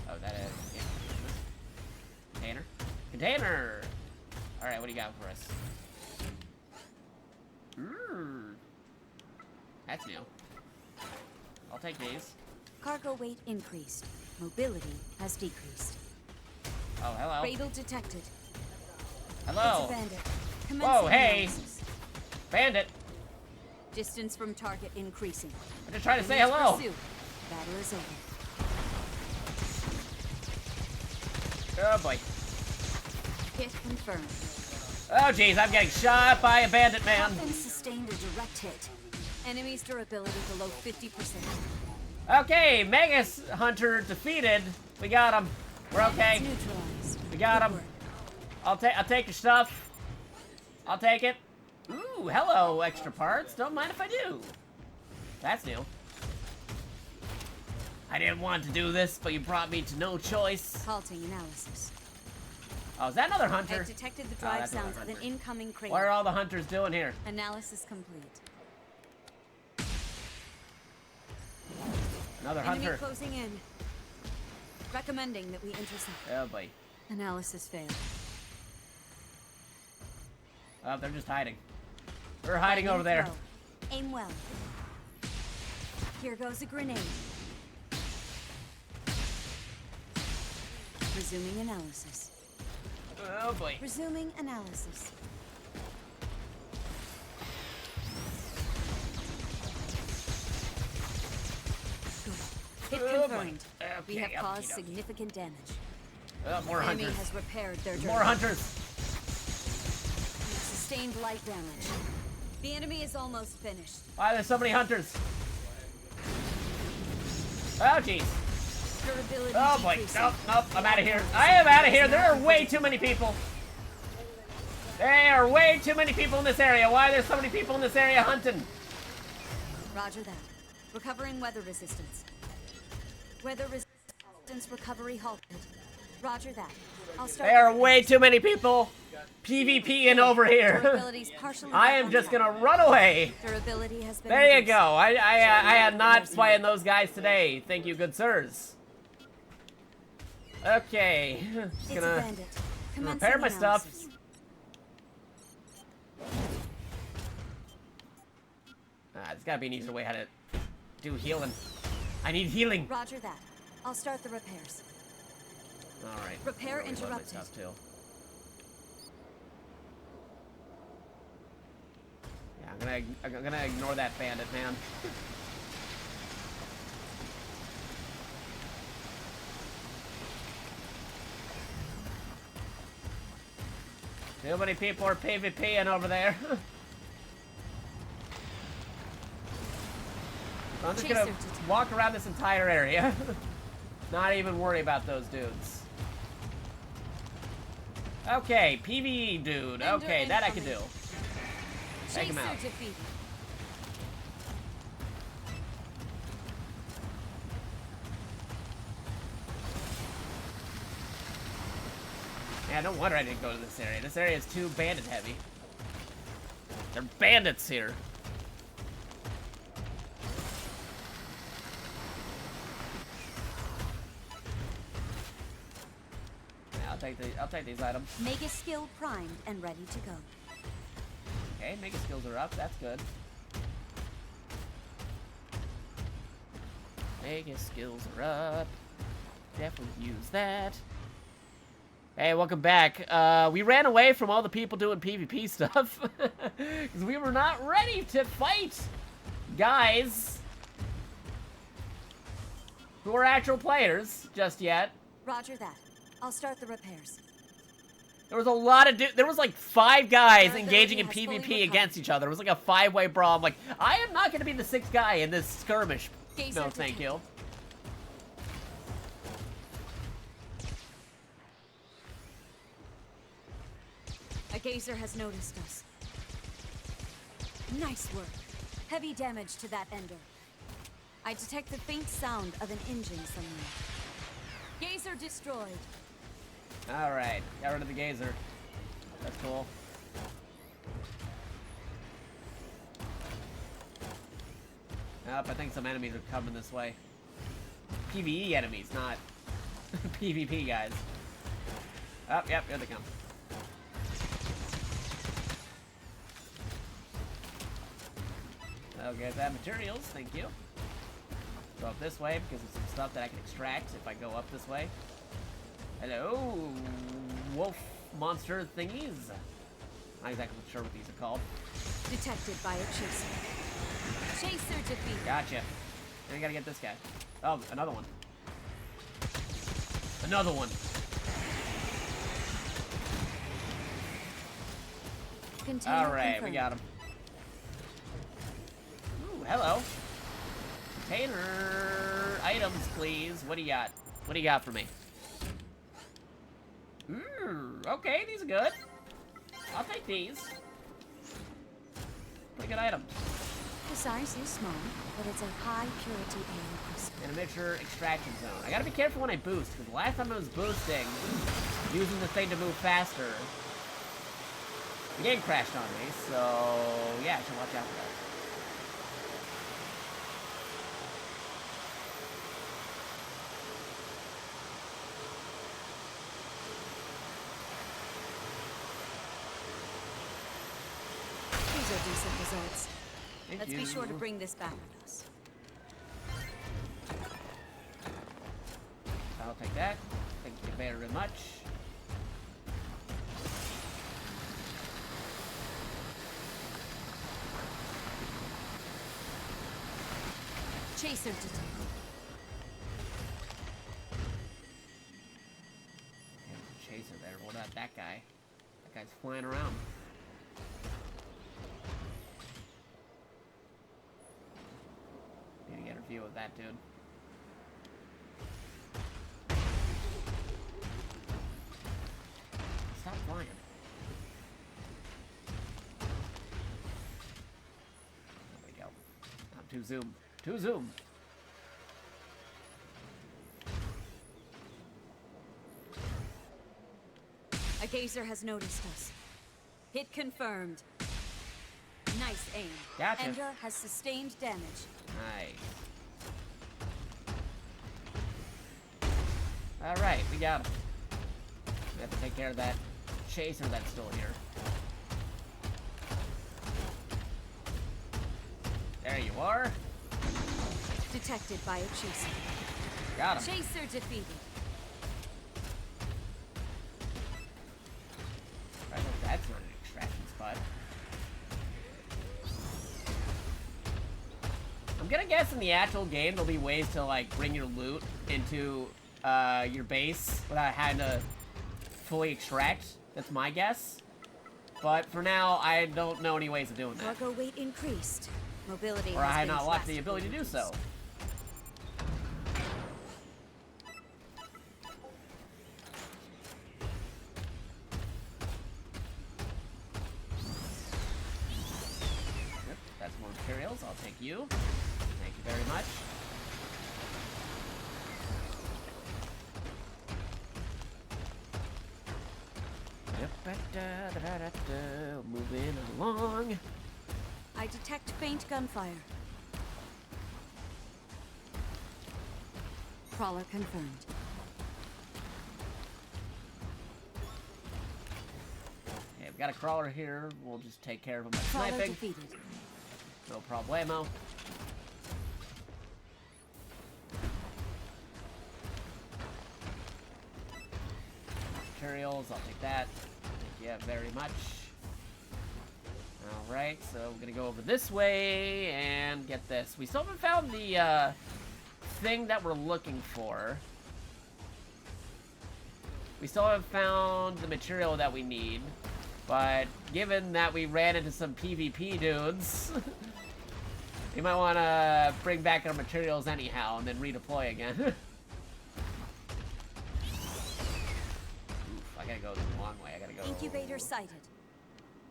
Oh, that is container. Container. All right, what do you got for us? That's new. I'll take these. Cargo weight increased. Mobility has decreased. Oh, hello. Cradle detected. Hello. It's a bandit. Whoa, Commencing hey. analysis. Bandit. Distance from target increasing. I'm just trying to say Commence hello. pursuit. Battle is over. Oh, boy. Hit confirmed. Oh, jeez, I'm getting shot by a bandit man. Coffin sustained a direct hit. Enemy's durability below 50%. Okay, Megas Hunter defeated. We got him. We're okay. Neutralized. We got Good him. work. I'll take your stuff. I'll take it. Ooh, hello, extra parts. Don't mind if I do. That's new. I didn't want to do this, but you brought me to no choice. Halting analysis. Oh, is that another hunter? I've detected the Oh, drive that's another sounds of an hunter. incoming crate. What are all the hunters doing here? Analysis complete. Another Enemy hunter. closing in. Recommending that we intercept. Oh, boy. Analysis failed. Oh, they're just hiding. They're hiding over there. Throw. Aim well. Here goes a grenade. Resuming analysis. Oh, boy. Resuming analysis. Good. Hit Oh, boy. confirmed. We have Okay, caused okey-dokey. significant damage. Oh, more Enemy hunters. has repaired their More hunters. Sustained light damage. The enemy is almost finished. Why are there so many hunters? Oh, jeez. Durability Oh, boy. decreasing. Nope, nope. I'm out of here. I am out of here. There are way too many people. There are way too many people in this area. Why are there so many people in this area hunting? Roger that. Recovering weather resistance. Weather resistance recovery halted. Roger that. I'll start. There are way too many people PvPing over here. Durability's partially I back am on just track. gonna run away. Durability has been There you reduced. go. I am not playing those guys today. Thank you, good sirs. Okay. Just It's a gonna bandit. repair Commencing my stuff. analysis. There's gotta be an easier way how to do healing. I need healing. Roger that. I'll start the repairs. All right. Repair Really love my interrupted. stuff, too. Yeah, I'm gonna ignore that bandit, man. Too many people are PvPing over there. I'm just gonna Chaser to walk around this entire area. Not even worry about those dudes. Okay, PvE dude. Ender Okay, that I can do. incoming. Take him Chaser out. defeated. Yeah, no wonder I didn't go to this area. This area is too bandit heavy. They're bandits here. Yeah, I'll take these items. Mega skill primed and ready to go. Okay, mega skills are up. That's good. Mega skills are up. Definitely use that. Hey, welcome back. We ran away from all the people doing PvP stuff. Because we were not ready to fight guys who are actual players just yet. Roger that. I'll start the repairs. There was a lot of there was like 5 guys Our engaging in ability has fully PvP recovered. against each other. It was like a 5-way brawl. I'm like, I am not going to be the 6th guy in this skirmish. Geyser No, thank you. A geyser has noticed us. Nice work. Heavy damage to that ender. I detect the faint sound of an engine somewhere. Geyser destroyed. Alright, got rid of the geyser. That's cool. Nope, I think some enemies are coming this way. PvE enemies, not PvP guys. Oh, yep, here they come. I'll get that materials, thank you. Go up this way because there's some stuff that I can extract if I go up this way. Hello, wolf monster thingies. Not exactly sure what these are called. Detected by a chaser. Chaser defeated. Gotcha. Now I gotta get this guy. Oh, another one. Another one. Container Alright, we confirmed. got him. Ooh, hello. Container items, please. What do you got? What do you got for me? Okay, these are good. I'll take these. Pretty good items. The size is small, but it's a high purity alien crystal. And a miniature extraction zone. I gotta be careful when I boost, because the last time I was boosting, using the thing to move faster, the game crashed on me, so yeah, I should watch out for that. These are decent results. Thank Let's you. be sure to bring this back with us. I'll take that. Thank you very much. Chaser detected. Okay, chaser there. What about that guy? That guy's flying around. Need to get a view of that dude. Stop flying. There we go. Not too zoom. Too zoom. A geyser has noticed us. Hit confirmed. Nice aim. Gotcha. Ender has sustained damage. Nice. Alright, we got him. We have to take care of that chaser that's still here. There you are. Detected by a chaser. Got him. Chaser defeated. I hope that's not an extraction spot. I'm gonna guess in the actual game there'll be ways to like bring your loot into your base without having to fully extract. That's my guess. But for now, I don't know any ways of doing that. Cargo weight increased. Mobility Or I has had been not locked the drastically ability to do so. reduced. Yep, that's more materials. I'll take you. Thank you very much. Moving along. I detect faint gunfire. Crawler confirmed. we got a crawler here. We'll just take care of him by Crawler sniping. defeated. No problemo. Materials, I'll take that. Thank you very much. Alright, so we're gonna go over this way and get this. We still haven't found the thing that we're looking for. We still haven't found the material that we need. But given that we ran into some PvP dudes, we might want to bring back our materials anyhow and then redeploy again. Oof, I gotta go the long way. I gotta go. Incubator sighted.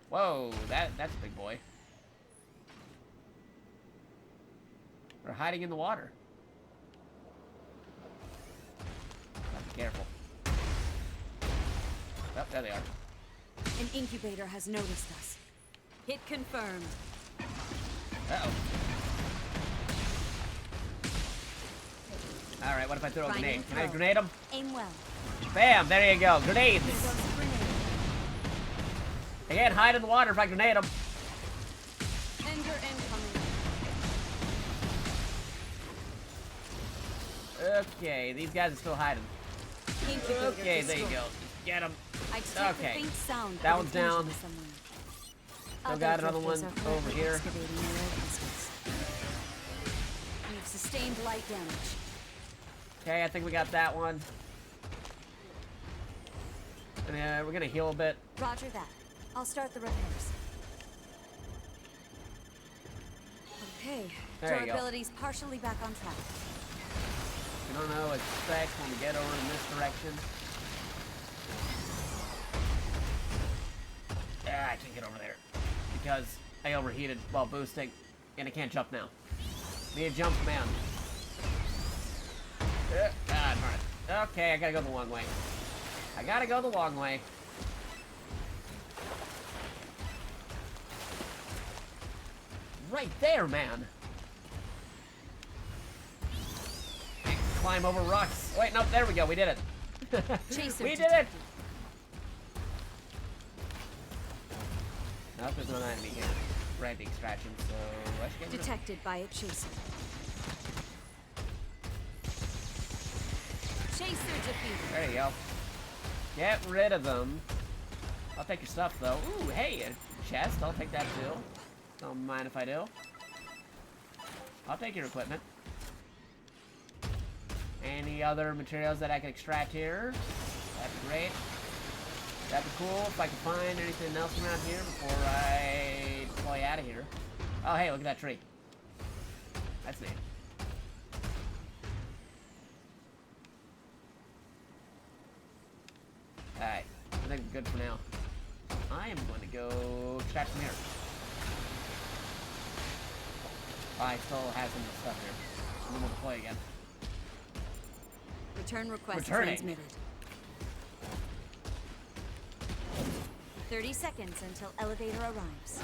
Whoa, that's a big boy. They're hiding in the water. Gotta be careful. Oh, there they are. An incubator has noticed us. Hit confirmed. Uh-oh. Alright, what if I throw a Finding grenade? Can I throw. grenade him? Aim well. Bam, there you go. Grenades! Here goes the grenade. They can't hide in the water if I grenade them. Ender incoming. Okay, these guys are still hiding. Incubator Okay, there you destroyed. go. Get them. I detect Okay. the faint sound That of one's an engine down. somewhere. Still Other got another drifters one are over currently here. excavating near entrances. You've sustained light damage. Okay, I think we got that one. And we're gonna heal a bit. Roger that. I'll start the repairs. Okay, There you go. durability's partially back on track. We don't know what to expect when we get over in this direction. Ah, I can't get over there because I overheated while boosting, and I can't jump now. Need a jump command. Darn it. Okay, I gotta go the long way. I gotta go the long way. Right there, man. Can't climb over rocks. Wait, no, there we go. We did it. Chaser We did it. detected. Nope, there's no enemy here. Right, the extraction, so I should get rid of- Detected by a chaser. Chaser defeated. There you go. Get rid of them. I'll take your stuff, though. Ooh, hey, a chest. I'll take that, too. Don't mind if I do. I'll take your equipment. Any other materials that I can extract here? That'd be great. That'd be cool if I could find anything else around here before I deploy out of here. Oh, hey, look at that tree. That's neat. Alright, I think we're good for now. I am going to go extract from here. I still have some stuff here. And then we'll deploy again. Return request Returning. transmitted. 30 seconds until elevator arrives.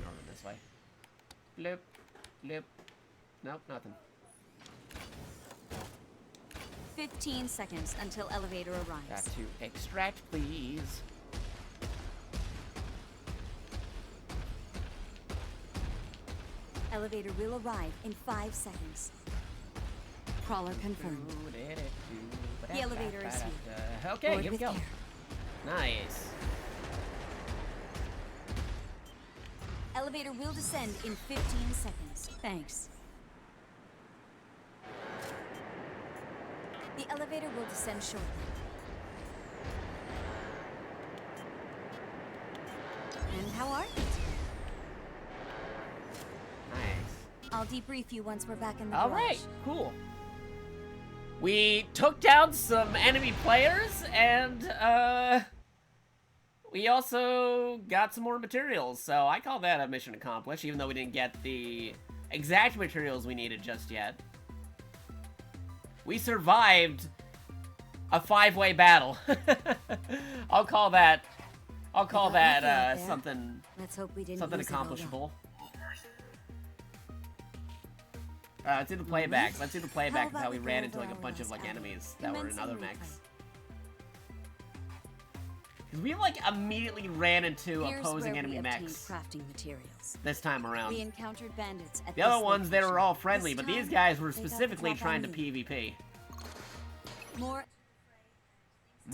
Northern this way. Bloop. Bloop. Nope, nothing. 15 seconds until elevator Got arrives. to extract, please. Elevator will arrive in 5 seconds. Crawler confirmed. The elevator is here. Okay, Board here we with go. care. Nice. Elevator will descend in 15 seconds. Thanks. The elevator will descend shortly. And how are you today? Nice. I'll debrief you once we're back in the All garage. right, cool. We took down some enemy players, and we also got some more materials. So I call that a mission accomplished, even though we didn't get the exact materials we needed just yet. We survived a 5-way battle. I'll call that. I'll call You got lucky out that there. something. Let's hope we didn't Something lose it all up. accomplishable. Let's do the playback. Let's do the playback of How how we about we ran go into over like a our bunch of last like outing? enemies that were in Commencing other replay. mechs. Because we like immediately ran into Here's opposing where enemy we obtained mechs crafting materials. this time around. We encountered bandits at The other this ones, they were location. all friendly, This but these time, guys were they got the specifically drop trying to on me. PvP. More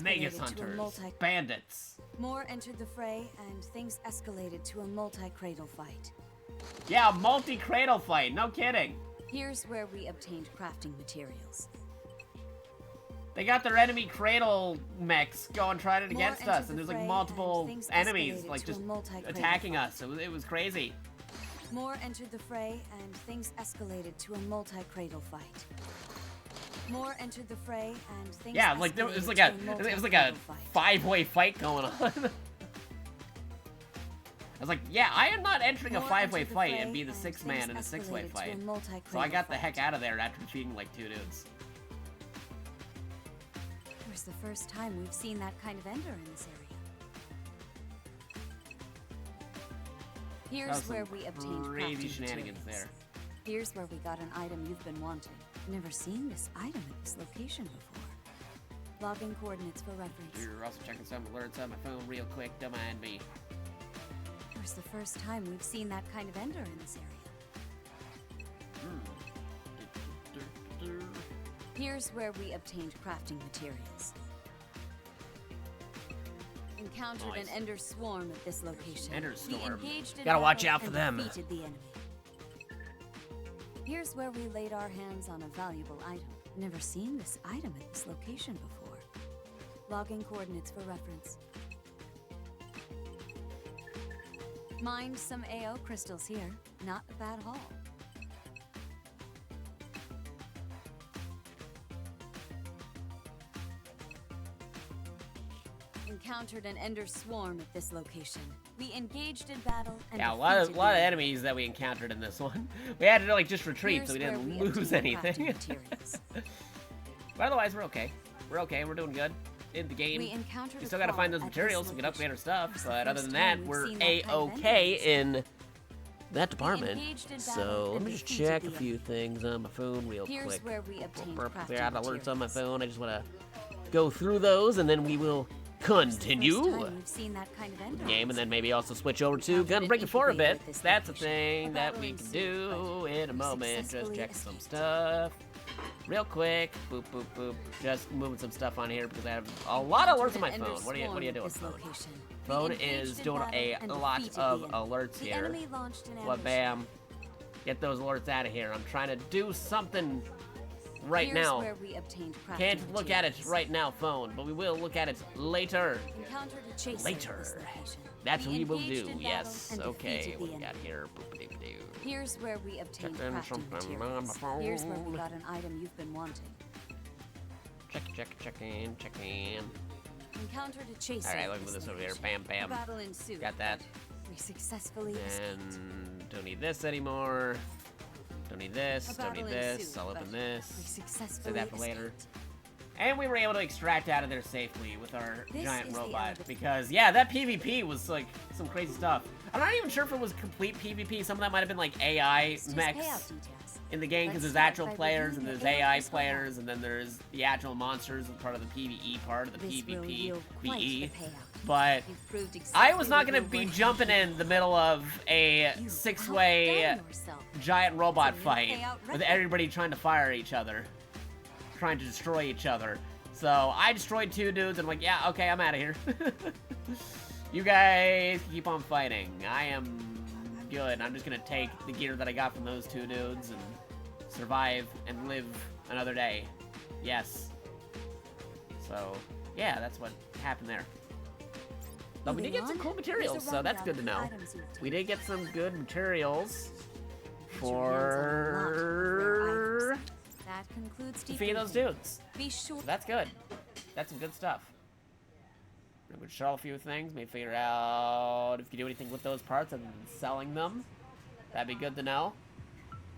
Magus escalated to a hunters, multi- bandits. More entered the fray, and things escalated to a multi-cradle fight. Yeah, a multi-cradle fight, no kidding. Here's where we obtained crafting materials. They got their enemy cradle mechs going trying it More against entered us, the and there's like fray, multiple and things enemies escalated like to just a multi-cradle attacking fight. us. It was crazy. More entered the fray, and things escalated to a multi-cradle fight. More entered the fray, and things Yeah, like there was escalated like to a it was like a multi-cradle fight. 5-way fight going on. I was like, yeah, I am not entering a More 5-way entered the fight fray, and be the and 6th man in a things 6-way escalated to a fight. So I multi-cradle got the fight. heck out of there after defeating like 2 dudes. It was the first time we've seen that kind of ender in this area. That Here's was where some we obtained crazy crafting shenanigans materials. there. Here's where we got an item you've been wanting. Never seen this item at this location before. Logging coordinates for reference. We're also checking some alerts on my phone real quick, don't mind me. It was the first time we've seen that kind of ender in this area. Here's where we obtained crafting materials. Encountered Nice. an ender swarm at this location. Ender We storm. engaged in Gotta watch battle out for and them. defeated the enemy. Here's where we laid our hands on a valuable item. Never seen this item at this location before. Logging coordinates for reference. Mined some AO crystals here. Not a bad haul. Encountered an ender swarm at this location. We engaged in battle and Yeah, a lot of defeated the enemy. enemies that we encountered in this one. We had to like just retreat Here's so we where didn't we lose obtained crafting anything. materials. But otherwise, we're okay. We're okay. We're doing good in the game. We encountered We a still gotta crawl find those at this materials so we can upgrade our location. stuff. It's the But other first than that, time we've we're seen that kind of a-okay ender. in that department. engaged in battle So let and me just defeated check the a few things on my phone real Here's quick. where we obtained There crafting are alerts on my materials. phone. I just want to go through those and then we will It's the first continue time we've seen that kind of ender the game in and this then maybe also switch over to Encountered Gunbreaker an 4 a bit. incubator at this That's a location. thing A that battle we can ensued, do but in a we moment. Just successfully check some escaped. stuff. Real quick. Boop, boop, boop. Just moving some stuff on here because I have a lot of alerts on my Encountered an phone. What are ender you swarm doing, at this phone? location. We Phone engaged is in doing battle a and lot defeated of the enemy. alerts The here. enemy launched an Well, ambush. bam. Get those alerts out of here. I'm trying to do something right Here's now. where we obtained crafting Can't look at it materials. right now, phone, but we will look at it later. Encountered a chaser at Later. this location. That's what we will engaged do, in battle yes. and Okay, defeated what the we got enemy. here? Boop-a-doop-a-doo. Here's where we obtained Checking crafting something on materials. my Here's where phone. we got an item you've been wanting. Check in. Encountered a chaser. Alright, at look at this over here. location. Bam, bam. A battle ensued. Got that. but We successfully escaped. And don't need this anymore. Don't need this. A Don't need battle this. ensued, I'll open but this. We Save successfully that for later. escaped. And we were able to extract out of there safely with our This giant is the robot. elevator. Because, yeah, that PvP was, like, some crazy stuff. I'm not even sure if it was complete PvP. Some of that might have been, like, AI This is mechs payout details. in the game. Because Let's there's start actual by players and reviewing there's the AI areas we have. players. And then there's the actual monsters as part of the PvE part of the This will PvP. yield quite VE. the payout. But You've proved I exactly was not what going to your be worth jumping is. in the middle of a You 6-way outdone yourself. giant robot It's a new fight payout with record. everybody trying to fire each other, trying to destroy each other. So I destroyed 2 dudes and I'm like, yeah, okay, I'm out of here. You guys keep on fighting. I am good. I'm just gonna take the gear that I got from those 2 dudes and survive and live another day. Yes. So yeah, that's what happened there. But we did Moving get some on, cool here's materials, a so that's rundown good to of the know. items you've We taken. did get some good materials Get your hands on a lot of rare for items. That concludes defeating those debriefing. dudes. Be sure. So that's good. That's some good stuff. We would show a few things, maybe figure out if you can do anything with those parts other than selling them. That'd be good to know.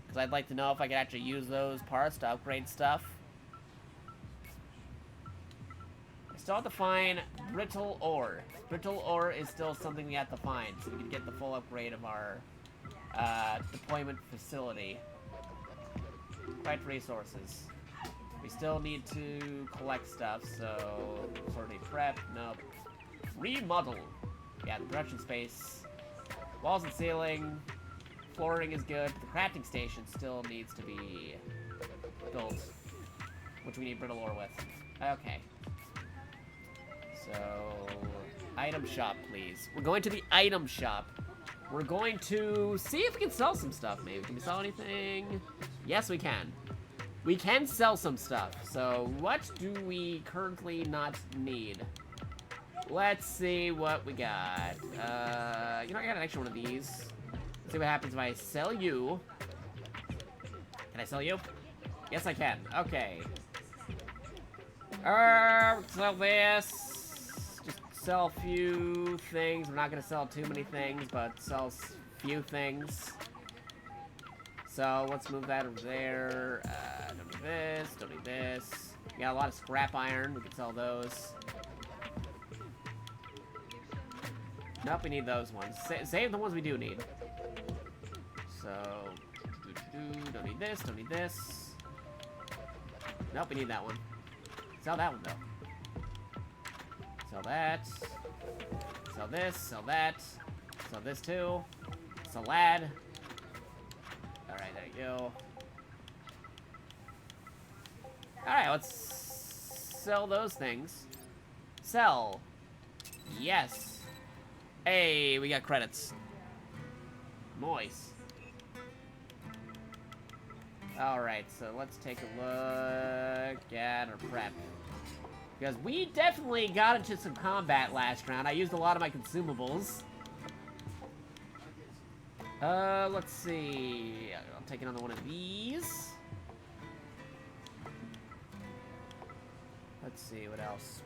Because I'd like to know if I could actually use those parts to upgrade stuff. I still have to find brittle ore. Brittle ore is still something we have to find, so we can get the full upgrade of our deployment facility. quite resources. We still need to collect stuff, so sorting prep, nope. Remodel. Yeah, the production space. Walls and ceiling. Flooring is good. The crafting station still needs to be built, which we need brittle ore with. Okay. So, item shop, please. We're going to the item shop. We're going to see if we can sell some stuff, maybe. Can we sell anything? Yes, we can. We can sell some stuff. So, what do we currently not need? Let's see what we got. You know, I got an extra one of these. Let's see what happens if I sell you. Can I sell you? Yes, I can. Okay. Sell this. Just sell a few things. We're not gonna sell too many things, but sell a few things. So let's move that over there. Don't need this. Don't need this. We got a lot of scrap iron. We can sell those. Nope, we need those ones. Save the ones we do need. So, don't need this. Don't need this. Nope, we need that one. Sell that one though. Sell that. Sell this. Sell that. Sell this too. Sell lad. Alright, there you go. Alright, let's sell those things. Sell. Yes. Hey, we got credits. Moist. Alright, so let's take a look at our prep. Because we definitely got into some combat last round. I used a lot of my consumables. Let's see. I'll take another one of these. Let's see, what else?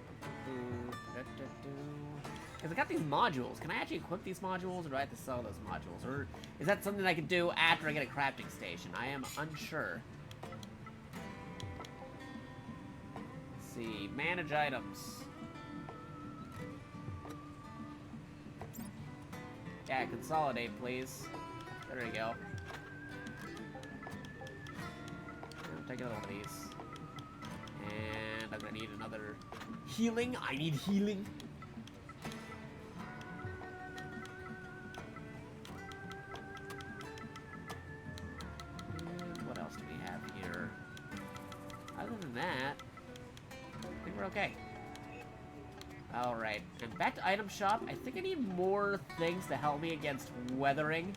Because I got these modules. Can I actually equip these modules, or do I have to sell those modules? Or is that something I can do after I get a crafting station? I am unsure. Let's see. Manage items. Yeah, consolidate, please. There we go. I'll take another one of these. And I'm gonna need another healing. I need healing. And what else do we have here? Other than that, I think we're okay. Alright, and back to item shop. I think I need more things to help me against weathering.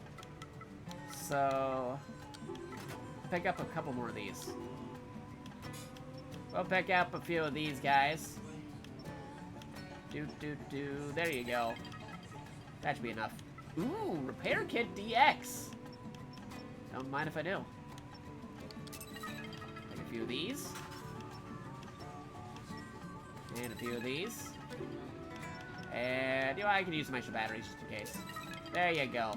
So, pick up a couple more of these. We'll pick up a few of these guys. There you go. That should be enough. Ooh, repair kit DX. Don't mind if I do. Take a few of these. And a few of these. And, you know, I can use some extra batteries just in case. There you go.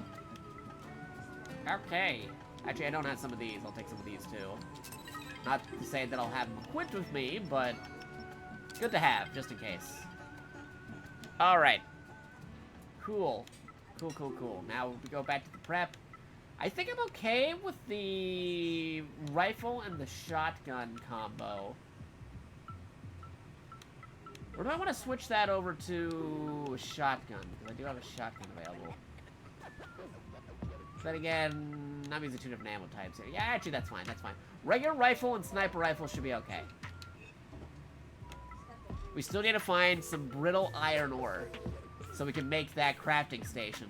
Okay. Actually, I don't have some of these. I'll take some of these, too. Not to say that I'll have them equipped with me, but good to have, just in case. Alright. Cool. Cool. Now we go back to the prep. I think I'm okay with the rifle and the shotgun combo. Or do I want to switch that over to a shotgun? Because I do have a shotgun available. But again, I'm using two different ammo types here. Yeah, actually, that's fine. Regular rifle and sniper rifle should be okay. We still need to find some brittle iron ore so we can make that crafting station.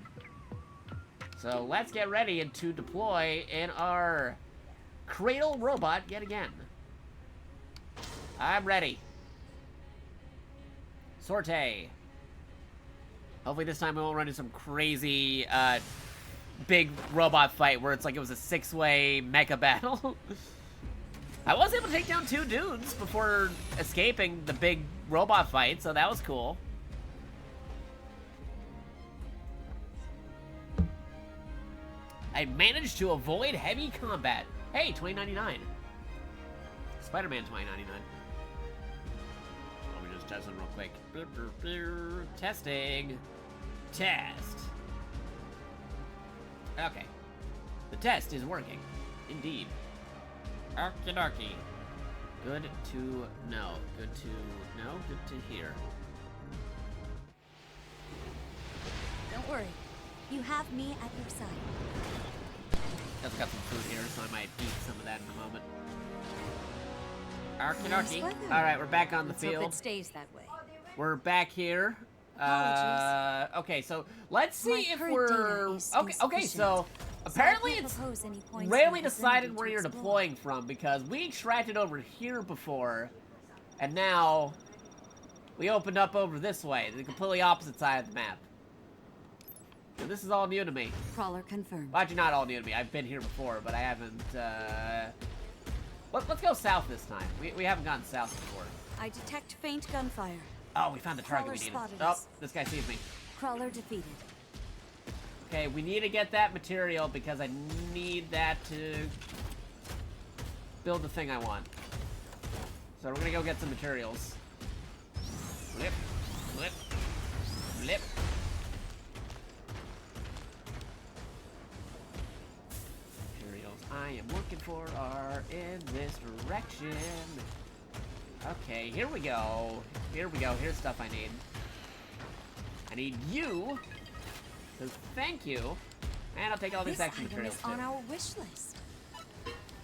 So let's get ready and to deploy in our cradle robot yet again. I'm ready. Sorte. Hopefully this time we won't run into some crazy big robot fight where it's like it was a 6-way mecha battle. I was able to take down 2 dudes before escaping the big robot fight, so that was cool. I managed to avoid heavy combat. Hey, $20.99. Spider-Man $20.99. Let me just test them real quick. Testing. Test. Okay. The test is working. Indeed. Okie dokie. Good to know. Good to know. Good to hear. Don't worry. You have me at your side. Just got some food here, so I might eat some of that in a moment. Okie Nice dokie. weather. Alright, we're back on the Let's hope field. it stays that way. We're back here. Okay, so let's see My if current we're... data is Okay, insufficient, so apparently I can't it's propose any points rarely in the decided vicinity where to you're explore. deploying from, because we extracted over here before, and now we opened up over this way, the completely opposite side of the map. So this is all new to me. Crawler confirmed. Well, actually, not all new to me. I've been here before, but I haven't, Let's go south this time. We haven't gone south before. I detect faint gunfire. Oh, we found the target Crawler we needed. spotted Oh, us. this guy sees me. Crawler defeated. Okay, we need to get that material because I need that to build the thing I want. So we're gonna go get some materials. Flip, flip, flip. Materials I am looking for are in this direction. Okay, here we go. Here we go. Here's stuff I need. I need you. So thank you. And I'll take all these This extra item materials is too. on our wish list.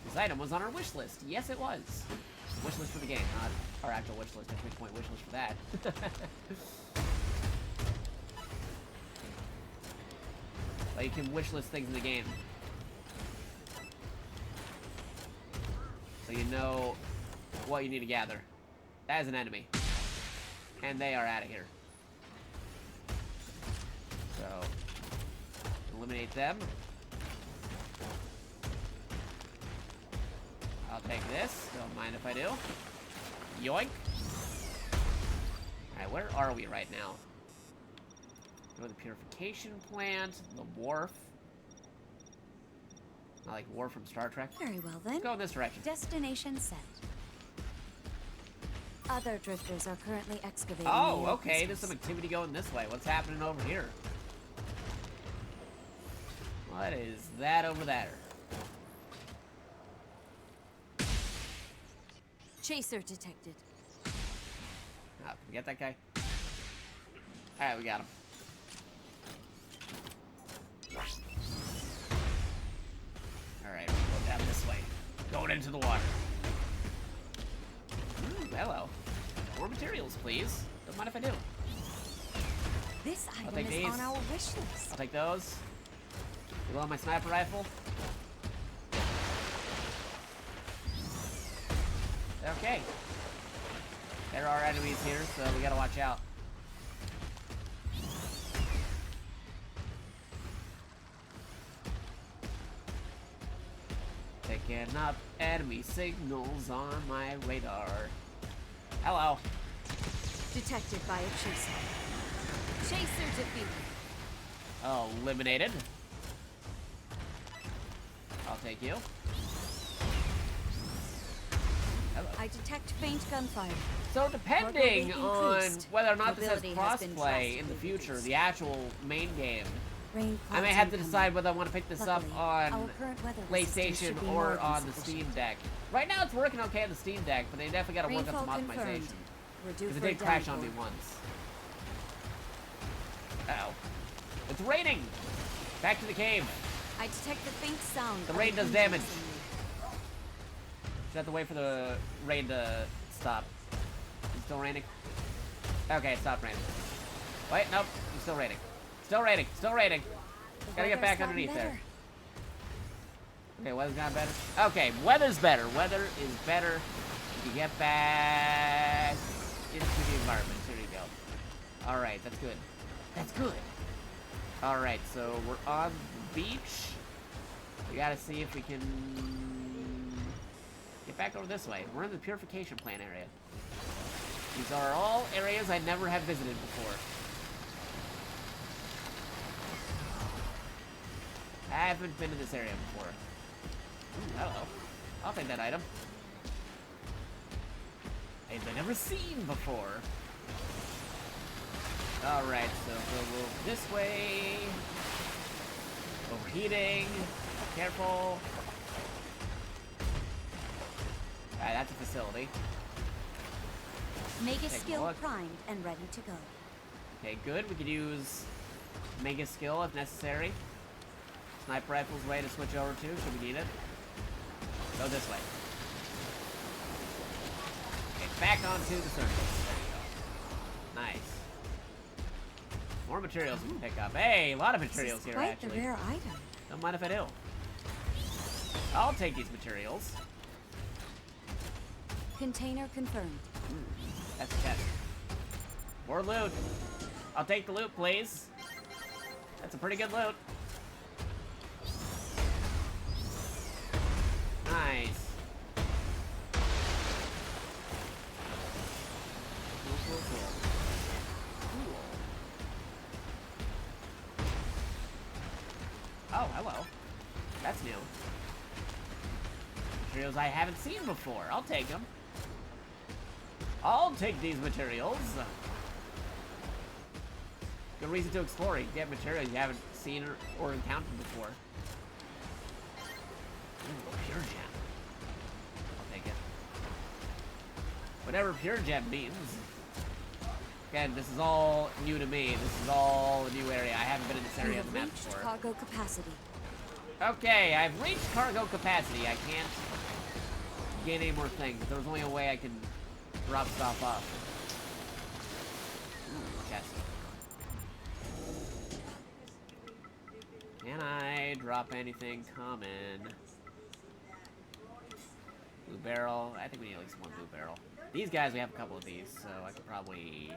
This item was on our wish list. Yes, it was. Wish list for the game, not our actual wish list. I point wish list for that. But you can wish list things in the game. So you know what you need to gather. That is an enemy. And they are out of here. So, eliminate them. I'll take this. Don't mind if I do. Yoink. Alright, where are we right now? Go to the purification plant, the wharf. Not like wharf from Star Trek. Very well then. Let's go in this direction. Destination set. Other drifters are currently excavating. Oh, the okay. open There's some space. activity going this way. What's happening over here? What is that over there? Chaser detected. Oh, can we get that guy? Alright, we got him. Alright, we'll go down this way. Going into the water. Ooh, hello. More materials, please. Don't mind if I do. This item take is these. on our wish list. I'll take those. You want my sniper rifle? Okay. There are enemies here, so we gotta watch out. Picking up enemy signals on my radar. Hello. Detected by a chaser. Chaser defeated. Eliminated. I'll take you. Hello. I detect faint gunfire. So depending Mobility on increased. whether or not this has Mobility has been crossplay in the drastically future, reduced. the actual main game, Rain I may clouds have to incoming. decide whether I want to pick this Luckily, up on our current weather resistance PlayStation should be or more than on the sufficient. Steam Deck. Right now it's working okay on the Steam Deck, but they definitely got to work Rainfall on some confirmed. optimization. We're due Because it for a did crash on me downpour. once. Uh-oh. It's raining! Back to the cave. I detect the faint sound. The of rain an does engine damage. somewhere. Just have to wait for the rain to stop. It's still raining? Okay, it stopped raining. Wait, nope. It's still raining. Still raining. Still raining. The Gotta get weather's back gotten underneath there. better. Okay, weather's gotten better. Okay, weather's better. Weather is better. You get back into the environment. Here you go. Alright, that's good. That's good. Alright, so we're on the beach. We gotta see if we can get back over this way. We're in the purification plant area. These are all areas I never have visited before. I haven't been to this area before. Ooh, hello. I'll take that item. I've never seen before. Alright, so we'll move this way. Overheating. Careful. Alright, that's a facility. Mega Take a skill look. primed and ready to go. Okay, good. We could use Mega Skill if necessary. Sniper Rifle's way to switch over to, should we need it. Go this way. Okay, back onto the surface. There you go. Nice. More materials we can pick up. Hey, a lot of materials This here, is quite actually. the rare item. Don't mind if I do. I'll take these materials. Container confirmed. That's a chest. More loot. I'll take the loot, please. That's a pretty good loot. Nice. Cool. Cool. Oh, hello. That's new. Materials I haven't seen before. I'll take them. I'll take these materials. Good reason to explore. You get materials you haven't seen or encountered before. Ooh, pure gem. I'll take it. Whatever pure gem means. Again, this is all new to me. This is all a new area. I haven't been in this You area of have the map reached before. cargo capacity. Okay, I've reached cargo capacity. I can't gain any more things. There was only a way I could drop stuff off. Ooh, chest. Can I drop anything common? Blue barrel. I think we need at least one blue barrel. These guys, we have a couple of these, so I could probably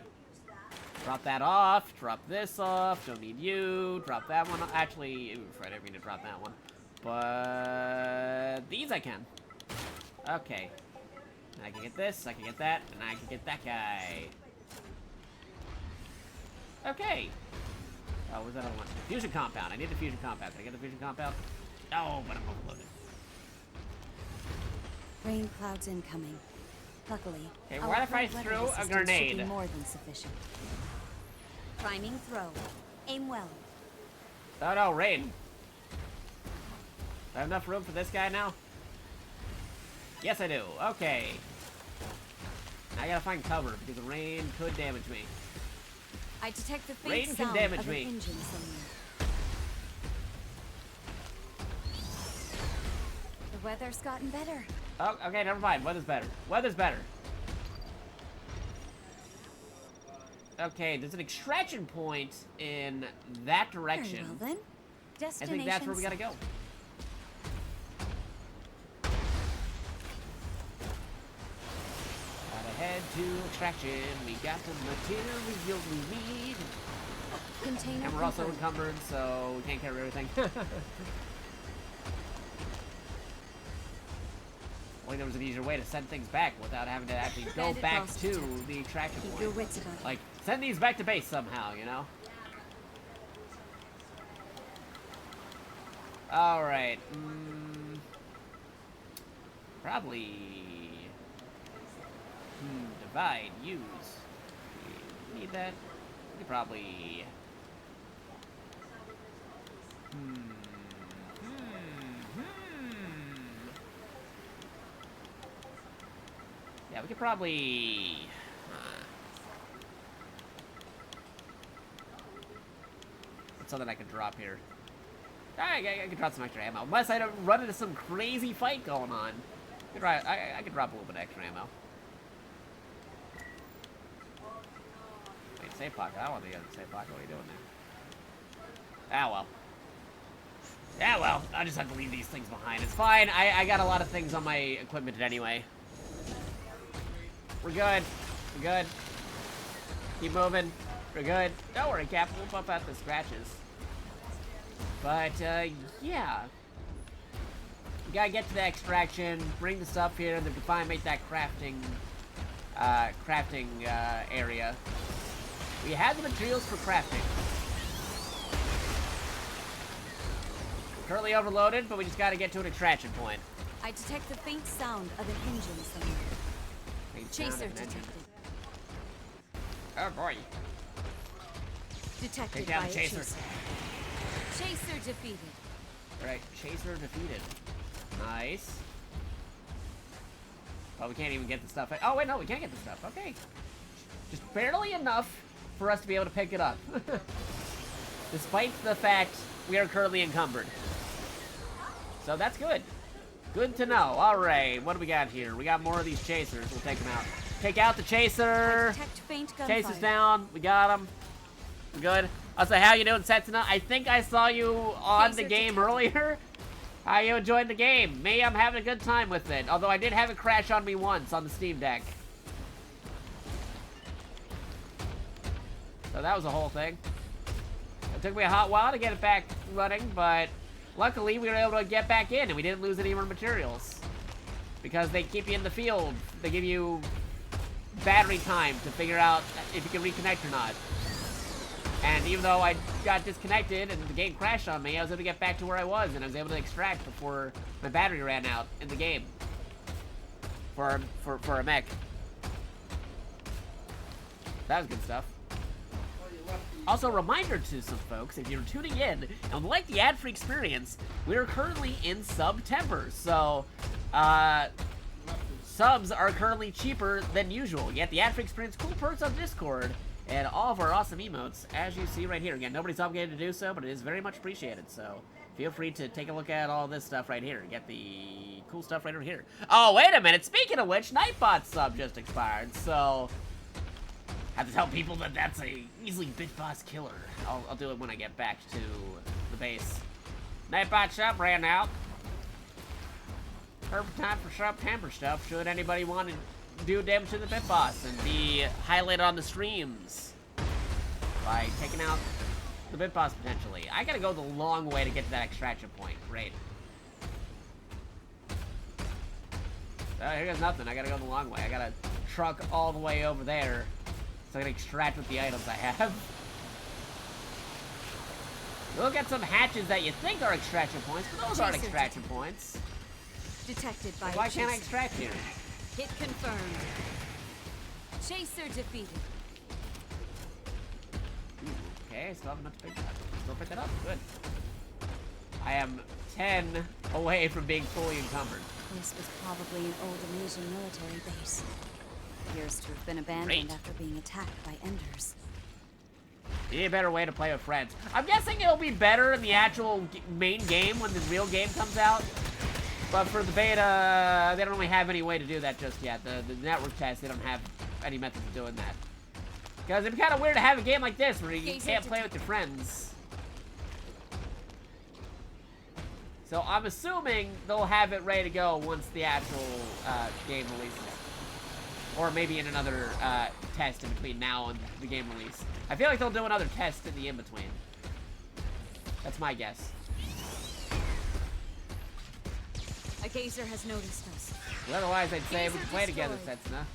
drop that off, drop this off, don't need you, drop that one. Actually, oof, I didn't mean to drop that one. But these I can. Okay. I can get this, I can get that, and I can get that guy. Okay. Oh, where's that other one? Fusion compound. I need the fusion compound. Can I get the fusion compound? No, but I'm overloaded. Rain clouds incoming. Luckily, Okay, our what if I current weather threw a resistance grenade? should be more than sufficient. Priming throw. Aim well. Oh no, rain. Do I have enough room for this guy now? Yes, I do. Okay. I gotta find cover because the rain could damage me. I detect the faint Rain can sound damage of me. an engine somewhere. The weather's gotten better. Oh, okay, never mind. Weather's better. Weather's better. Okay, there's an extraction point in that direction. Very well then. I Destination think that's where we gotta go. Gotta head to extraction. We got the material we need. Container And we're also confirmed. encumbered, so we can't carry everything. Only there was an easier way to send things back without having to actually go Bandit back lost to detected. the extraction Keep your point. wits about you. Like, send these back to base somehow, you know? Alright. Probably... divide, use. Need that? We could probably... Yeah, we could probably... What's something I could drop here? I could drop some extra ammo. Unless I don't run into some crazy fight going on. I could drop a little bit of extra ammo. Wait, safe pocket. I don't want to get in the safe pocket. What are you doing there? Ah, well. Yeah, well. I just have to leave these things behind. It's fine. I got a lot of things on my equipment anyway. We're good. We're good. Keep moving. We're good. Don't worry, Cap. We'll bump out the scratches. But, yeah. We gotta get to the extraction, bring the stuff here, and then define, make that crafting area. We have the materials for crafting. Currently overloaded, but we just gotta get to an extraction point. I detect the faint sound of an engine somewhere. Chaser detected. Oh boy. Detected Take down by the a chaser. Chaser defeated. Alright, chaser defeated. Nice. Oh, we can't even get the stuff. Oh, wait, no, we can't get the stuff. Okay. Just barely enough for us to be able to pick it up. Despite the fact we are currently encumbered. So that's good. Good to know. All right, what do we got here? We got more of these chasers. We'll take them out. Take out the chaser. Detect faint gunfire. Chaser's down. We got him. We're good. I'll say, how you doing, Setsuna? I think I saw you on the game earlier. How you enjoying the game? Me, I'm having a good time with it. Although I did have it crash on me once on the Steam Deck. So that was a whole thing. It took me a hot while to get it back running, but luckily we were able to get back in and we didn't lose any more materials. Because they keep you in the field. They give you battery time to figure out if you can reconnect or not. And even though I got disconnected and the game crashed on me, I was able to get back to where I was, and I was able to extract before my battery ran out in the game. For a mech. That was good stuff. Also, reminder to some folks, if you're tuning in and would like the ad-free experience, we're currently in September, so subs are currently cheaper than usual. You get the ad-free experience, cool perks on Discord, and all of our awesome emotes, as you see right here. Again, nobody's obligated to do so, but it is very much appreciated, so feel free to take a look at all this stuff right here. Get the cool stuff right over here. Oh, wait a minute. Speaking of which, Nightbot's sub just expired, so I have to tell people that that's a easily Bitboss killer. I'll do it when I get back to the base. Nightbot shop ran out. Perfect time for September stuff, should anybody want to do damage to the Bitboss and be highlighted on the streams by taking out the Bitboss potentially. I gotta go the long way to get to that extraction point. Great. Here goes nothing. I gotta go the long way. I gotta truck all the way over there so I can extract with the items I have. We'll get some hatches that you think are extraction points, but those aren't extraction points. Detected by Why can't I extract here? Hit confirmed. Chaser defeated. Okay, I still have enough to pick that. Still pick that up. Good. I am 10 away from being fully encumbered. This was probably an old Indonesian military base. Appears to have been abandoned Great. after being attacked by Enders. You need a better way to play with friends. I'm guessing it'll be better in the actual main game when the real game comes out. But for the beta, they don't really have any way to do that just yet. The network test, they don't have any method of doing that. Because it'd be kind of weird to have a game like this where you can't play with your friends. So I'm assuming they'll have it ready to go once the actual game releases. Or maybe in another test in between now and the game release. I feel like they'll do another test in the in-between. That's my guess. A gazer has noticed us. Well, otherwise, I'd say we could play together, destroyed. Setsuna.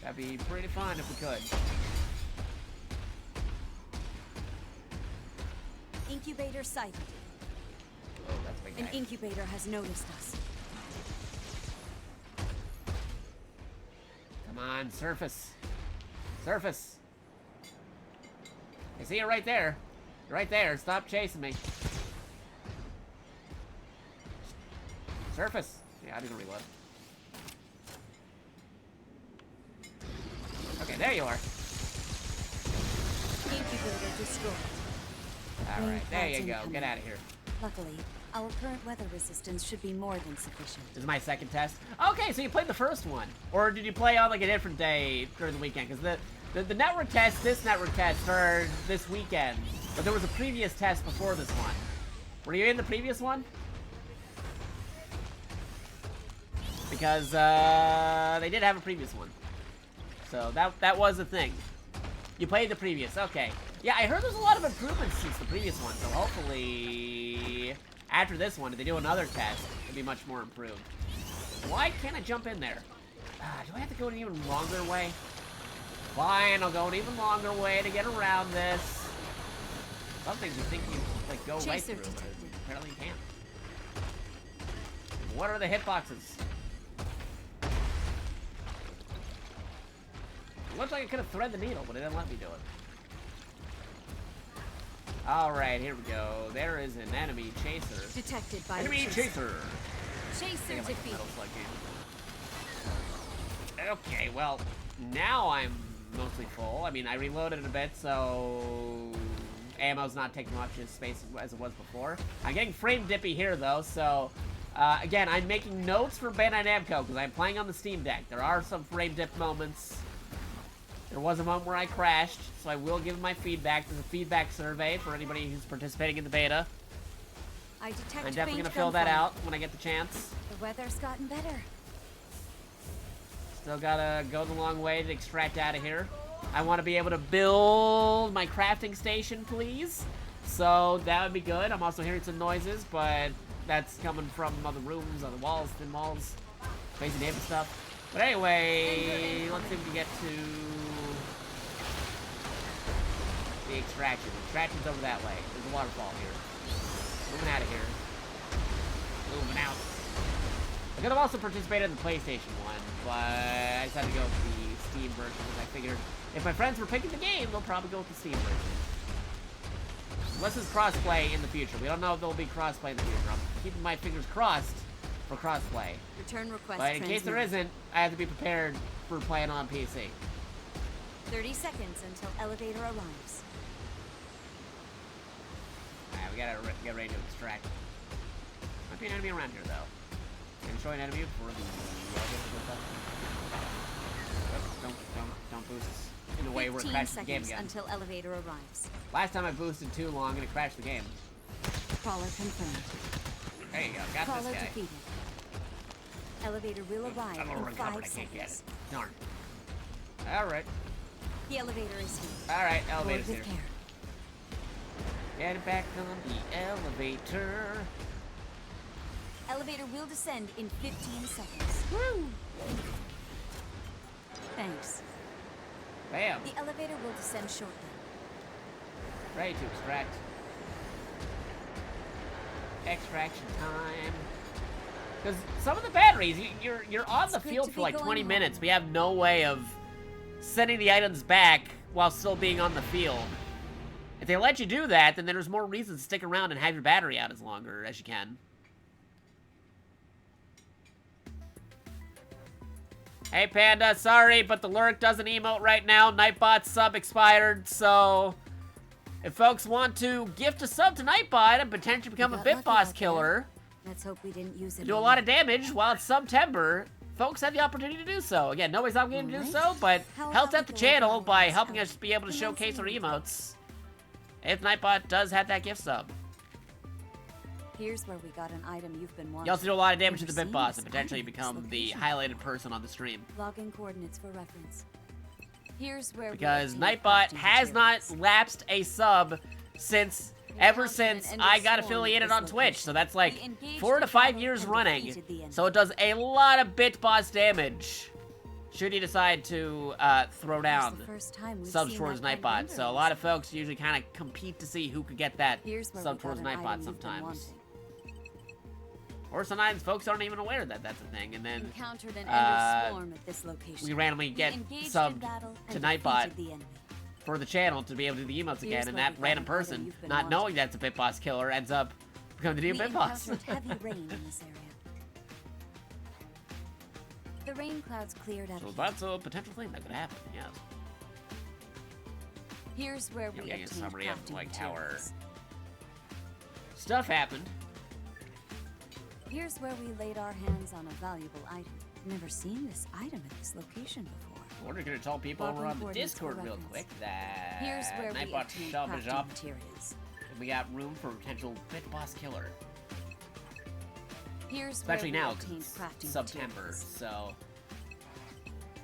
That'd be pretty fun if we could. Incubator sighted. Oh, that's a big An guy. incubator has noticed us. Come on, surface. Surface. I see you right there. You're right there. Stop chasing me. Surface. Yeah, I didn't reload. Okay, there you are. Incubator destroyed. Alright, there you go. incoming. Get out of here. Luckily, our current weather resistance should be more than sufficient. This is my second test. Okay, so you played the first one. Or did you play on like a different day during the weekend? Because the network test, this network test started this weekend. But there was a previous test before this one. Were you in the previous one? Because they did have a previous one. So that was a thing. You played the previous, okay. Yeah, I heard there's a lot of improvements since the previous one, so hopefully after this one, if they do another test, it'll be much more improved. Why can't I jump in there? Do I have to go an even longer way? Fine, I'll go an even longer way to get around this. Some things you think you like go right Chaser through, but detected. apparently you can't. What are the hitboxes? It looks like I could have threaded the needle, but it didn't let me do it. Alright, here we go. There is an enemy chaser. Detected by Enemy a chaser. chaser! Chaser Like defeated. Metal Slug game. Okay, well, now I'm mostly full. I mean, I reloaded a bit, so ammo's not taking much space as it was before. I'm getting frame dippy here, though, so again, I'm making notes for Bandai Namco because I'm playing on the Steam Deck. There are some frame dip moments. There was a moment where I crashed, so I will give my feedback. There's a feedback survey for anybody who's participating in the beta. I detect I'm definitely faint gonna fill that gunfire. out when I get the chance. The weather's gotten better. Still gotta go the long way to extract out of here. I want to be able to build my crafting station, please. So that would be good. I'm also hearing some noises, but that's coming from other rooms, other walls, thin walls, crazy neighbor stuff. But anyway, let's see if we can get to the extraction. Extraction's over that way. There's a waterfall here. Moving out of here. Moving out. I could have also participated in the PlayStation one, but I decided to go with the Steam version because I figured if my friends were picking the game, they'll probably go with the Steam version. Unless it's crossplay in the future. We don't know if there'll be crossplay in the future. I'm keeping my fingers crossed for crossplay. Return request But in case there transmitted. isn't, I have to be prepared for playing on PC. 30 seconds until elevator arrives. Alright, we gotta get ready to extract. Might be an enemy around here, though. Can show an enemy for the don't boost in a way where it 15 crashes the game seconds again. until elevator arrives. Last time I boosted too long and it crashed the game. Crawler confirmed. There you go, got Crawler this guy. defeated. Elevator will arrive I'm in recovered, 5 I can't get it. seconds. Darn. Alright. The elevator is here. Alright, Board elevator's with here. care. Get back on the elevator. Elevator will descend in 15 seconds. Woo! Thanks. Bam. The elevator will descend shortly. Ready to extract. Extraction time. Because some of the batteries, you're on It's the good field to for be like going 20 home. minutes. We have no way of sending the items back while still being on the field. If they let you do that, then there's more reason to stick around and have your battery out as longer as you can. Hey Panda, sorry, but the lurk doesn't emote right now. Nightbot's sub expired, so if folks want to gift a sub to Nightbot and potentially become a got Bit lucky Boss out killer, Let's hope we didn't use it. do a lot of damage while it's September, folks have the opportunity to do so. Again, nobody's obligated to do so, but How helps about out the we go over channel all by this helping out? us be able to showcase our Commencing emotes. If Nightbot does have that gift sub. Here's where we got an item you've been wanting. You also do a lot of damage to the Never Bit seen Boss this and potentially item at this become the location. highlighted person on the stream. Logging coordinates for reference. Here's where Because we obtain Nightbot crafting has not materials. lapsed a sub since ever Encountered since an I endless got swarm affiliated at on this Twitch. location. So that's We like engaged 4 to the 5 battle years and running. defeated the enemy. So it does a lot of Bit Boss damage. Should you decide to throw It's down the first time we've subs seen towards that kind of Nightbot. So a render lot of folks usually kind of compete to see who could get that Here's where sub we got towards an Nightbot item you've been sometimes. wanting. Or sometimes folks aren't even aware that that's a thing. And then Encountered an uh, ender swarm at this location. we randomly get engaged in subbed battle to and Nightbot defeated the enemy. for the channel to be able to do the emotes again, Here's and where that we got random an item person, you've been not wanting. knowing that's a Bit Boss killer, ends up becoming the new We Bit Boss. encountered heavy rain in this area. The rain clouds cleared out. So again. that's a potential thing that could happen, yes. Here's where Yeah, we we're getting a obtained summary of, crafting like, how our materials. stuff happened. Here's where we laid our hands on a valuable item. Never seen this item at this location before. We're gonna tell people over Logging on the coordinates for Discord real reference. quick that Here's where we Nightbot obtained shove is crafting up, materials. and we got room for a potential Bit Boss killer. Here's Especially where we now, 'cause obtained it's crafting September, materials. so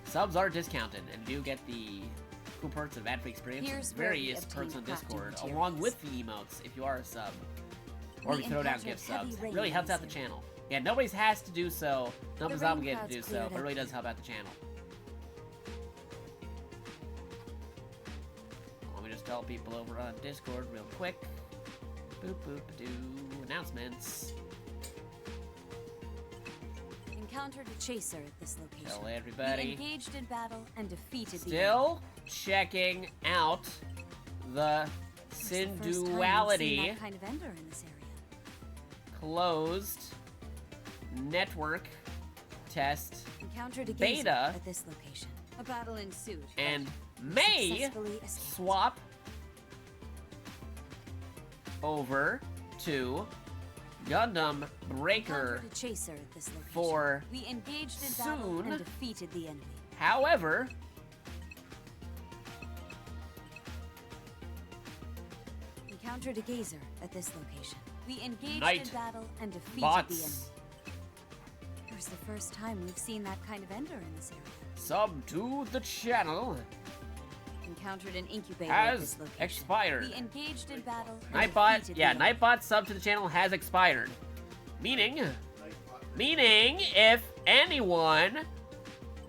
subs are discounted and do get the cool perks of ad-free experience Here's and where we various perks on obtained crafting Discord, materials. along with the emotes if you are a sub. Or We if you throw down encountered gift heavy subs. It rain really in helps this out the area. channel. Yeah, nobody has to do so. Nobody's rain obligated to clouds do so, cleared but it really up does help out the channel. Let me just tell people over on Discord real quick. Boop boop doo. Announcements. Encountered a chaser at this location. Tell We everybody. engaged in battle and defeated the enemy. Still checking out the It's the first time we've seen Synduality that kind of ender in this area. closed network test Encountered a Beta. gazer at this location. A battle ensued. but and we may successfully escaped. swap over to Gundam Breaker. Encountered a chaser at this location. for we engaged in battle soon. and defeated the enemy. However, Encountered a gazer at this location. We engaged Night in battle and defeated the bots enemy. It was the first time we've seen that kind of ender in this area. sub to the channel Encountered an incubator at has this location. expired. We engaged in battle and Nightbot, defeated yeah, the enemy. Nightbot sub to the channel has expired. Meaning if anyone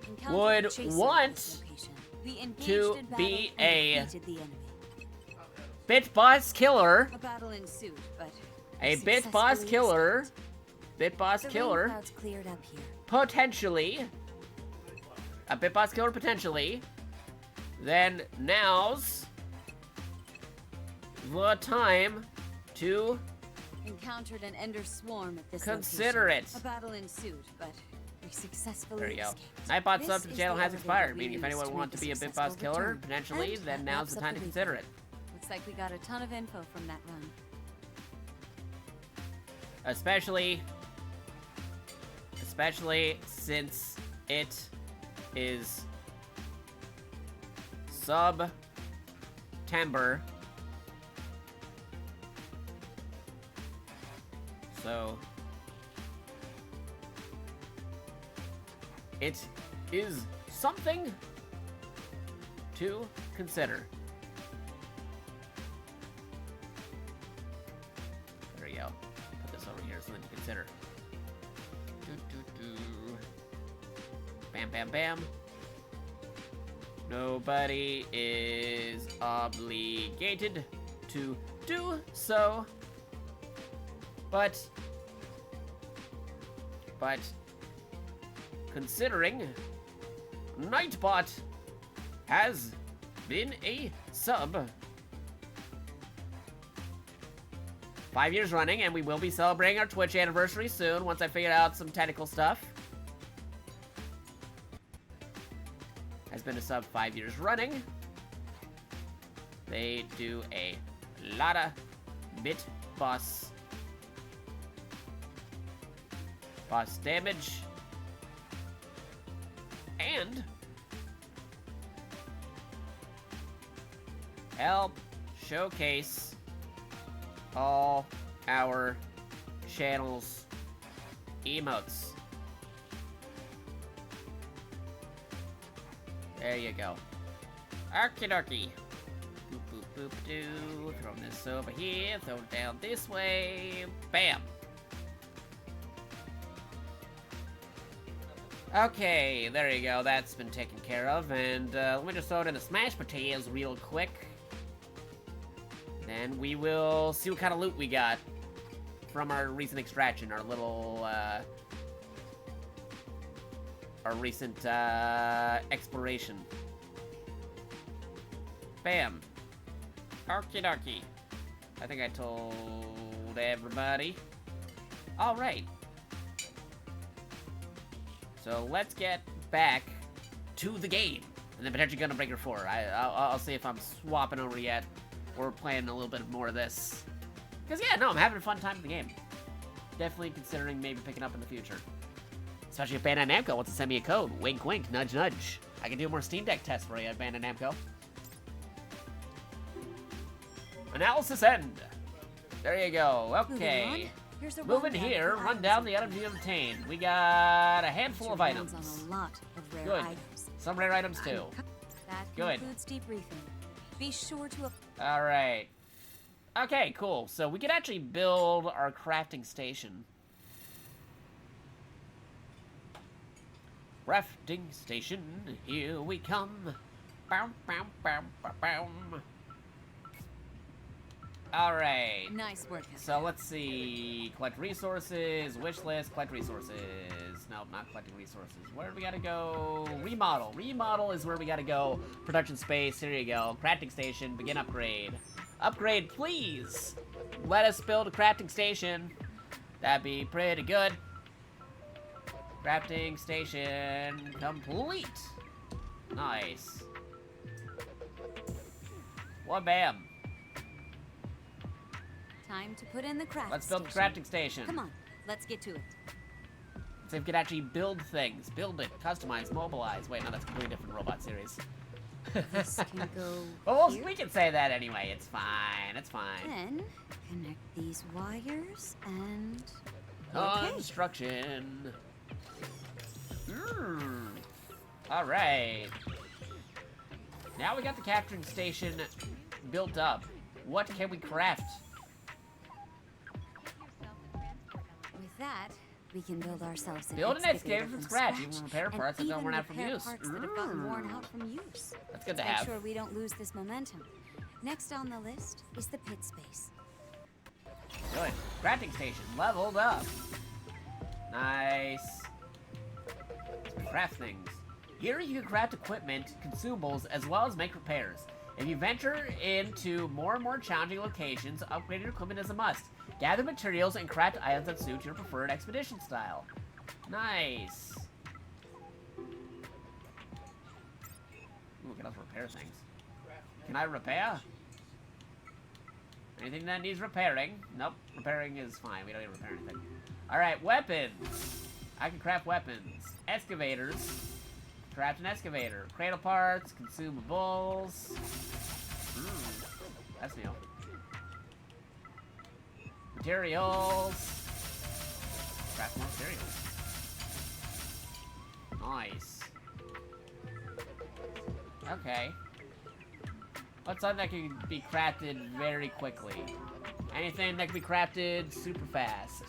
Encountered would a chaser at want this location. We engaged to in battle be and a defeated the enemy. Bit Boss Killer, A battle ensued, but a we Bit Boss successfully Killer, escaped. Bit Boss The rain Killer, clouds cleared up here. potentially, a Bit Boss Killer potentially, then now's the time to Encountered an ender swarm at this consider location. it. A battle ensued, but we successfully There you go. escaped. Nightbot This sub to the is channel the has elevator expired, we meaning if used anyone to wants make to be a a Bit Boss successful Killer, return. potentially, And then that now's wraps the up time to the consider recap. it. Looks like we got a ton of info from that run. Especially since it is September. So it is something to consider. There you go. Put this over here, something to consider. Bam, bam, bam. Nobody is obligated to do so. But considering Nightbot has been a sub 5 years running, and we will be celebrating our Twitch anniversary soon once I figure out some technical stuff. Has been a sub 5 years running. They do a lot of bit boss damage and help showcase all our channel's emotes. There you go. Okie dokie. Boop boop boop doo. Throw this over here, throw it down this way. Bam. Okay, there you go. That's been taken care of. And let me just throw it in the smashed potatoes real quick. Then we will see what kind of loot we got from our recent extraction, our little, our recent, exploration. Bam. Okie dokie. I think I told everybody. Alright. So let's get back to the game. And then potentially Gundam Breaker 4. I'll see if I'm swapping over yet. Or playing a little bit more of this. Because, yeah, no, I'm having a fun time with the game. Definitely considering maybe picking up in the future. Especially if Bandai Namco wants to send me a code. Wink, wink, nudge, nudge. I can do more Steam Deck tests for you at Bandai Namco. Analysis end. There you go. Okay. Moving here, run down the items you obtained. We got a handful of items. On a lot of rare Good. items. Some rare items, too. That Good. concludes debriefing. Be sure to. Alright. Okay, cool. So we could actually build our crafting station. Crafting station, here we come. Bow, bow, bow, bow, bow. Alright. Nice work. So let's see. Collect resources, wish list, collect resources. No, not collecting resources. Where do we gotta go? Remodel. Remodel is where we gotta go. Production space, here you go. Crafting station, begin upgrade. Upgrade, please. Let us build a crafting station. That'd be pretty good. Crafting station complete. Nice. Well, bam. Time to put in the craft Let's build the station. crafting station. Come on, let's get to it. So we can actually build things. Build it, customize, mobilize. Wait, no, that's a completely different robot series. This can go Well, here. we can say that anyway. It's fine. It's fine. Then connect these wires and okay. Construction. All right. Now we got the capturing station built up. What can we craft? With that, we can build ourselves an Build an excavator excavator from scratch. Even repair parts that and don't even run out from repair use. parts that have gotten worn out from use. That's good to Make have. sure we don't lose this momentum. Next on the list is the pit space. Good. Crafting station leveled up. Nice. Let's craft things. Here you can craft equipment, consumables, as well as make repairs. If you venture into more and more challenging locations, upgrading your equipment is a must. Gather materials and craft items that suit your preferred expedition style. Nice. Ooh, we can also repair things. Can I repair? Anything that needs repairing? Nope, repairing is fine. We don't need to repair anything. Alright, weapons. I can craft weapons. Excavators. Craft an excavator. Cradle parts, consumables. That's new. Materials. Craft more materials. Nice. Okay. What's something that can be crafted very quickly? Anything that can be crafted super fast.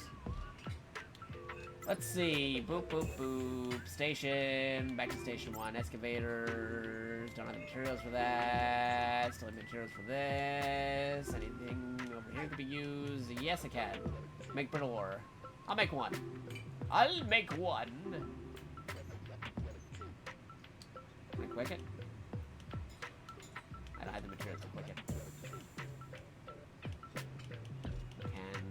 Let's see. Boop, boop, boop. Station. Back to station 1. Excavators. Don't have the materials for that. Still have materials for this. Anything over here could be used? Yes, I can. Make brittle ore. I'll make one. I'll make one. Can I quick it? I don't have the materials to quick it. Can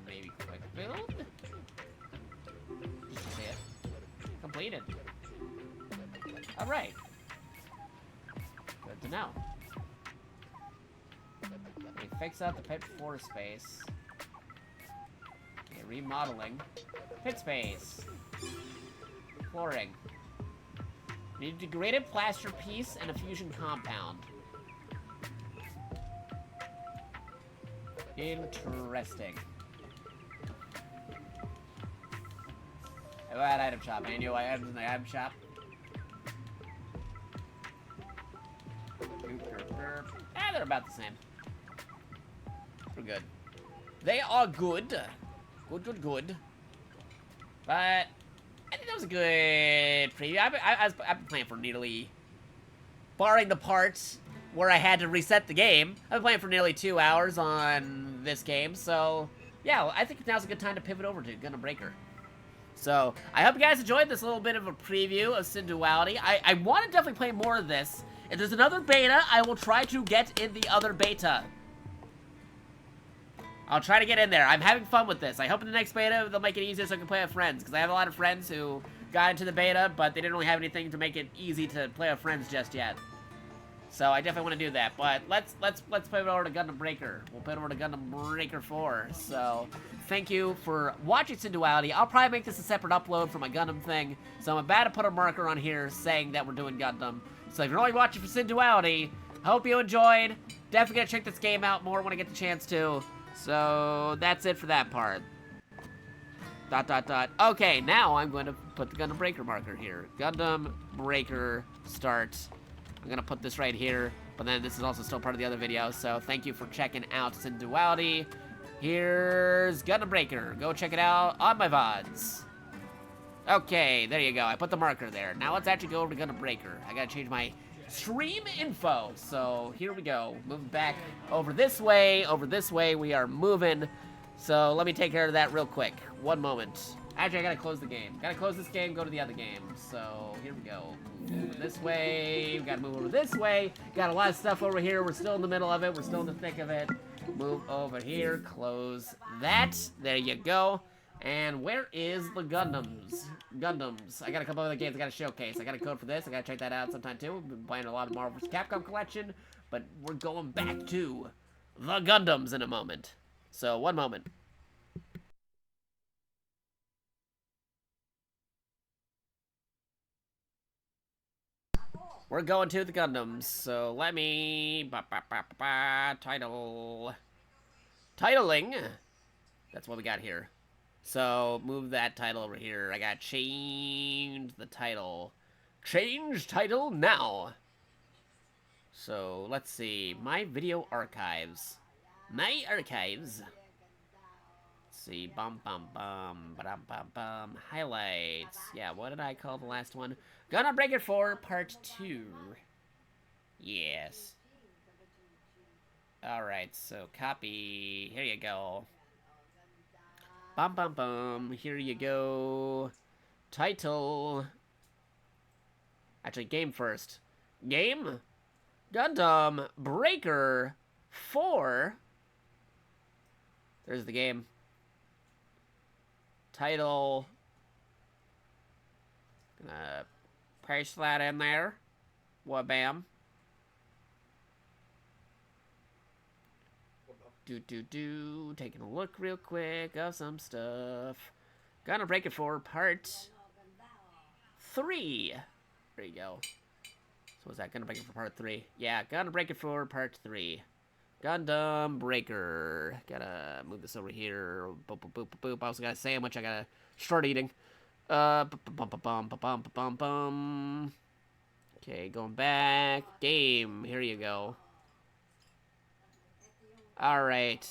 maybe quick build? Just to see it. Completed. Alright. Good to know. We fix up the pit floor space. Okay, remodeling. Pit space. Flooring. Need a degraded plaster piece and a fusion compound. Interesting. Oh, at item shop. Annual items in the item shop. Ah, they're about the same. We're good. They are good. Good, good, good. But I think that was a good preview. I've been playing for nearly, barring the parts where I had to reset the game, I've been playing for nearly 2 hours on this game. So, yeah, I think now's a good time to pivot over to Gundam Breaker. So, I hope you guys enjoyed this little bit of a preview of Synduality. I want to definitely play more of this. If there's another beta, I will try to get in the other beta. I'll try to get in there. I'm having fun with this. I hope in the next beta they'll make it easier so I can play with friends. Because I have a lot of friends who got into the beta, but they didn't really have anything to make it easy to play with friends just yet. So I definitely want to do that. But let's pivot over to Gundam Breaker. We'll pivot over to Gundam Breaker 4. So thank you for watching Synduality. I'll probably make this a separate upload for my Gundam thing. So I'm about to put a marker on here saying that we're doing Gundam. So if you're only watching for Synduality, hope you enjoyed. Definitely gonna check this game out more when I get the chance to. So that's it for that part. ... Okay, now I'm going to put the Gundam Breaker marker here. Gundam Breaker start. I'm going to put this right here, but then this is also still part of the other video, so thank you for checking out Synduality. Here's Gundam Breaker. Go check it out on my VODs. Okay, there you go. I put the marker there. Now let's actually go over to Gundam Breaker. I gotta change my stream info. So here we go. Moving back over this way. Over this way. We are moving. So let me take care of that real quick. One moment. Actually, I gotta close the game. Gotta close this game, go to the other game. So here we go. Move this way. We gotta move over this way. Got a lot of stuff over here. We're still in the middle of it. We're still in the thick of it. Move over here. Close that. There you go. And where is the Gundams? Gundams. I got a couple other games I gotta showcase. I got a code for this. I gotta check that out sometime too. We've been playing a lot of Marvel vs. Capcom collection, but we're going back to the Gundams in a moment. So, one moment. We're going to the Gundams, so let me... Title... Titling! That's what we got here. So, move that title over here. I gotta change the title. Change title now! So, let's see. My video archives. My archives. Let's see. Bum bum bum. Ba-dum bum bum. Highlights. Yeah, what did I call the last one? Gonna Break It 4 Part 2. Yes. Alright, so copy. Here you go. Bum bum bum. Here you go. Title. Actually, game first. Game? Gundam Breaker 4. There's the game. Title. Gonna paste that in there. Wabam. Taking a look real quick of some stuff. Gonna Break It 4 Part 3. There you go. So was that Gonna Break It 4 Part 3? Yeah, Gonna Break It 4 Part 3. Gundam Breaker. Gotta move this over here. Boop, boop, boop, boop. I also got a sandwich I gotta start eating. Okay, going back. Game. Here you go. Alright.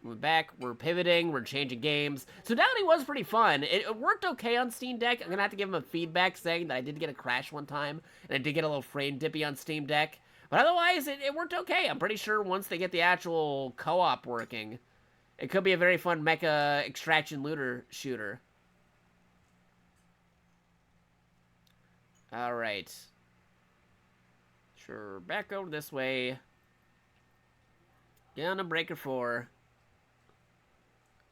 We're back. We're pivoting. We're changing games. Synduality was pretty fun. It worked okay on Steam Deck. I'm gonna have to give him a feedback saying that I did get a crash one time, and I did get a little frame dippy on Steam Deck. But otherwise, it worked okay. I'm pretty sure once they get the actual co-op working, it could be a very fun mecha extraction looter shooter. Alright. Sure, back over this way. Gundam Breaker 4.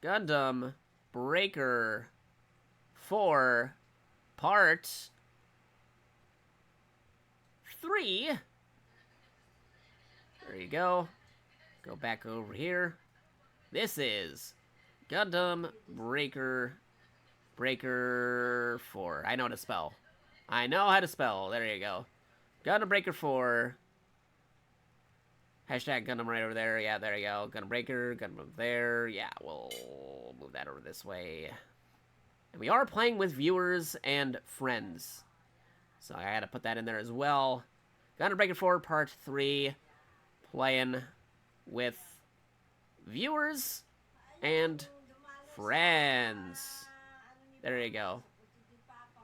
Gundam Breaker 4 Part 3. There you go. Go back over here. This is Gundam Breaker 4. I know how to spell. I know how to spell. There you go. Gundam Breaker 4. Hashtag Gundam right over there. Yeah, there you go. Gundam Breaker. Gundam there. Yeah, we'll move that over this way. And we are playing with viewers and friends. So I had to put that in there as well. Gundam Breaker 4 Part 3. Playing with viewers and friends. There you go.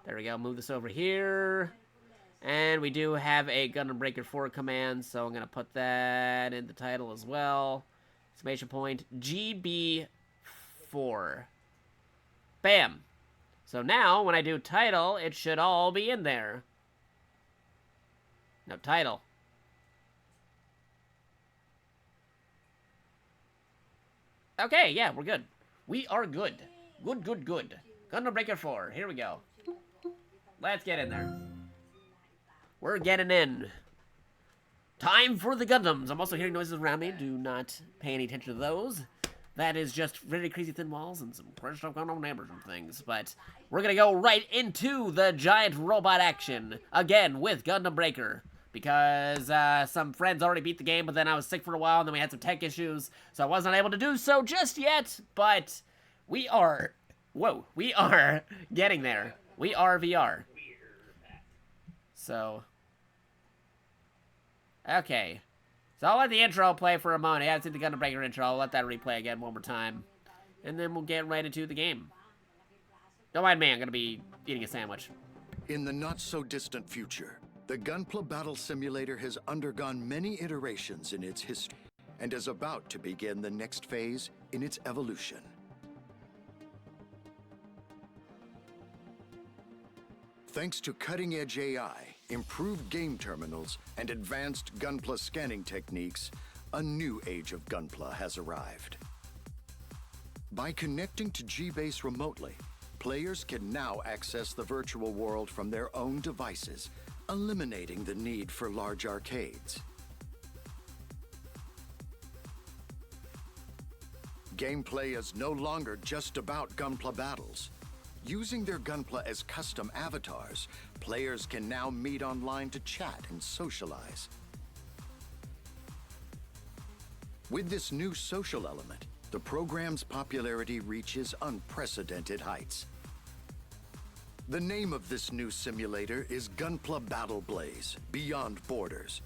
There we go. Move this over here. And we do have a Gundam Breaker 4 command, so I'm going to put that in the title as well. Exclamation point, GB4. Bam. So now, when I do title, it should all be in there. No, title. Okay, yeah, we're good. We are good. Good, good, good. Gundam Breaker 4. Here we go. Let's get in there. We're getting in. Time for the Gundams. I'm also hearing noises around me. Do not pay any attention to those. That is just really crazy thin walls and some crazy stuff going on with neighbors and things. But we're going to go right into the giant robot action. Again, with Gundam Breaker. Because some friends already beat the game, but then I was sick for a while, and then we had some tech issues. So I wasn't able to do so just yet. But we are... Whoa. We are getting there. We are VR. So... Okay. So I'll let the intro play for a moment. I haven't seen the Gundam Breaker intro. I'll let that replay again one more time. And then we'll get right into the game. Don't mind me, I'm going to be eating a sandwich. In the not-so-distant future, the Gunpla Battle Simulator has undergone many iterations in its history and is about to begin the next phase in its evolution. Thanks to cutting-edge AI, improved game terminals, and advanced Gunpla scanning techniques, a new age of Gunpla has arrived. By connecting to G-Base remotely, players can now access the virtual world from their own devices, eliminating the need for large arcades. Gameplay is no longer just about Gunpla battles. Using their Gunpla as custom avatars, players can now meet online to chat and socialize. With this new social element, the program's popularity reaches unprecedented heights. The name of this new simulator is Gunpla Battle Blaze Beyond Borders,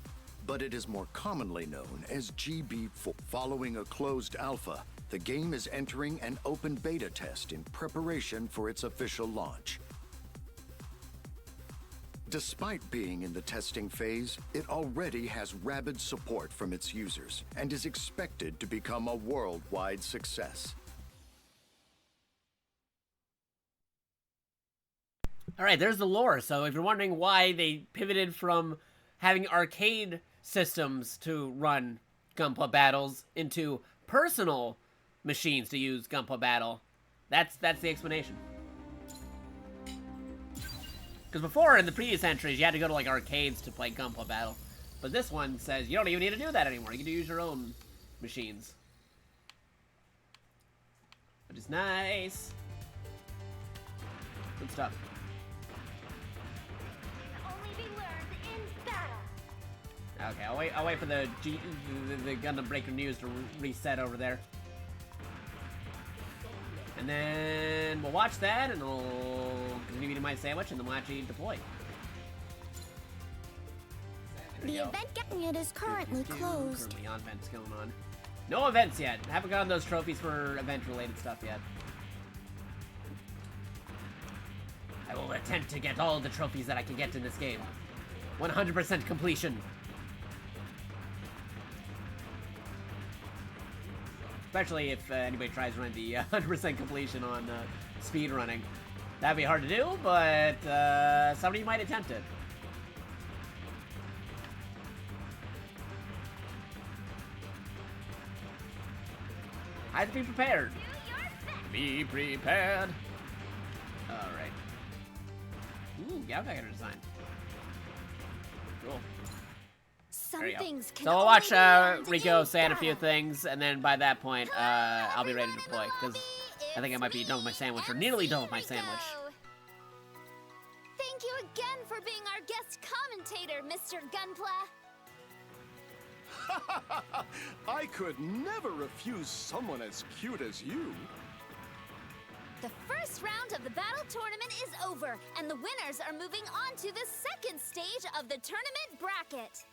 but it is more commonly known as GB4. Following a closed alpha, the game is entering an open beta test in preparation for its official launch. Despite being in the testing phase, it already has rabid support from its users and is expected to become a worldwide success. Alright, there's the lore. So if you're wondering why they pivoted from having arcade systems to run Gunpla battles into personal machines to use Gunpla battle, that's the explanation. Because before, in the previous entries, you had to go to, like, arcades to play Gunpla battle. But this one says you don't even need to do that anymore. You can use your own machines. Which is nice. Good stuff. Only be learned in battle. Okay, I'll wait for the Gundam Breaker News to reset over there. And then we'll watch that, and we'll continue eating my sandwich, and then we'll actually deploy. The event unit is currently closed. Currently on events going on. No events yet. Haven't gotten those trophies for event-related stuff yet. I will attempt to get all the trophies that I can get in this game. 100% completion. Especially if anybody tries running the 100% completion on speed running. That'd be hard to do, but somebody might attempt it. I have to be prepared. Be prepared. Alright. Ooh, Gauditor design. Cool. Some There you go. things can So I'll watch only be learned Rico in say a few battle. things, and then by that point, I'll be ready to deploy, because I think I might be done with my sandwich, or nearly done with my sandwich. Thank you again for being our guest commentator, Mr. Gunpla. I could never refuse someone as cute as you. The first round of the battle tournament is over, and the winners are moving on to the second stage of the tournament bracket.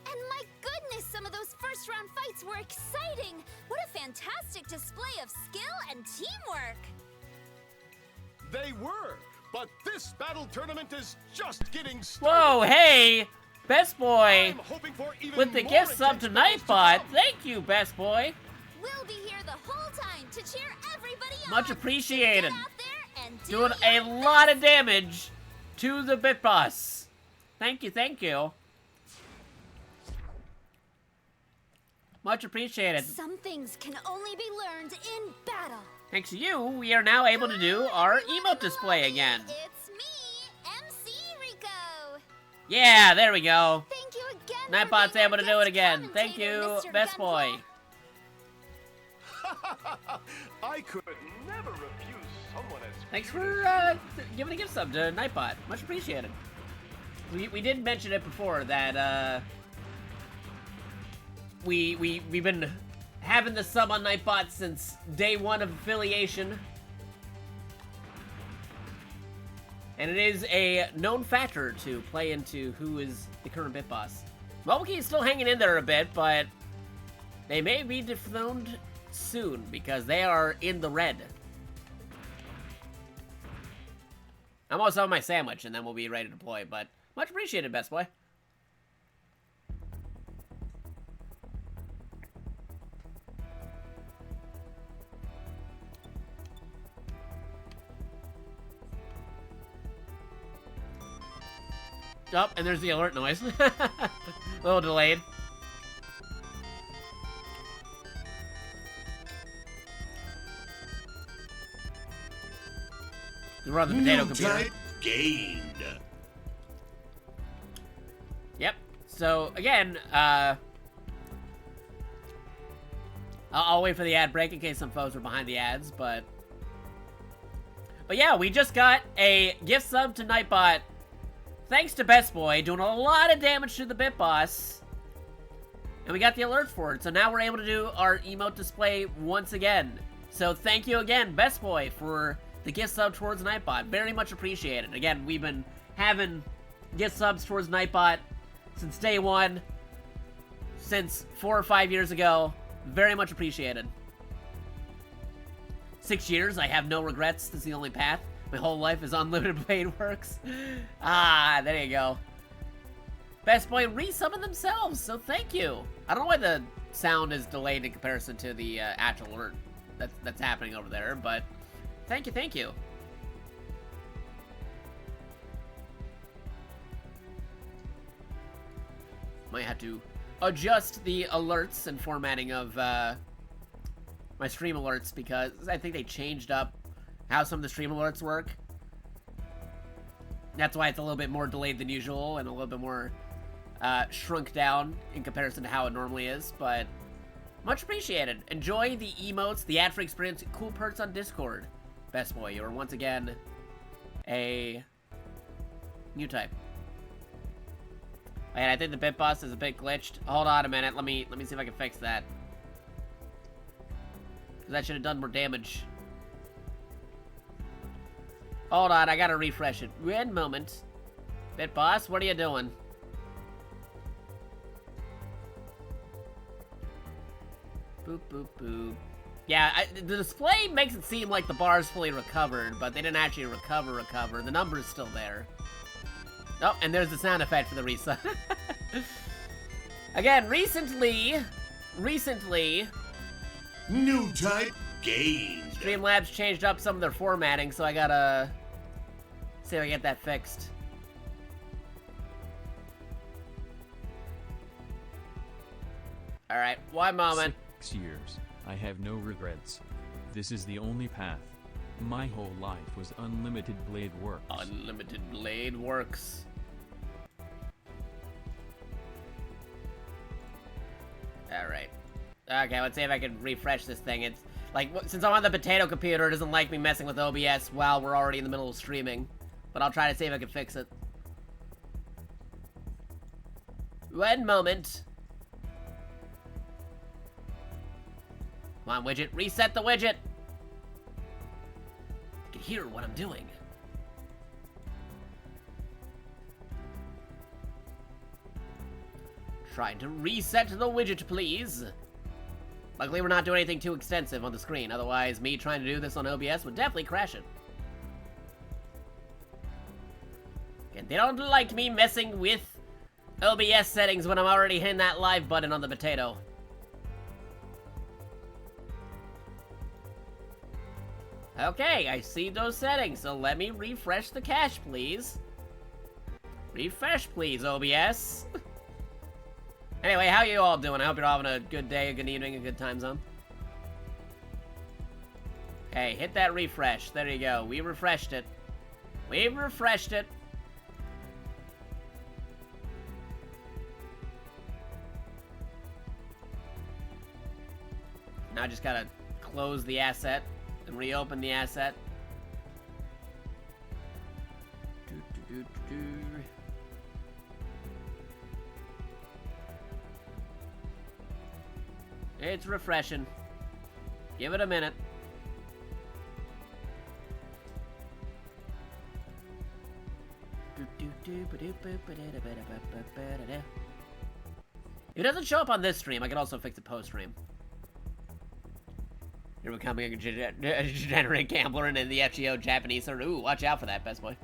And my goodness, some of those first round fights were exciting! What a fantastic display of skill and teamwork! They were, but this battle tournament is just getting started. Whoa, hey! Best Boy! I'm hoping for even With the more gift sub intense to battles Nightbot! come. Thank you, Best Boy! We'll be here the whole time to cheer everybody on. Much So appreciated. get out there and do Doing a your lot best. of damage to the Bit Boss. Thank you, thank you. Much appreciated. Some things can only be learned in battle. Thanks to you, we are now able to do our emote display again. It's me, MC Rico. Yeah, there we go. Thank you again. for Nightbot's being able our to do it guest again. Thank you, commentator, Mr. Best Gunpla. Boy. I could never refuse someone as Thanks cute for as giving a gift sub to Nightbot. Much appreciated. We did mention it before that we've been having the sub on Nightbot since day one of affiliation. And it is a known factor to play into who is the current Bit Boss. Momoki is still hanging in there a bit, but they may be dethroned soon because they are in the red. I'm almost on my sandwich, and then we'll be ready to deploy, but much appreciated, Best Boy. Oh, and there's the alert noise. A little delayed. We're on the potato computer. Type gained. Yep. So, again, I'll wait for the ad break in case some folks are behind the ads, but yeah, we just got a gift sub to Nightbot. Thanks to Best Boy, doing a lot of damage to the Bit Boss. And we got the alerts for it, so now we're able to do our emote display once again. So thank you again, Best Boy, for the gift sub towards Nightbot. Very much appreciated. Again, we've been having gift subs towards Nightbot since day one, since 4 or 5 years ago. Very much appreciated. 6 years, I have no regrets. This is the only path. My whole life is unlimited blade works. Ah, there you go. Best Boy resummoned themselves, so thank you. I don't know why the sound is delayed in comparison to the actual alert that's happening over there, but thank you, thank you. Might have to adjust the alerts and formatting of my stream alerts because I think they changed up how some of the stream alerts work. That's why it's a little bit more delayed than usual and a little bit more shrunk down in comparison to how it normally is, but much appreciated. Enjoy the emotes, the ad-free experience, cool perks on Discord. Best Boy, you are once again a new type. And I think the Bit Boss is a bit glitched. Hold on a minute. Let me see if I can fix that. Because that should have done more damage. Hold on, I gotta refresh it. One moment. Bit Boss, what are you doing? Boop, boop, boop. Yeah, the display makes it seem like the bar is fully recovered, but they didn't actually recover. The number is still there. Oh, and there's the sound effect for the reset. Again, recently, New type gained. Streamlabs changed up some of their formatting, so I gotta see if I get that fixed. Alright, one moment. 6 years. I have no regrets. This is the only path. My whole life was unlimited blade works. Unlimited blade works. Alright. Okay, let's see if I can refresh this thing. It's like, since I'm on the potato computer, it doesn't like me messing with OBS while we're already in the middle of streaming. But I'll try to see if I can fix it. One moment. Come on, widget. Reset the widget. I can hear what I'm doing. Trying to reset the widget, please. Luckily, we're not doing anything too extensive on the screen. Otherwise, me trying to do this on OBS would definitely crash it. And they don't like me messing with OBS settings when I'm already hitting that live button on the potato. Okay, I see those settings, so let me refresh the cache, please. Refresh, please, OBS. Anyway, how you all doing? I hope you're all having a good day, a good evening, a good time zone. Hey, hit that refresh. There you go. We refreshed it. We've refreshed it. Now I just gotta close the asset and reopen the asset. It's refreshing. Give it a minute. If it doesn't show up on this stream, I can also fix it post-stream. You're becoming a degenerate gambler and in the FGO Japanese server. Ooh, watch out for that, Best Boy.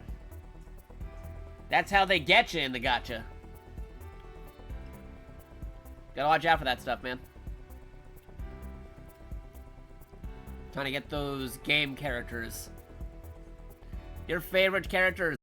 That's how they get you in the gacha. Gotta watch out for that stuff, man. Trying to get those game characters. Your favorite characters.